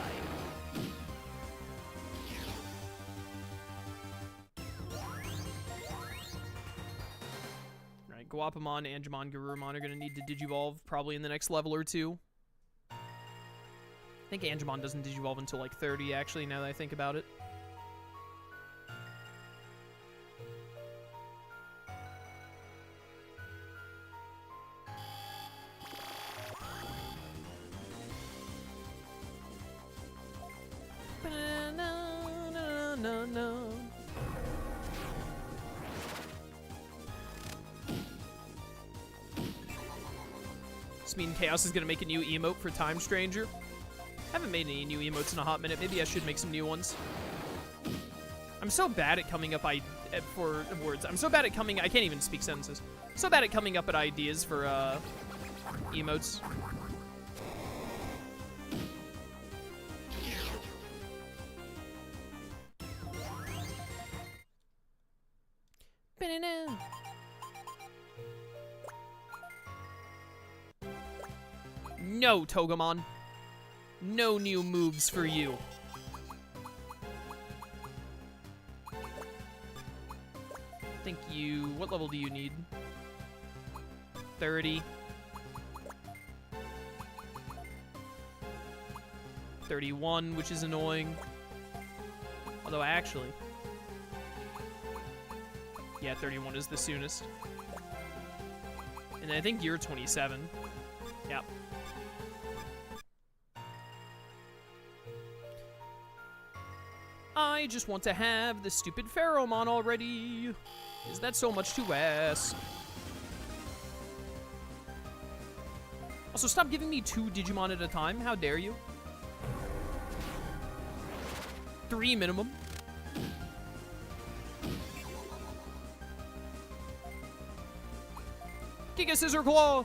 Alright, Guapamon, Angemon, Garurumon are going to need to Digivolve probably in the next level or two. I think Angemon doesn't Digivolve until like 30, actually, now that I think about it. This mean Chaos is gonna make a new emote for Time Stranger. Haven't made any new emotes in a hot minute. Maybe I should make some new ones. I'm so bad at coming up for words. I'm so bad at coming. I can't even speak sentences. So bad at coming up at ideas for emotes. No, Togemon. No new moves for you. Thank you. What level do you need? 30. 31, which is annoying. Although, actually... Yeah, 31 is the soonest. And I think you're 27. Yep. I just want to have the stupid Pheromon already. Is that so much to ask? Also, stop giving me 2 Digimon at a time. How dare you? 3 minimum. Giga Scissor Claw!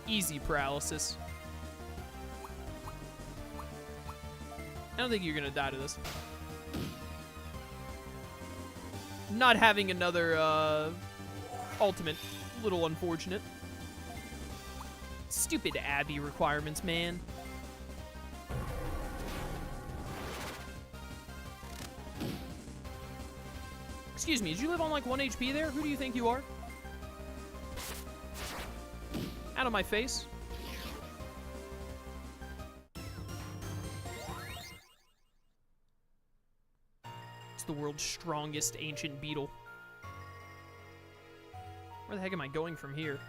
Easy paralysis. I don't think you're gonna die to this. Not having another, ultimate. A little unfortunate. Stupid Abby requirements, man. Excuse me, did you live on like 1 HP there? Who do you think you are? Out of my face. It's the world's strongest ancient beetle. Where the heck am I going from here?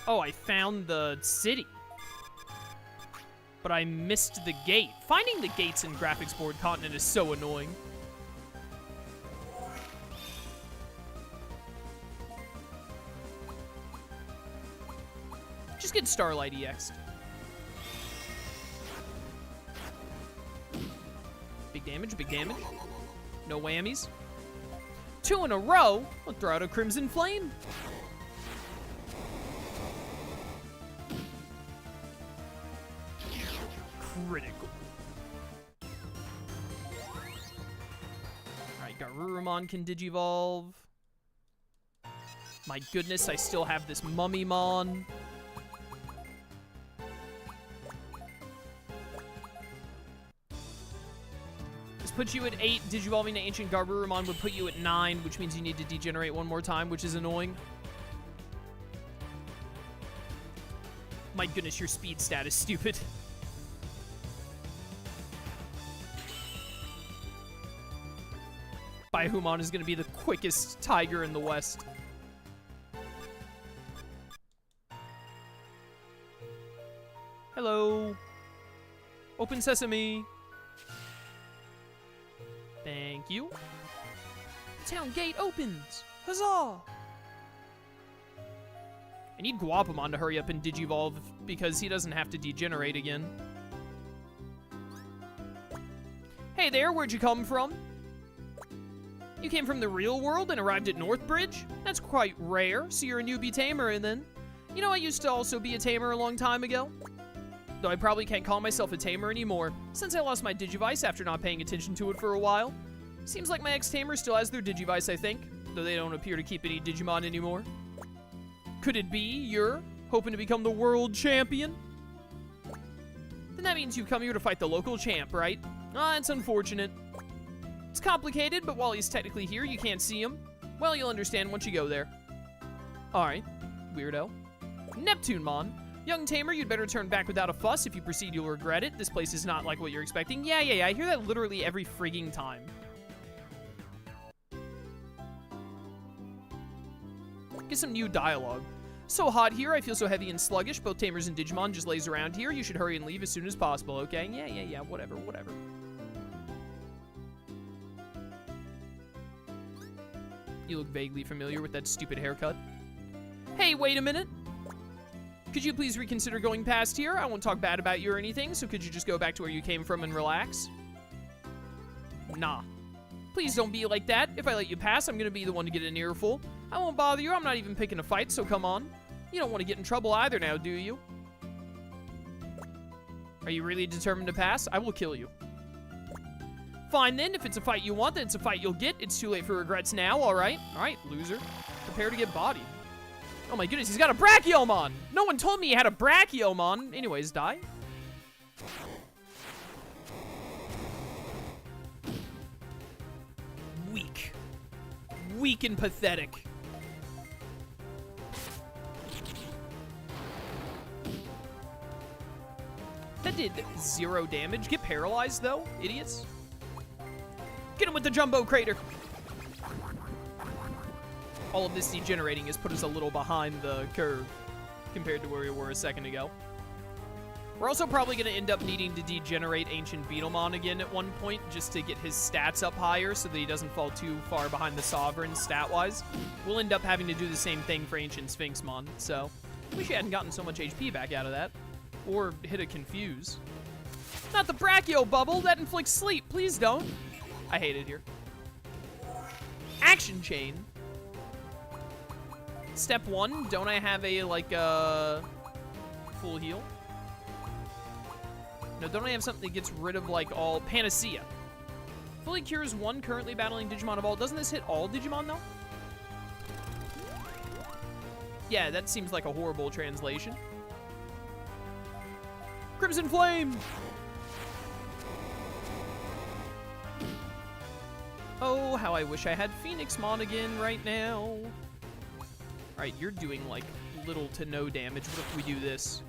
Oh, I found the city. But I missed the gate. Finding the gates in graphics board continent is so annoying. Just get Starlight EX'd. Big damage, big damage. No whammies. 2 in a row. I'll throw out a Crimson Flame. Critical. Alright, Garurumon can Digivolve. My goodness, I still have this Mummymon. This puts you at 8. Digivolving to Ancient Garurumon would put you at 9, which means you need to degenerate one more time, which is annoying. My goodness, your speed stat is stupid. Baihumon is going to be the quickest tiger in the West. Hello. Open sesame. Thank you. The town gate opens. Huzzah! I need Guapamon to hurry up and Digivolve because he doesn't have to degenerate again. Hey there, where'd you come from? You came from the real world and arrived at Northbridge? That's quite rare, so you're a newbie tamer, and then... You know, I used to also be a tamer a long time ago. Though I probably can't call myself a tamer anymore, since I lost my Digivice after not paying attention to it for a while. Seems like my ex-tamer still has their Digivice, I think, though they don't appear to keep any Digimon anymore. Could it be you're hoping to become the world champion? Then that means you've come here to fight the local champ, right? Ah, it's unfortunate. It's complicated, but while he's technically here, you can't see him. Well, you'll understand once you go there. Alright, weirdo. Neptunemon. Young tamer, you'd better turn back without a fuss. If you proceed, you'll regret it. This place is not like what you're expecting. Yeah, I hear that literally every frigging time. Get some new dialogue. So hot here, I feel so heavy and sluggish. Both tamers and Digimon just lays around here. You should hurry and leave as soon as possible, okay? Yeah, whatever. You look vaguely familiar with that stupid haircut. Hey, wait a minute. Could you please reconsider going past here? I won't talk bad about you or anything, so could you just go back to where you came from and relax? Nah. Please don't be like that. If I let you pass, I'm gonna be the one to get an earful. I won't bother you. I'm not even picking a fight, so come on. You don't want to get in trouble either now, do you? Are you really determined to pass? I will kill you. Fine then, if it's a fight you want, then it's a fight you'll get. It's too late for regrets now, alright? Alright, loser. Prepare to get bodied. Oh my goodness, he's got a Brachiomon! No one told me he had a Brachiomon! Anyways, die. weak and pathetic. That did 0 damage. Get paralyzed, though, idiots. Get him with the Jumbo Crater. All of this degenerating has put us a little behind the curve compared to where we were a second ago. We're also probably going to end up needing to degenerate Ancient Beetlemon again at one point just to get his stats up higher so that he doesn't fall too far behind the Sovereign stat-wise. We'll end up having to do the same thing for Ancient Sphinxmon, so wish you hadn't gotten so much HP back out of that. Or hit a Confuse. Not the Brachio Bubble! That inflicts sleep! Please don't! I hate it here. Action Chain. Step 1, don't I have a, like, full heal? No, don't I have something that gets rid of, like, all... Panacea. Fully cures 1 currently battling Digimon Evolved. Doesn't this hit all Digimon, though? Yeah, that seems like a horrible translation. Crimson Flame! Oh, how I wish I had Phoenixmon again right now. Alright, you're doing, like, little to no damage. What if we do this?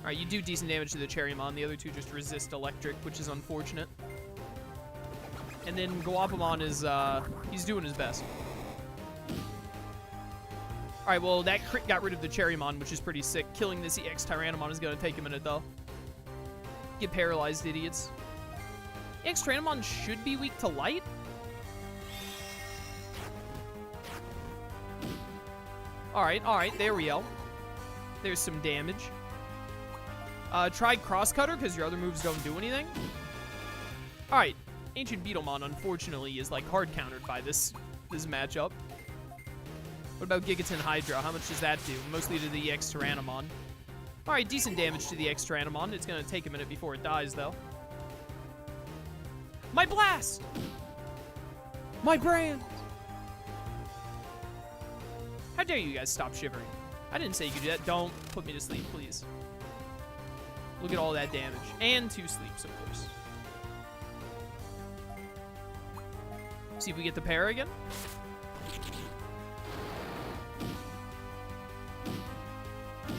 Alright, you do decent damage to the Cherrymon. The other two just resist electric, which is unfortunate. And then Guapamon is, he's doing his best. Alright, well, that crit got rid of the Cherrymon, which is pretty sick. Killing this EX Tyrannomon is going to take a minute, though. Get paralyzed, idiots. EX Tyrannomon should be weak to light? Alright, there we go. There's some damage. Try Crosscutter, because your other moves don't do anything. Alright, Ancient Beetlemon, unfortunately, is, like, hard countered by this matchup. What about Gigaton Hydra? How much does that do? Mostly to the EX Tyrannomon. Alright, decent damage to the EX Tyrannomon. It's gonna take a minute before it dies, though. My Blast! My brand! How dare you guys stop shivering? I didn't say you could do that. Don't put me to sleep, please. Look at all that damage. And 2 sleeps, of course. See if we get the pair again.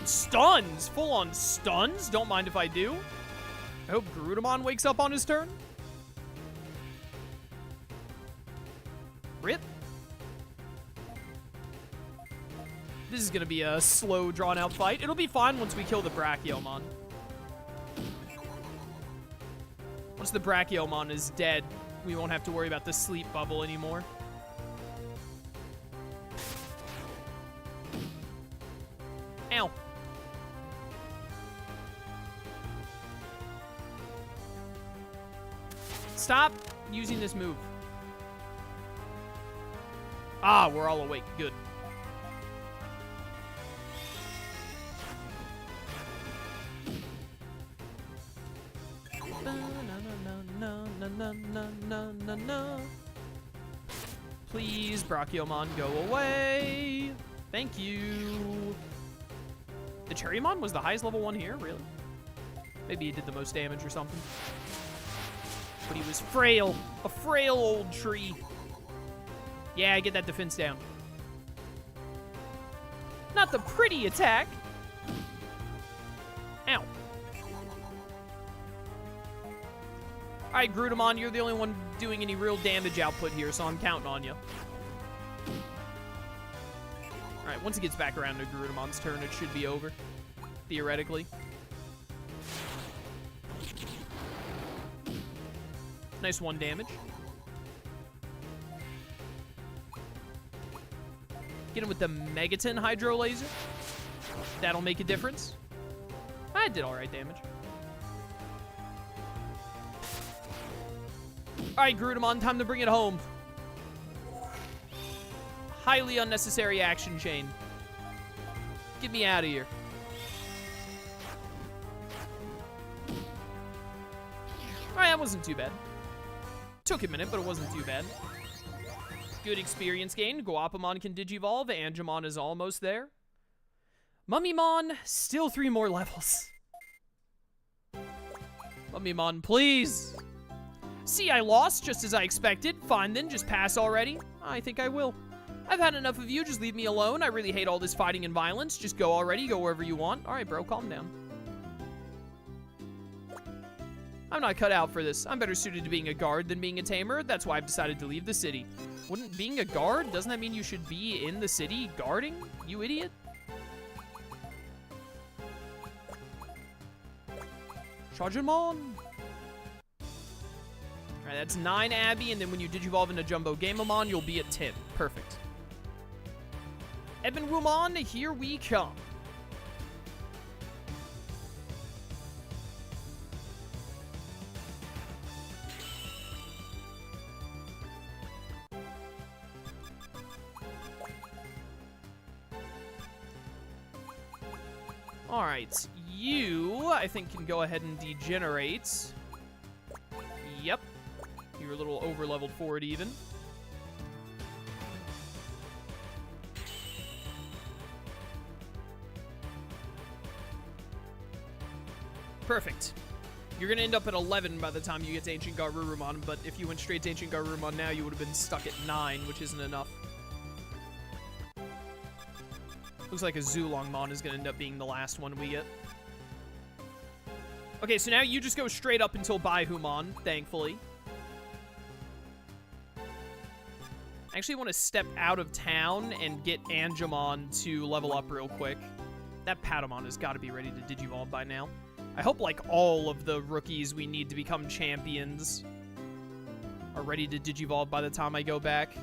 Stuns! Full-on stuns? Don't mind if I do. I hope Garudamon wakes up on his turn. Rip. This is going to be a slow, drawn-out fight. It'll be fine once we kill the Brachiomon. Once the Brachiomon is dead, we won't have to worry about the sleep bubble anymore. Ow. Stop using this move. Ah, we're all awake. Good. Please, Brachiomon, go away. Thank you. The Cherrymon was the highest level one here? Really? Maybe he did the most damage or something. But he was frail. A frail old tree. Yeah, get that defense down. Not the pretty attack. Ow. Alright, Garudamon, you're the only one doing any real damage output here, so I'm counting on you. Alright, once it gets back around to Garudamon's turn, it should be over. Theoretically. Nice 1 damage. Get him with the Megaton Hydro Laser. That'll make a difference. I did alright damage. Alright, Garudamon, time to bring it home. Highly unnecessary action chain. Get me out of here. Alright, that wasn't too bad. Took a minute, but it wasn't too bad. Good experience gain. Guapamon can Digivolve. Angemon is almost there. Mummymon, still 3 more levels. Mummymon, please. See, I lost just as I expected. Fine then, just pass already. I think I will. I've had enough of you, just leave me alone. I really hate all this fighting and violence. Just go already, go wherever you want. Alright, bro, calm down. I'm not cut out for this. I'm better suited to being a guard than being a tamer. That's why I've decided to leave the city. Wouldn't being a guard, doesn't that mean you should be in the city guarding? You idiot? Digimon. Alright, that's 9 Abby, and then when you digivolve into Jumbo Gameamon, you'll be at 10. Perfect. Baihumon, here we come. Alright, you, I think, can go ahead and degenerate. Yep. You're a little over-leveled for it, even. Perfect. You're going to end up at 11 by the time you get to Ancient Garurumon, but if you went straight to Ancient Garurumon now, you would have been stuck at 9, which isn't enough. Looks like a Zulongmon is going to end up being the last one we get. Okay, so now you just go straight up until Baihumon, thankfully. I actually want to step out of town and get Angemon to level up real quick. That Patamon has got to be ready to Digivolve by now. I hope, like, all of the rookies we need to become champions are ready to Digivolve by the time I go back.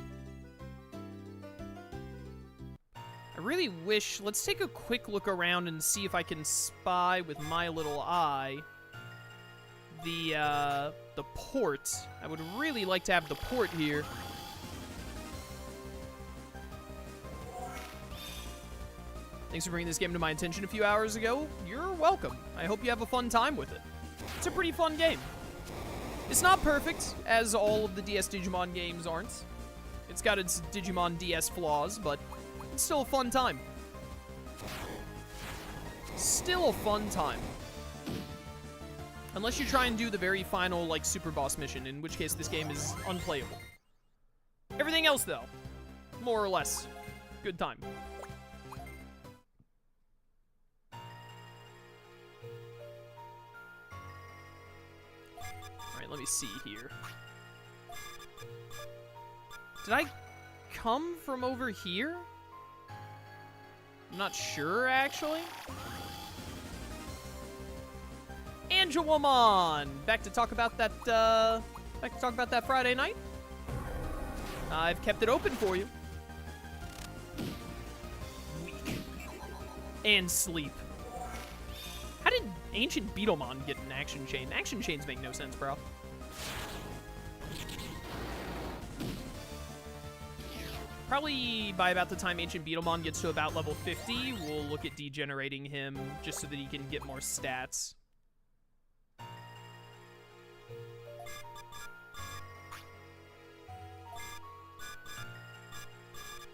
I really wish... Let's take a quick look around and see if I can spy with my little eye the port. I would really like to have the port here. Thanks for bringing this game to my attention a few hours ago. You're welcome. I hope you have a fun time with it. It's a pretty fun game. It's not perfect, as all of the DS Digimon games aren't. It's got its Digimon DS flaws, but it's still a fun time. Still a fun time. Unless you try and do the very final, like, super boss mission, in which case this game is unplayable. Everything else, though, more or less, good time. Alright, let me see here. Did I come from over here? I'm not sure, actually. Angemon! Back to talk about that, Friday night. I've kept it open for you. Weak. And sleep. How did Ancient Beetlemon get an action chain? Action chains make no sense, bro. Probably by about the time Ancient Beetlemon gets to about level 50, we'll look at degenerating him just so that he can get more stats.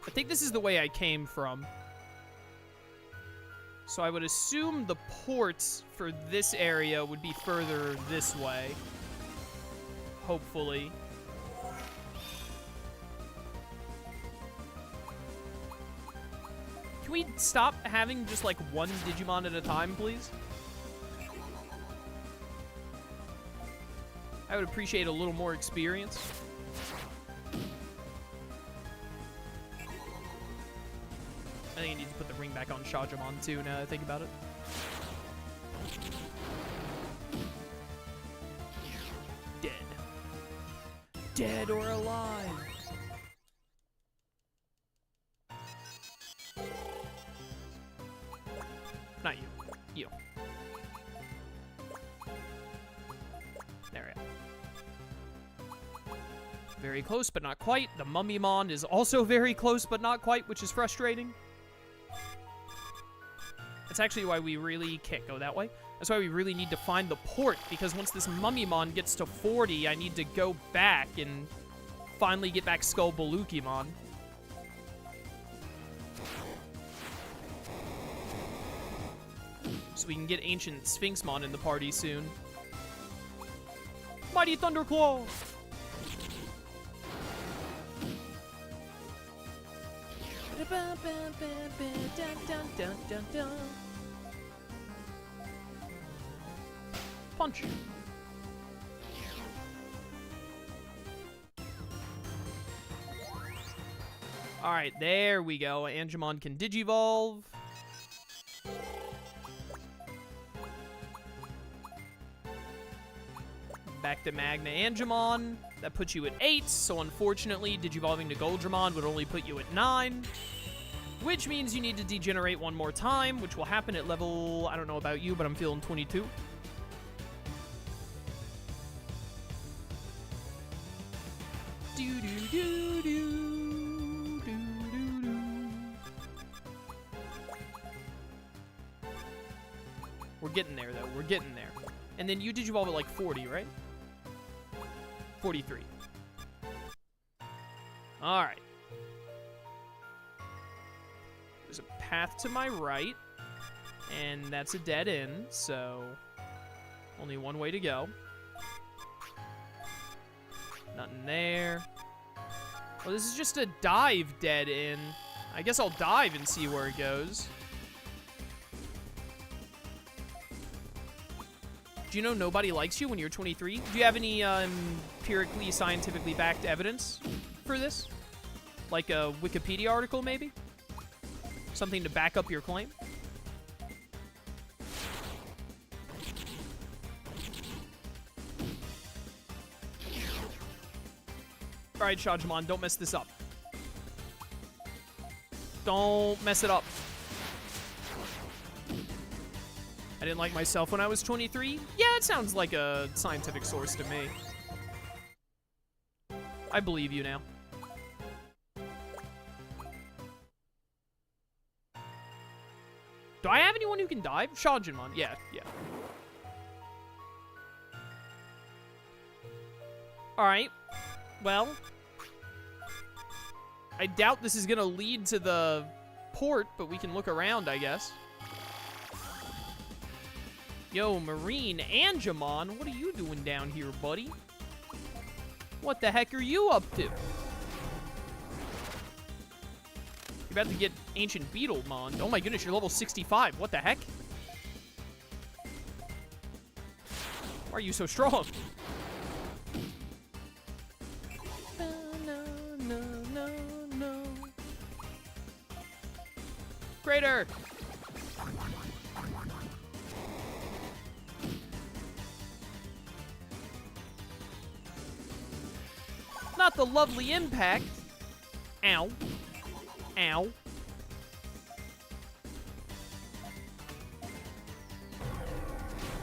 I think this is the way I came from. So I would assume the ports for this area would be further this way. Hopefully. Can we stop having just like one Digimon at a time, please? I would appreciate a little more experience. I think I need to put the ring back on Shajamon too, now that I think about it. Dead. Dead or alive. Not you. You. There we go. Very close, but not quite. The Mummymon is also very close, but not quite, which is frustrating. That's actually why we really can't go that way. That's why we really need to find the port, because once this Mummymon gets to 40, I need to go back and finally get back Skull Balukimon. So we can get Ancient Sphinxmon in the party soon. Mighty Thunderclaw! Punch. Alright, there we go. Angemon can Digivolve. Back to Magna Angemon. That puts you at 8, so unfortunately, Digivolving to Goldramon would only put you at 9. Which means you need to degenerate one more time, which will happen at level, I don't know about you, but I'm feeling 22. We're getting there, though. We're getting there. And then you Digivolve at like 40, right? 43. Alright. There's a path to my right. And that's a dead end, so only one way to go. Nothing there. Well, this is just a dive dead end. I guess I'll dive and see where it goes. Do you know nobody likes you when you're 23? Do you have any empirically, scientifically backed evidence for this? Like a Wikipedia article, maybe? Something to back up your claim? Alright, Shajimon, don't mess this up. Don't mess it up. I didn't like myself when I was 23? Yeah, it sounds like a scientific source to me. I believe you now. Do I have anyone who can dive? Shajimon, yeah. Alright. Well, I doubt this is gonna lead to the port, but we can look around, I guess. Yo, Marine Angemon, what are you doing down here, buddy? What the heck are you up to? You're about to get Ancient Beetlemon. Oh my goodness, you're level 65. What the heck? Why are you so strong? No. Crater! Not the lovely impact. Ow. Ow.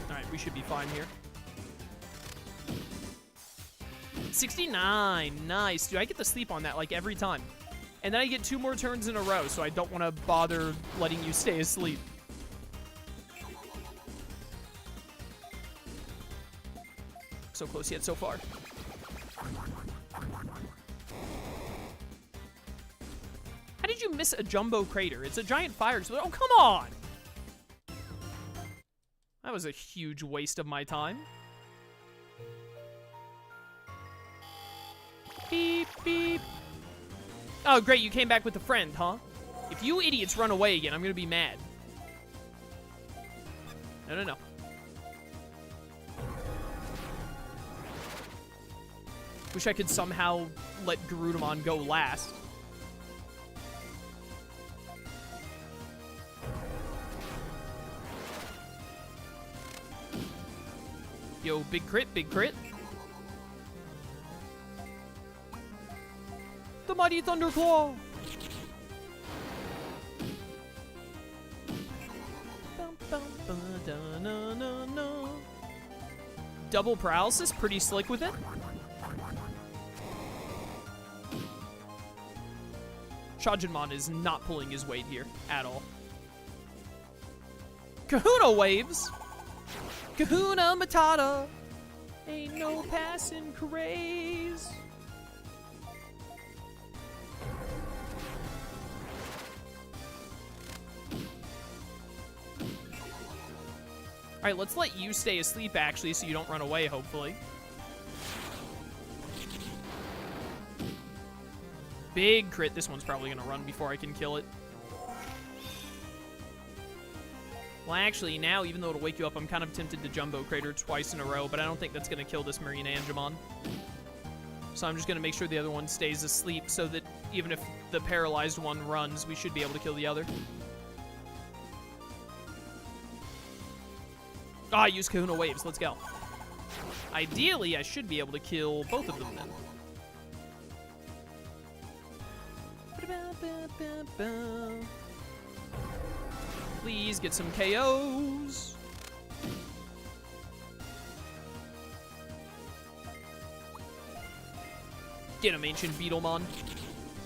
Alright, we should be fine here. 69. Nice. Dude, I get to sleep on that like every time. And then I get 2 more turns in a row, so I don't want to bother letting you stay asleep. So close yet so far. How did you miss a jumbo crater? It's a giant fire explosion. Oh, come on! That was a huge waste of my time. Beep, beep. Oh, great, you came back with a friend, huh? If you idiots run away again, I'm gonna be mad. No. Wish I could somehow let Garudamon go last. Yo, big crit, big crit. The Mighty Thunderclaw! Double paralysis, pretty slick with it. Shajinmon is not pulling his weight here at all. Kahuna waves! Kahuna Matata! Ain't no passing craze! Alright, let's let you stay asleep, actually, so you don't run away, hopefully. Big crit. This one's probably going to run before I can kill it. Well, actually, now, even though it'll wake you up, I'm kind of tempted to Jumbo Crater twice in a row, but I don't think that's going to kill this Marine Angemon. So I'm just going to make sure the other one stays asleep so that even if the paralyzed one runs, we should be able to kill the other. Ah, I use Kahuna Waves. Let's go. Ideally, I should be able to kill both of them then. Please get some KOs. Get him, Ancient Beetlemon.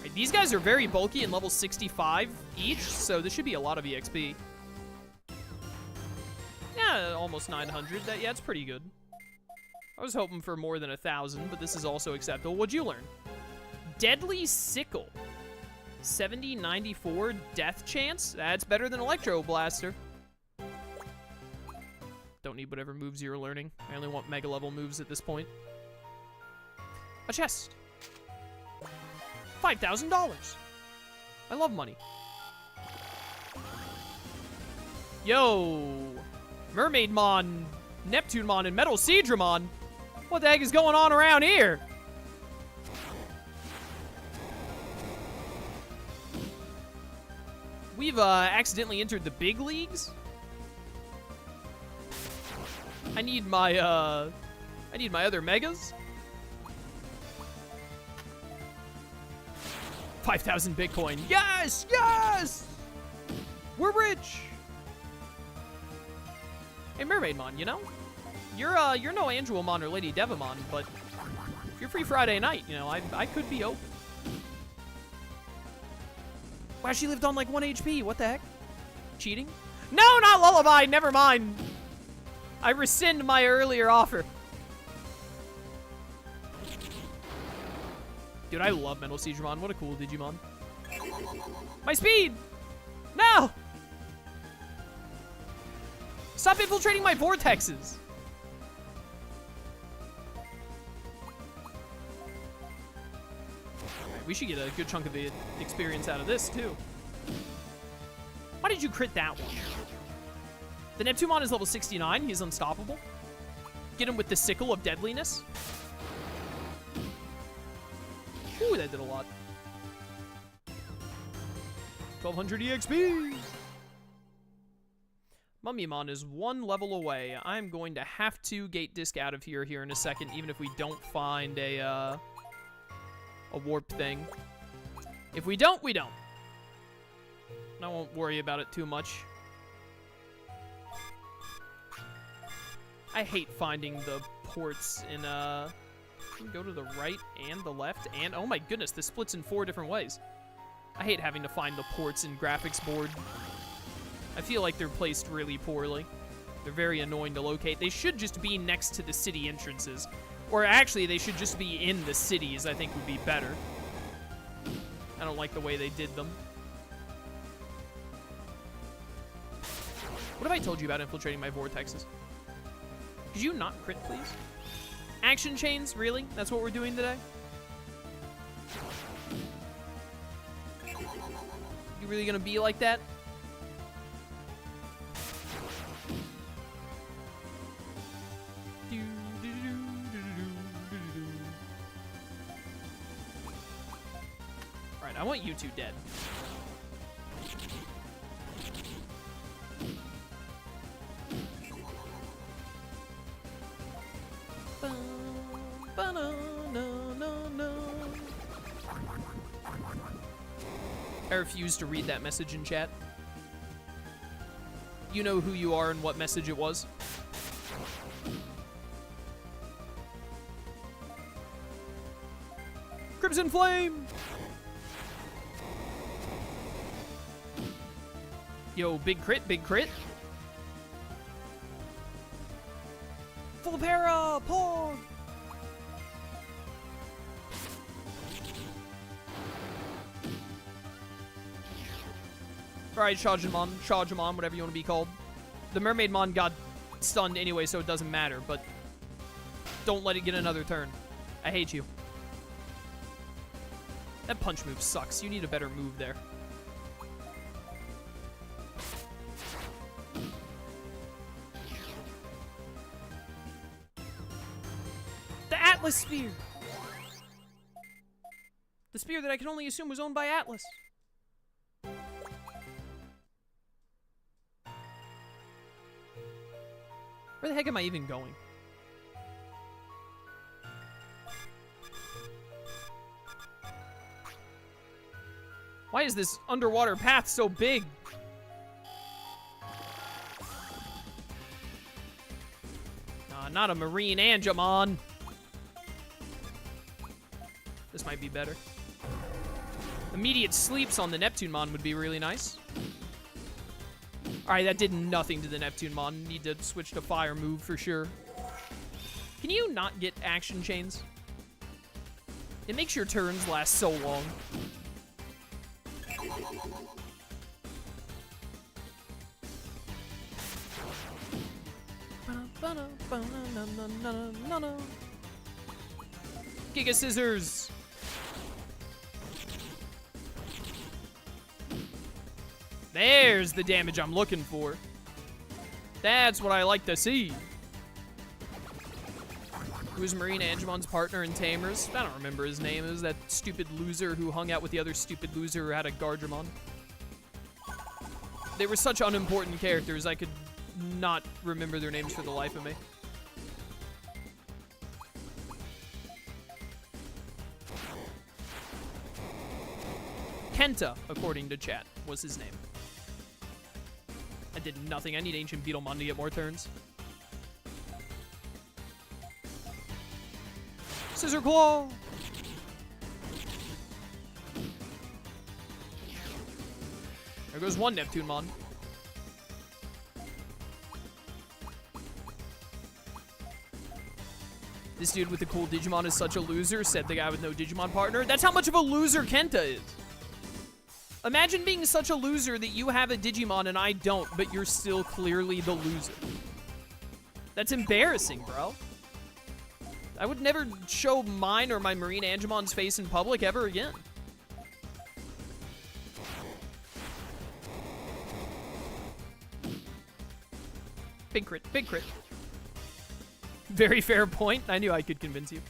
Right, these guys are very bulky and level 65 each, so this should be a lot of EXP. Yeah, almost 900. Yeah, it's pretty good. I was hoping for more than 1,000, but this is also acceptable. What'd you learn? Deadly Sickle. 70-94 death chance? That's better than Electro Blaster. Don't need whatever moves you're learning. I only want mega level moves at this point. A chest. $5,000. I love money. Yo! Mermaidmon, Neptunemon, and Metal Seadramon. What the heck is going on around here? We've accidentally entered the big leagues. I need my other megas. 5,000 Bitcoin. Yes, yes. We're rich. Hey, Mermaidmon, you know, you're no Angelmon or Lady Devamon, but if you're free Friday night, you know, I could be open. Wow, she lived on like 1 HP. What the heck? Cheating? No, not Lullaby. Never mind. I rescind my earlier offer. Dude, I love Metal Seadramon. What a cool Digimon. My speed! No! Stop infiltrating my vortexes! Right, we should get a good chunk of the experience out of this, too. Why did you crit that one? The Neptunemon is level 69. He's unstoppable. Get him with the Sickle of Deadliness. Ooh, that did a lot. 1200 EXP! Mummymon is 1 level away. I'm going to have to gate disc out of here in a second, even if we don't find a warp thing. If we don't, we don't. I won't worry about it too much. I hate finding the ports in, go to the right and the left, and oh my goodness, this splits in 4 different ways. I hate having to find the ports in graphics board. I feel like they're placed really poorly. They're very annoying to locate. They should just be next to the city entrances. Or actually, they should just be in the cities, I think would be better. I don't like the way they did them. What have I told you about infiltrating my vortexes? Could you not crit, please? Action chains? Really? That's what we're doing today? You really gonna be like that? Alright, I want you two dead. I refuse to read that message in chat. You know who you are and what message it was. Crimson Flame! Yo, big crit, big crit. Full para, Pog! Alright, Shajamon, whatever you want to be called. The Mermaidmon got stunned anyway, so it doesn't matter, but don't let it get another turn. I hate you. That punch move sucks. You need a better move there. The Atlas Spear! The spear that I can only assume was owned by Atlas. Where the heck am I even going? Why is this underwater path so big? Not a marine Angemon. This might be better. Immediate sleeps on the Neptunemon would be really nice. Alright, that did nothing to the Neptunemon. Need to switch to fire move for sure. Can you not get action chains? It makes your turns last so long. Giga Scissors! There's the damage I'm looking for. That's what I like to see. Who's Marine Angemon's partner in Tamers? I don't remember his name. It was that stupid loser who hung out with the other stupid loser who had a Gargemon. They were such unimportant characters, I could not remember their names for the life of me. Kenta, according to chat, was his name. I did nothing. I need Ancient Beetlemon to get more turns. Scissor Claw! There goes one Neptunemon. This dude with the cool Digimon is such a loser, said the guy with no Digimon partner. That's how much of a loser Kenta is. Imagine being such a loser that you have a Digimon and I don't, but you're still clearly the loser. That's embarrassing, bro. I would never show mine or my Marine Angemon's face in public ever again. Big crit, big crit. Very fair point. I knew I could convince you.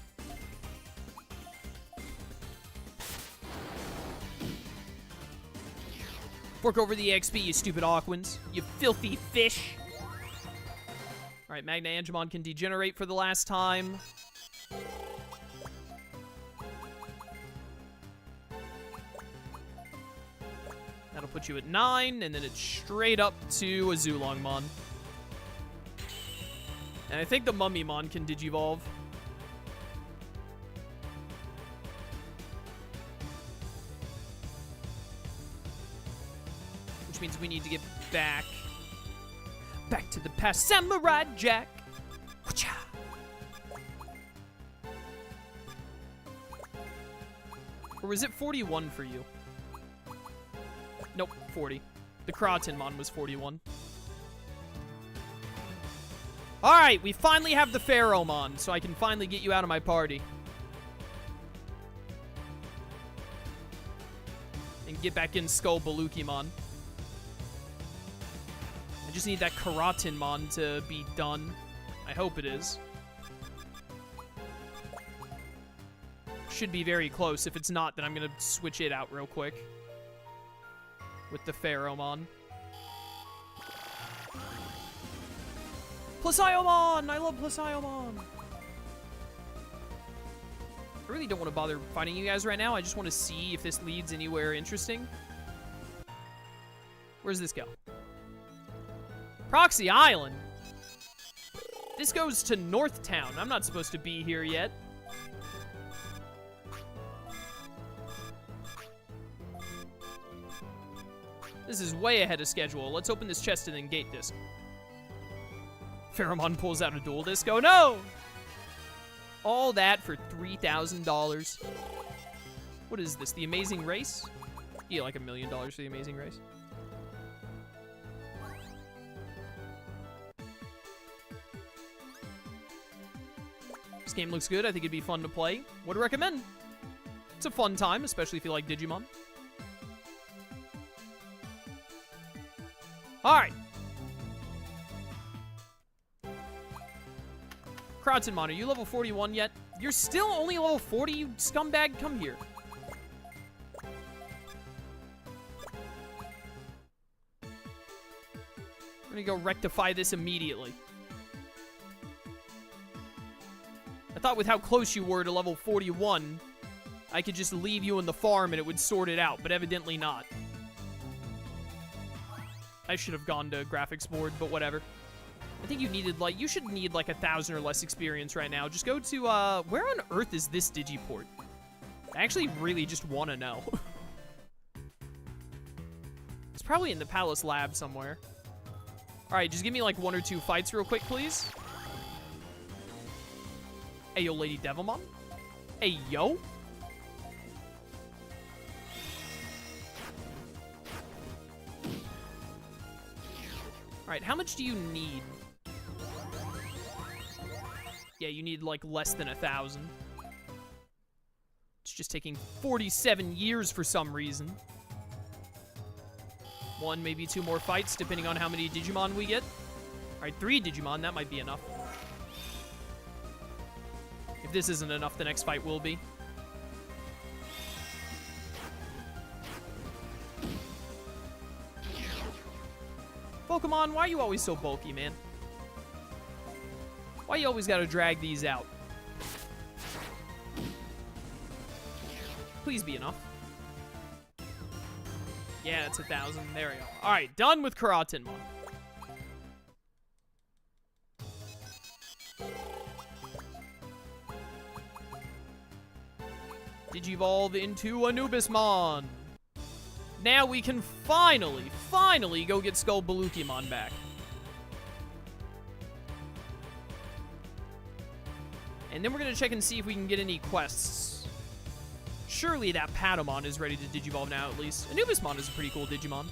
Fork over the XP, you stupid Aquans. You filthy fish. Alright, Magna Angemon can degenerate for the last time. That'll put you at 9, and then it's straight up to a Zulongmon. And I think the Mummymon can Digivolve. Which means we need to get back. Back to the past. Samurai Jack! Whatcha? Or was it 41 for you? Nope, 40. The Kratenmon was 41. Alright, we finally have the Pharaohmon, so I can finally get you out of my party. And get back in Skull Balukimon. I just need that Karatinmon to be done. I hope it is. Should be very close. If it's not, then I'm going to switch it out real quick. With the Pharaohmon. Placiomon! I love Placiomon! I really don't want to bother fighting you guys right now. I just want to see if this leads anywhere interesting. Where's this go? Proxy Island! This goes to North Town. I'm not supposed to be here yet. This is way ahead of schedule. Let's open this chest and then gate this. Pheromon pulls out a dual disc. Oh no! All that for $3,000. What is this? The Amazing Race? Yeah, like $1 million for the Amazing Race. This game looks good. I think it'd be fun to play. Would recommend. It's a fun time, especially if you like Digimon. Alright. Kratenmon, are you level 41 yet? You're still only level 40, you scumbag? Come here. I'm gonna go rectify this immediately. I thought with how close you were to level 41, I could just leave you in the farm and it would sort it out, but evidently not. I should have gone to graphics board, but whatever. I think you needed, like, you should need, like, 1,000 or less experience right now. Just go to, where on earth is this Digiport? I actually really just want to know. It's probably in the Palace Lab somewhere. Alright, just give me, like, 1 or 2 fights real quick, please. Hey, yo, Lady Devilmon. Hey, yo. Alright, how much do you need? Yeah, you need, like, less than 1,000. It's just taking 47 years for some reason. 1, maybe 2 more fights, depending on how many Digimon we get. Alright, 3 Digimon, that might be enough. If this isn't enough, the next fight will be. Pokemon, why are you always so bulky, man? Why you always gotta drag these out? Please be enough. Yeah, it's 1,000. There we go. Alright, done with Kratenmon. Digivolve into Anubismon. Now we can finally go get Skullbalukimon back. And then we're gonna check and see if we can get any quests. Surely that Patamon is ready to Digivolve now, at least. Anubismon is a pretty cool Digimon.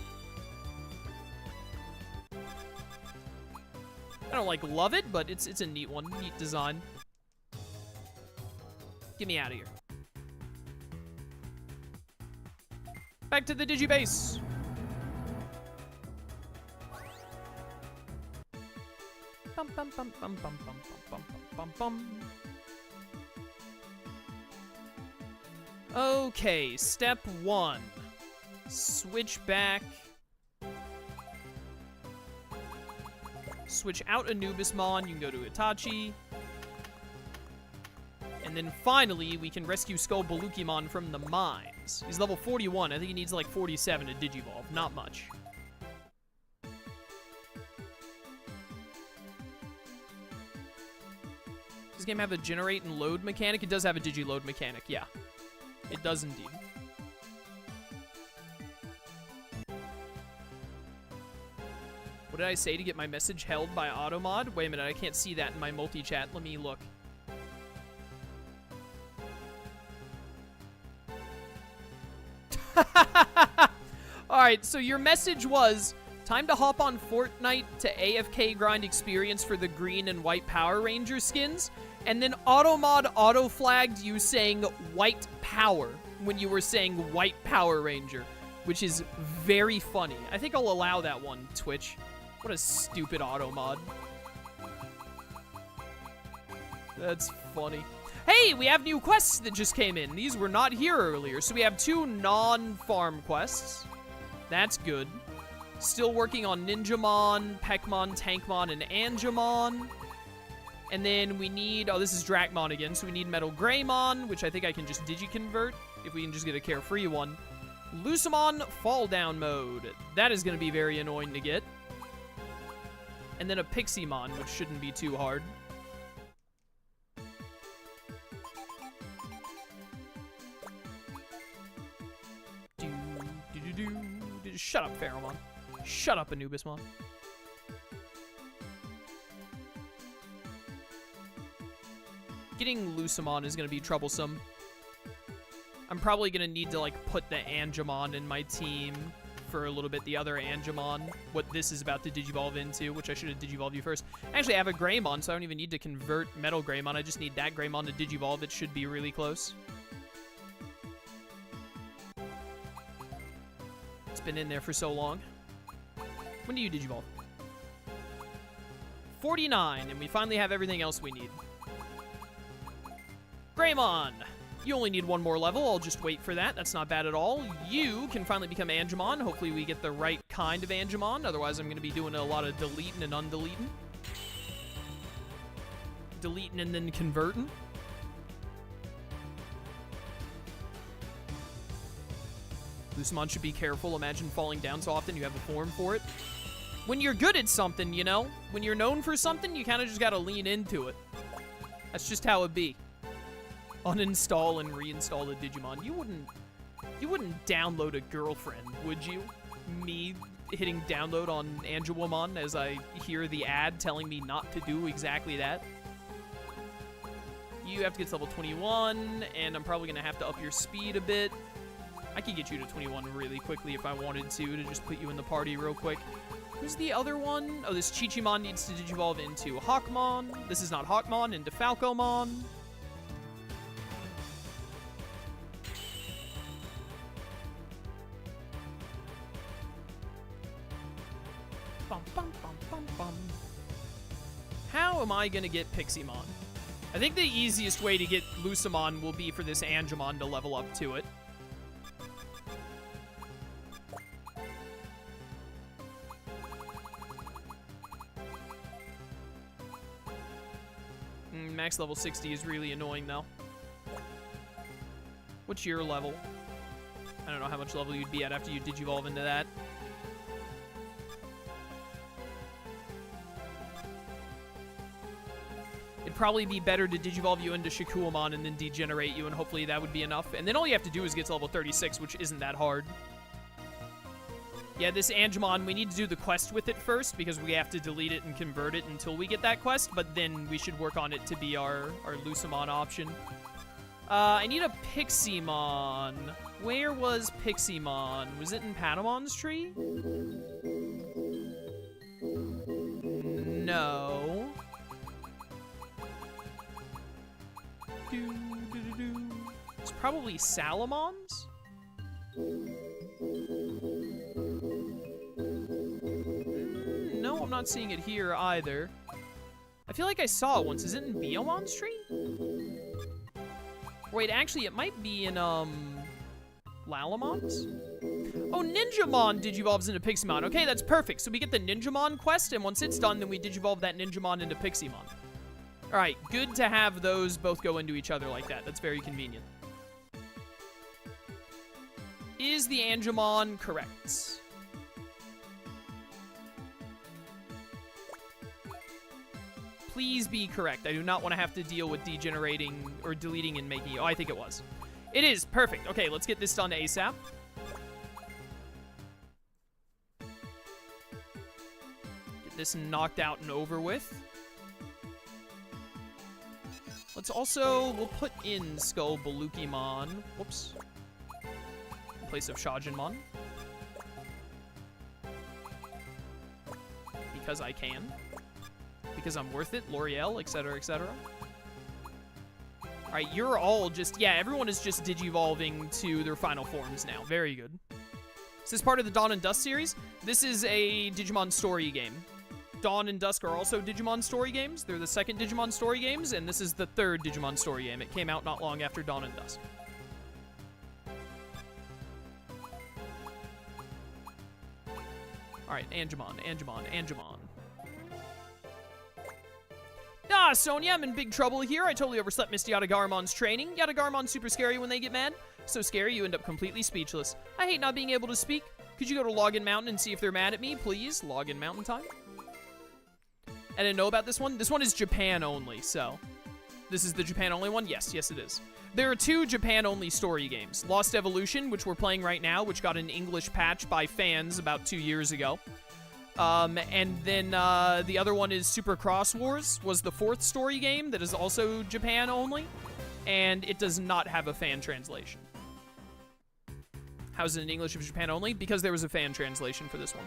I don't, like, love it, but it's a neat one. Neat design. Get me out of here. Back to the Digibase. Bum, bum, bum, bum, bum, bum, bum, bum, bum. Okay, step 1. Switch back. Switch out Anubismon. You can go to Itachi. And then finally, we can rescue Skullbalukimon from the mines. He's level 41. I think he needs like 47 to Digivolve. Not much. Does this game have a generate and load mechanic? It does have a Digiload mechanic, yeah. It does indeed. What did I say to get my message held by Automod? Wait a minute, I can't see that in my multi-chat. Let me look. Alright, so your message was, time to hop on Fortnite to AFK grind experience for the green and white Power Ranger skins, and then Automod auto-flagged you saying white power when you were saying white Power Ranger, which is very funny. I think I'll allow that one, Twitch. What a stupid Automod. That's funny. Hey, we have new quests that just came in. These were not here earlier. So we have 2 non-farm quests. That's good. Still working on Ninjamon, Peckmon, Tankmon, and Angemon. And then we need... Oh, this is Dracmon again. So we need Metal Greymon, which I think I can just Digi-convert if we can just get a carefree one. Lucemon Fall Down Mode. That is going to be very annoying to get. And then a Pixiemon, which shouldn't be too hard. Shut up, Pheromon. Shut up, Anubismon. Getting Lucemon is going to be troublesome. I'm probably going to need to, like, put the Angemon in my team for a little bit. The other Angemon, what this is about to Digivolve into, which I should have Digivolved you first. Actually, I have a Greymon, so I don't even need to convert Metal Greymon. I just need that Greymon to Digivolve. It should be really close. It's been in there for so long. When do you Digivolve? 49, and we finally have everything else we need. Greymon! You only need one more level. I'll just wait for that. That's not bad at all. You can finally become Angemon. Hopefully we get the right kind of Angemon. Otherwise, I'm going to be doing a lot of deleting and undeleting. Deleting and then converting. Lucemon should be careful. Imagine falling down so often you have a form for it. When you're good at something, you know? When you're known for something, you kind of just got to lean into it. That's just how it be. Uninstall and reinstall the Digimon. You wouldn't download a girlfriend, would you? Me hitting download on Angemon as I hear the ad telling me not to do exactly that. You have to get to level 21, and I'm probably going to have to up your speed a bit. I could get you to 21 really quickly if I wanted to just put you in the party real quick. Who's the other one? Oh, this Chichimon needs to Digivolve into Hawkmon. This is not Hawkmon, into Falcomon. How am I going to get Piximon? I think the easiest way to get Lucemon will be for this Angemon to level up to it. Max level 60 is really annoying, though. What's your level? I don't know how much level you'd be at after you Digivolve into that. It'd probably be better to Digivolve you into Shikuamon and then degenerate you, and hopefully that would be enough. And then all you have to do is get to level 36, which isn't that hard. Yeah, this Angemon, we need to do the quest with it first, because we have to delete it and convert it until we get that quest, but then we should work on it to be our Lucemon option. I need a Piximon. Where was Piximon? Was it in Patamon's tree? No. It's probably Salamon's? No, I'm not seeing it here either. I feel like I saw it once. Is it in Biomon's tree? Wait, actually, it might be in, Lalamon's? Oh, Ninjamon Digivolves into Piximon. Okay, that's perfect. So we get the Ninjamon quest, and once it's done, then we Digivolve that Ninjamon into Piximon. Alright, good to have those both go into each other like that. That's very convenient. Is the Angemon correct? Please be correct. I do not want to have to deal with degenerating or deleting and making... Oh, I think it was. It is. Perfect. Okay, let's get this done ASAP. Get this knocked out and over with. Let's also... We'll put in Skull Balukimon. Whoops. In place of Shajinmon. Because I can. Because I'm worth it, L'Oreal, etc., etc. Alright, you're all just... Yeah, everyone is just Digivolving to their final forms now. Very good. Is this part of the Dawn and Dusk series? This is a Digimon story game. Dawn and Dusk are also Digimon story games. They're the second Digimon story games, and this is the third Digimon story game. It came out not long after Dawn and Dusk. Alright, Angemon, Angemon, Angemon. Ah, Sonia, I'm in big trouble here. I totally overslept Miss Yatagaramon's training. Yatagaramon's super scary when they get mad. So scary, you end up completely speechless. I hate not being able to speak. Could you go to Login Mountain and see if they're mad at me, please? Login Mountain time. I didn't know about this one. This one is Japan only, so... This is the Japan only one? Yes, yes it is. There are two Japan only story games. Lost Evolution, which we're playing right now, which got an English patch by fans about 2 years ago. And then the other one is Super Cross Wars, was the fourth story game that is also Japan only, and it does not have a fan translation. How is it in English of Japan only? Because there was a fan translation for this one.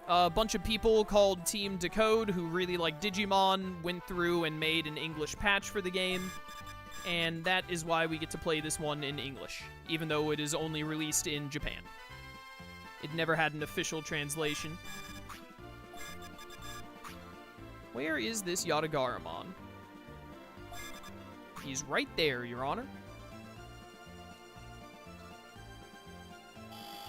A bunch of people called Team Decode, who really like Digimon, went through and made an English patch for the game. and that is why we get to play this one in English, even though it is only released in Japan. It never had an official translation. Where is this Yatagaramon? He's right there, Your Honor.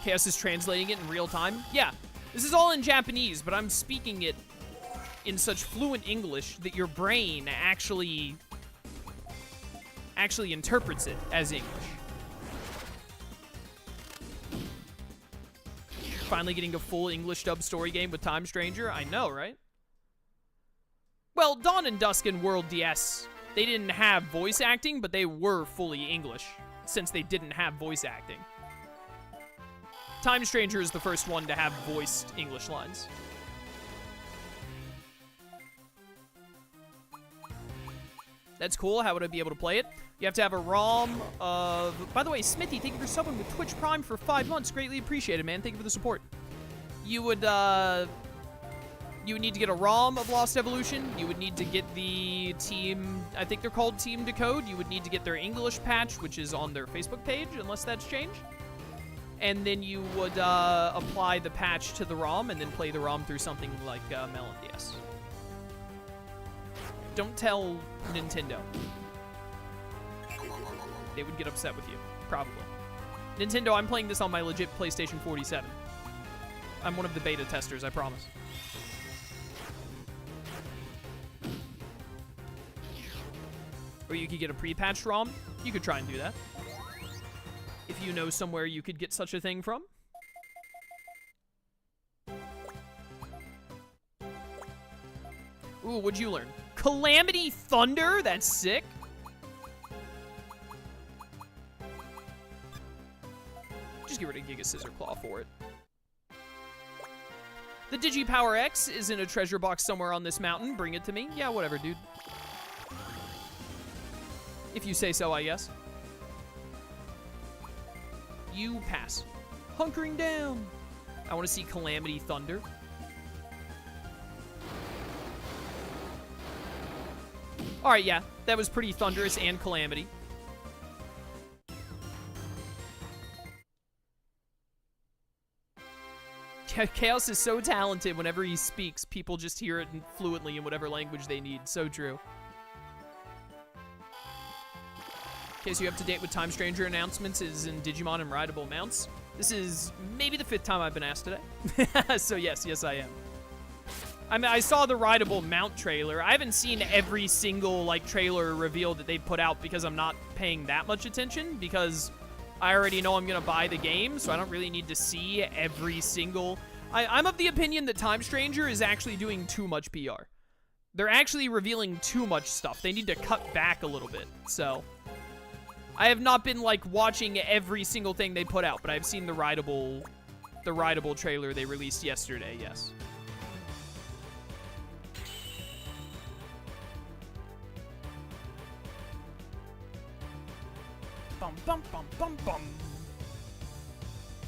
Chaos is translating it in real time. Yeah, this is all in Japanese, but I'm speaking it in such fluent English that your brain actually interprets it as English. Finally getting a full English dub story game with Time Stranger. I know, right? Well, Dawn and Dusk and World DS, they didn't have voice acting, but they were fully English, since they didn't have voice acting. Time Stranger is the first one to have voiced English lines. That's cool. How would I be able to play it? You have to have a ROM of... By the way, Smithy, thank you for subbing with Twitch Prime for 5 months. Greatly appreciated, man. Thank you for the support. You would need to get a ROM of Lost Evolution. You would need to get the team... I think they're called Team Decode. You would need to get their English patch, which is on their Facebook page, unless that's changed. And then you would apply the patch to the ROM and then play the ROM through something like Melon DS. Don't tell Nintendo. They would get upset with you, probably. Nintendo, I'm playing this on my legit PlayStation 47. I'm one of the beta testers, I promise. Or you could get a pre-patched ROM. You could try and do that. If you know somewhere you could get such a thing from. Ooh, what'd you learn? Calamity Thunder? That's sick. Just get rid of Giga Scissor Claw for it. The Digipower X is in a treasure box somewhere on this mountain. Bring it to me. Yeah, whatever, dude. If you say so, I guess. You pass. Hunkering down. I want to see Calamity Thunder. Alright, yeah. That was pretty thunderous and Calamity. Chaos is so talented. Whenever he speaks, people just hear it fluently in whatever language they need. So true. Okay, so you up to date with Time Stranger announcements is in Digimon and Rideable Mounts. This is maybe the 5th time I've been asked today. So yes, I am. I mean, I saw the Rideable Mount trailer. I haven't seen every single, like, trailer reveal that they put out because I'm not paying that much attention, because I already know I'm going to buy the game, so I don't really need to see every single... I'm of the opinion that Time Stranger is actually doing too much PR. They're actually revealing too much stuff. They need to cut back a little bit, so... I have not been, like, watching every single thing they put out, but I've seen the Rideable trailer they released yesterday, yes. Bum, bum, bum, bum, bum.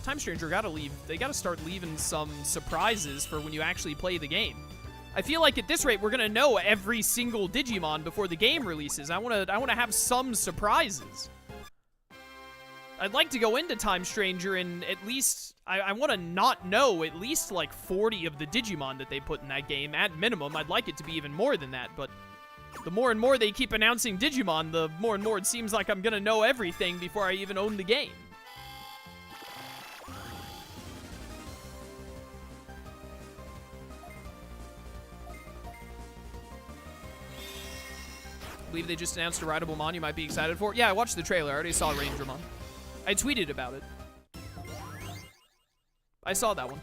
Time Stranger gotta leave. They gotta start leaving some surprises for when you actually play the game. I feel like at this rate, we're gonna know every single Digimon before the game releases. I wanna have some surprises. I'd like to go into Time Stranger and at least... I want to not know at least, like, 40 of the Digimon that they put in that game. At minimum, I'd like it to be even more than that, but... the more and more they keep announcing Digimon, the more and more it seems like I'm gonna know everything before I even own the game. I believe they just announced a Rideable Mon you might be excited for. Yeah, I watched the trailer. I already saw Rangermon. I tweeted about it. I saw that one.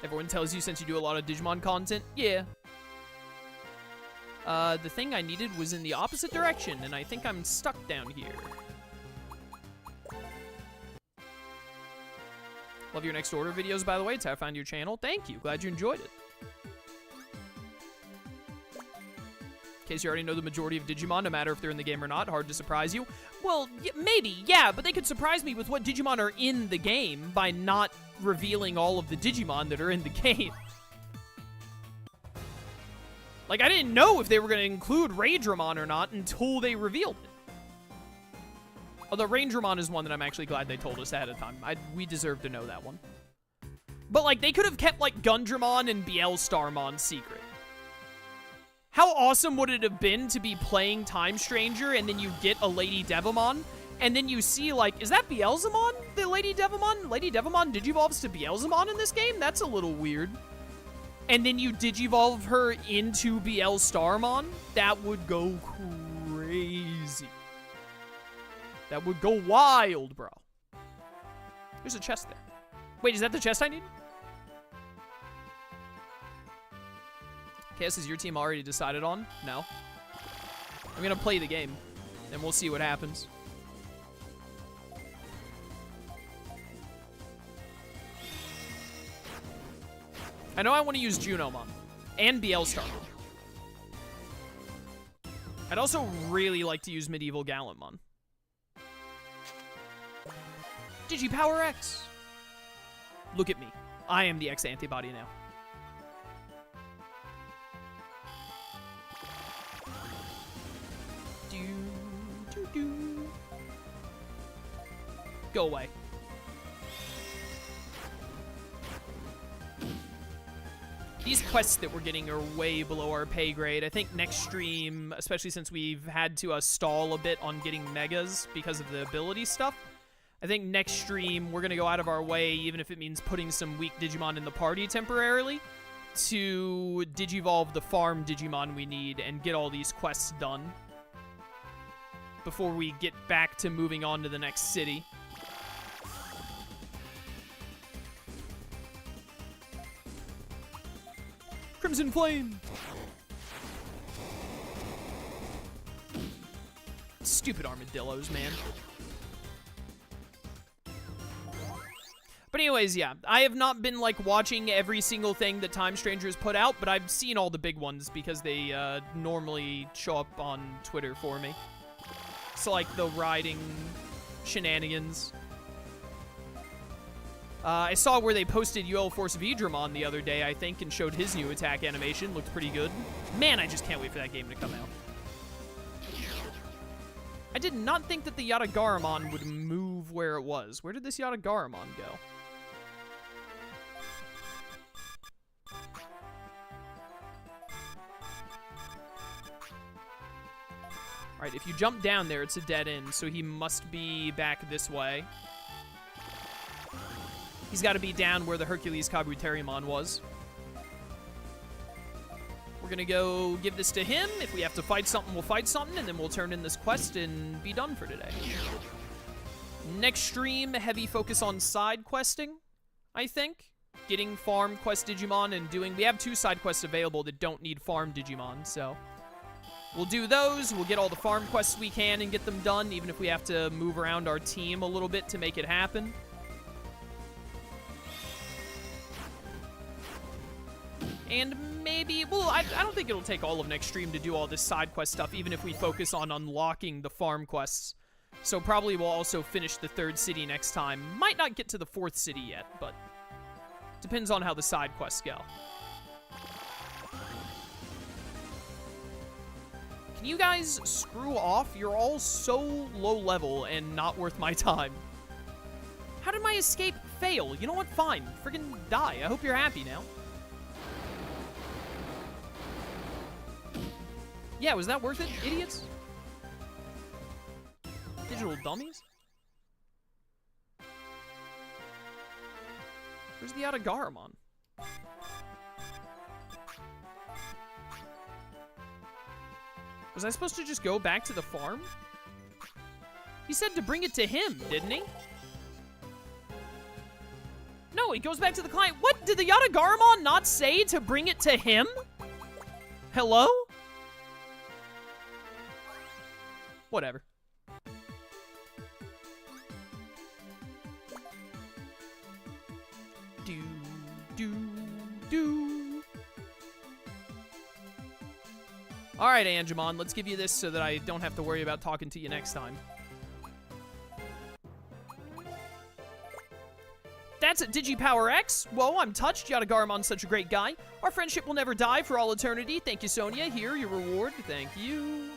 Everyone tells you since you do a lot of Digimon content. Yeah. The thing I needed was in the opposite direction, and I think I'm stuck down here. Love your next order videos, by the way. It's how I found your channel. Thank you. Glad you enjoyed it. In case you already know the majority of Digimon, no matter if they're in the game or not, hard to surprise you. Well, maybe, yeah, but they could surprise me with what Digimon are in the game by not revealing all of the Digimon that are in the game. Like, I didn't know if they were going to include Raidramon or not until they revealed it. Although Raidramon is one that I'm actually glad they told us ahead of time. We deserve to know that one. But, like, they could have kept, like, Gundramon and Bielstarmon secret. How awesome would it have been to be playing Time Stranger and then you get a Lady Devimon, and then you see, like, is that Beelzemon, the Lady Devimon? Lady Devimon digivolves to Beelzemon in this game? That's a little weird. And then you digivolve her into Bielstarmon? That would go crazy. That would go wild, bro. There's a chest there. Wait, is that the chest I need? KS, is your team already decided on? No. I'm gonna play the game, and we'll see what happens. I know I want to use Junomon and Bielstarmon. I'd also really like to use Medieval Gallantmon. Digipower X. Look at me. I am the X antibody now. Go away. These quests that we're getting are way below our pay grade. I think next stream, especially since we've had to stall a bit on getting megas because of the ability stuff, I think next stream we're going to go out of our way, even if it means putting some weak Digimon in the party temporarily, to digivolve the farm Digimon we need and get all these quests done before we get back to moving on to the next city. Crimson Flame! Stupid armadillos, man. But anyways, yeah. I have not been, like, watching every single thing that Time Stranger has put out, but I've seen all the big ones because they normally show up on Twitter for me. So, like, the riding shenanigans. I saw where they posted UL Force Vidramon the other day, I think, and showed his new attack animation. Looked pretty good. Man, I just can't wait for that game to come out. I did not think that the Yatagaramon would move where it was. Where did this Yatagaramon go? Alright, if you jump down there, it's a dead end, so he must be back this way. He's got to be down where the Hercules Kabuterimon was. We're going to go give this to him. If we have to fight something, we'll fight something, and then we'll turn in this quest and be done for today. Next stream, heavy focus on side questing, I think. Getting farm quest Digimon and doing... We have 2 side quests available that don't need farm Digimon, so... We'll do those. We'll get all the farm quests we can and get them done, even if we have to move around our team a little bit to make it happen. And maybe, well, I don't think it'll take all of next stream to do all this side quest stuff, even if we focus on unlocking the farm quests. So probably we'll also finish the 3rd city next time. Might not get to the 4th city yet, but depends on how the side quests go. Can you guys screw off? You're all so low level and not worth my time. How did my escape fail? You know what? Fine. Friggin' die. I hope you're happy now. Yeah, was that worth it, idiots? Digital dummies? Where's the Yatagaramon? Was I supposed to just go back to the farm? He said to bring it to him, didn't he? No, he goes back to the client. What? Did the Yatagaramon not say to bring it to him? Hello? Whatever. Alright, Angemon, let's give you this so that I don't have to worry about talking to you next time. That's Digipower X. Whoa, I'm touched. Yadagaramon's such a great guy. Our friendship will never die for all eternity. Thank you, Sonia. Here, your reward. Thank you.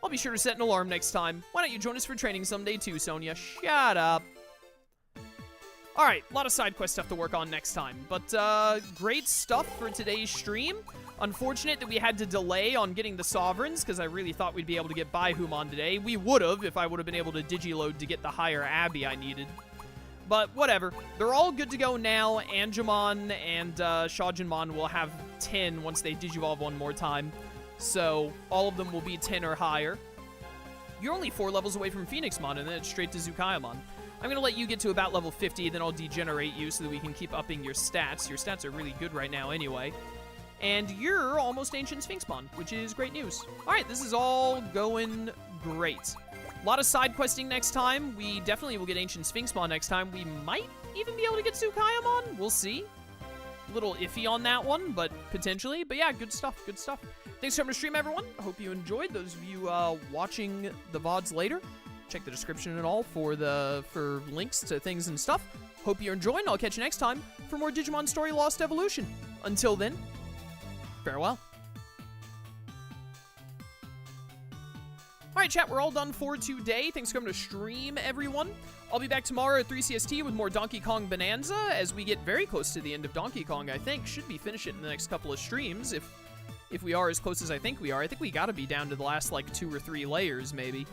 I'll be sure to set an alarm next time. Why don't you join us for training someday too, Sonia? Shut up. Alright, a lot of side quest stuff to work on next time. But, great stuff for today's stream. Unfortunate that we had to delay on getting the Sovereigns, because I really thought we'd be able to get Baihumon today. We would have, if I would have been able to Digiload to get the higher Abbey I needed. But, whatever. They're all good to go now. Angemon and, Shajinmon will have 10 once they Digivolve one more time. So, all of them will be 10 or higher. You're only 4 levels away from Phoenixmon, and then it's straight to Zukaiamon. I'm going to let you get to about level 50, then I'll degenerate you so that we can keep upping your stats. Your stats are really good right now anyway. And you're almost Ancient Sphinxmon, which is great news. Alright, this is all going great. A lot of side questing next time. We definitely will get Ancient Sphinxmon next time. We might even be able to get Zukaiamon. We'll see. A little iffy on that one, but potentially. But yeah, good stuff, good stuff. Thanks for coming to stream, everyone. I hope you enjoyed. Those of you watching the VODs later, check the description and all for links to things and stuff. Hope you're enjoying. I'll catch you next time for more Digimon Story Lost Evolution. Until then, farewell. Alright, chat, we're all done for today. Thanks for coming to stream, everyone. I'll be back tomorrow at 3CST with more Donkey Kong Bonanza as we get very close to the end of Donkey Kong, I think. Should be finishing in the next couple of streams if we are as close as I think we are. I think we gotta be down to the last, like, 2 or 3 layers, maybe.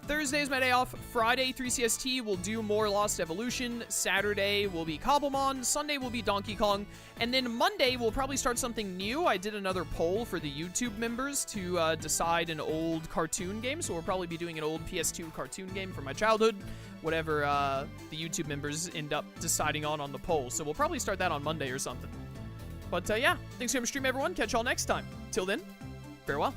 Thursday is my day off. Friday, 3CST, we'll do more Lost Evolution. Saturday will be Cobblemon. Sunday will be Donkey Kong. And then Monday, we'll probably start something new. I did another poll for the YouTube members to decide an old cartoon game. So we'll probably be doing an old PS2 cartoon game from my childhood. Whatever the YouTube members end up deciding on the poll. So we'll probably start that on Monday or something. But yeah, thanks for coming to stream, everyone. Catch y'all next time. Till then, farewell.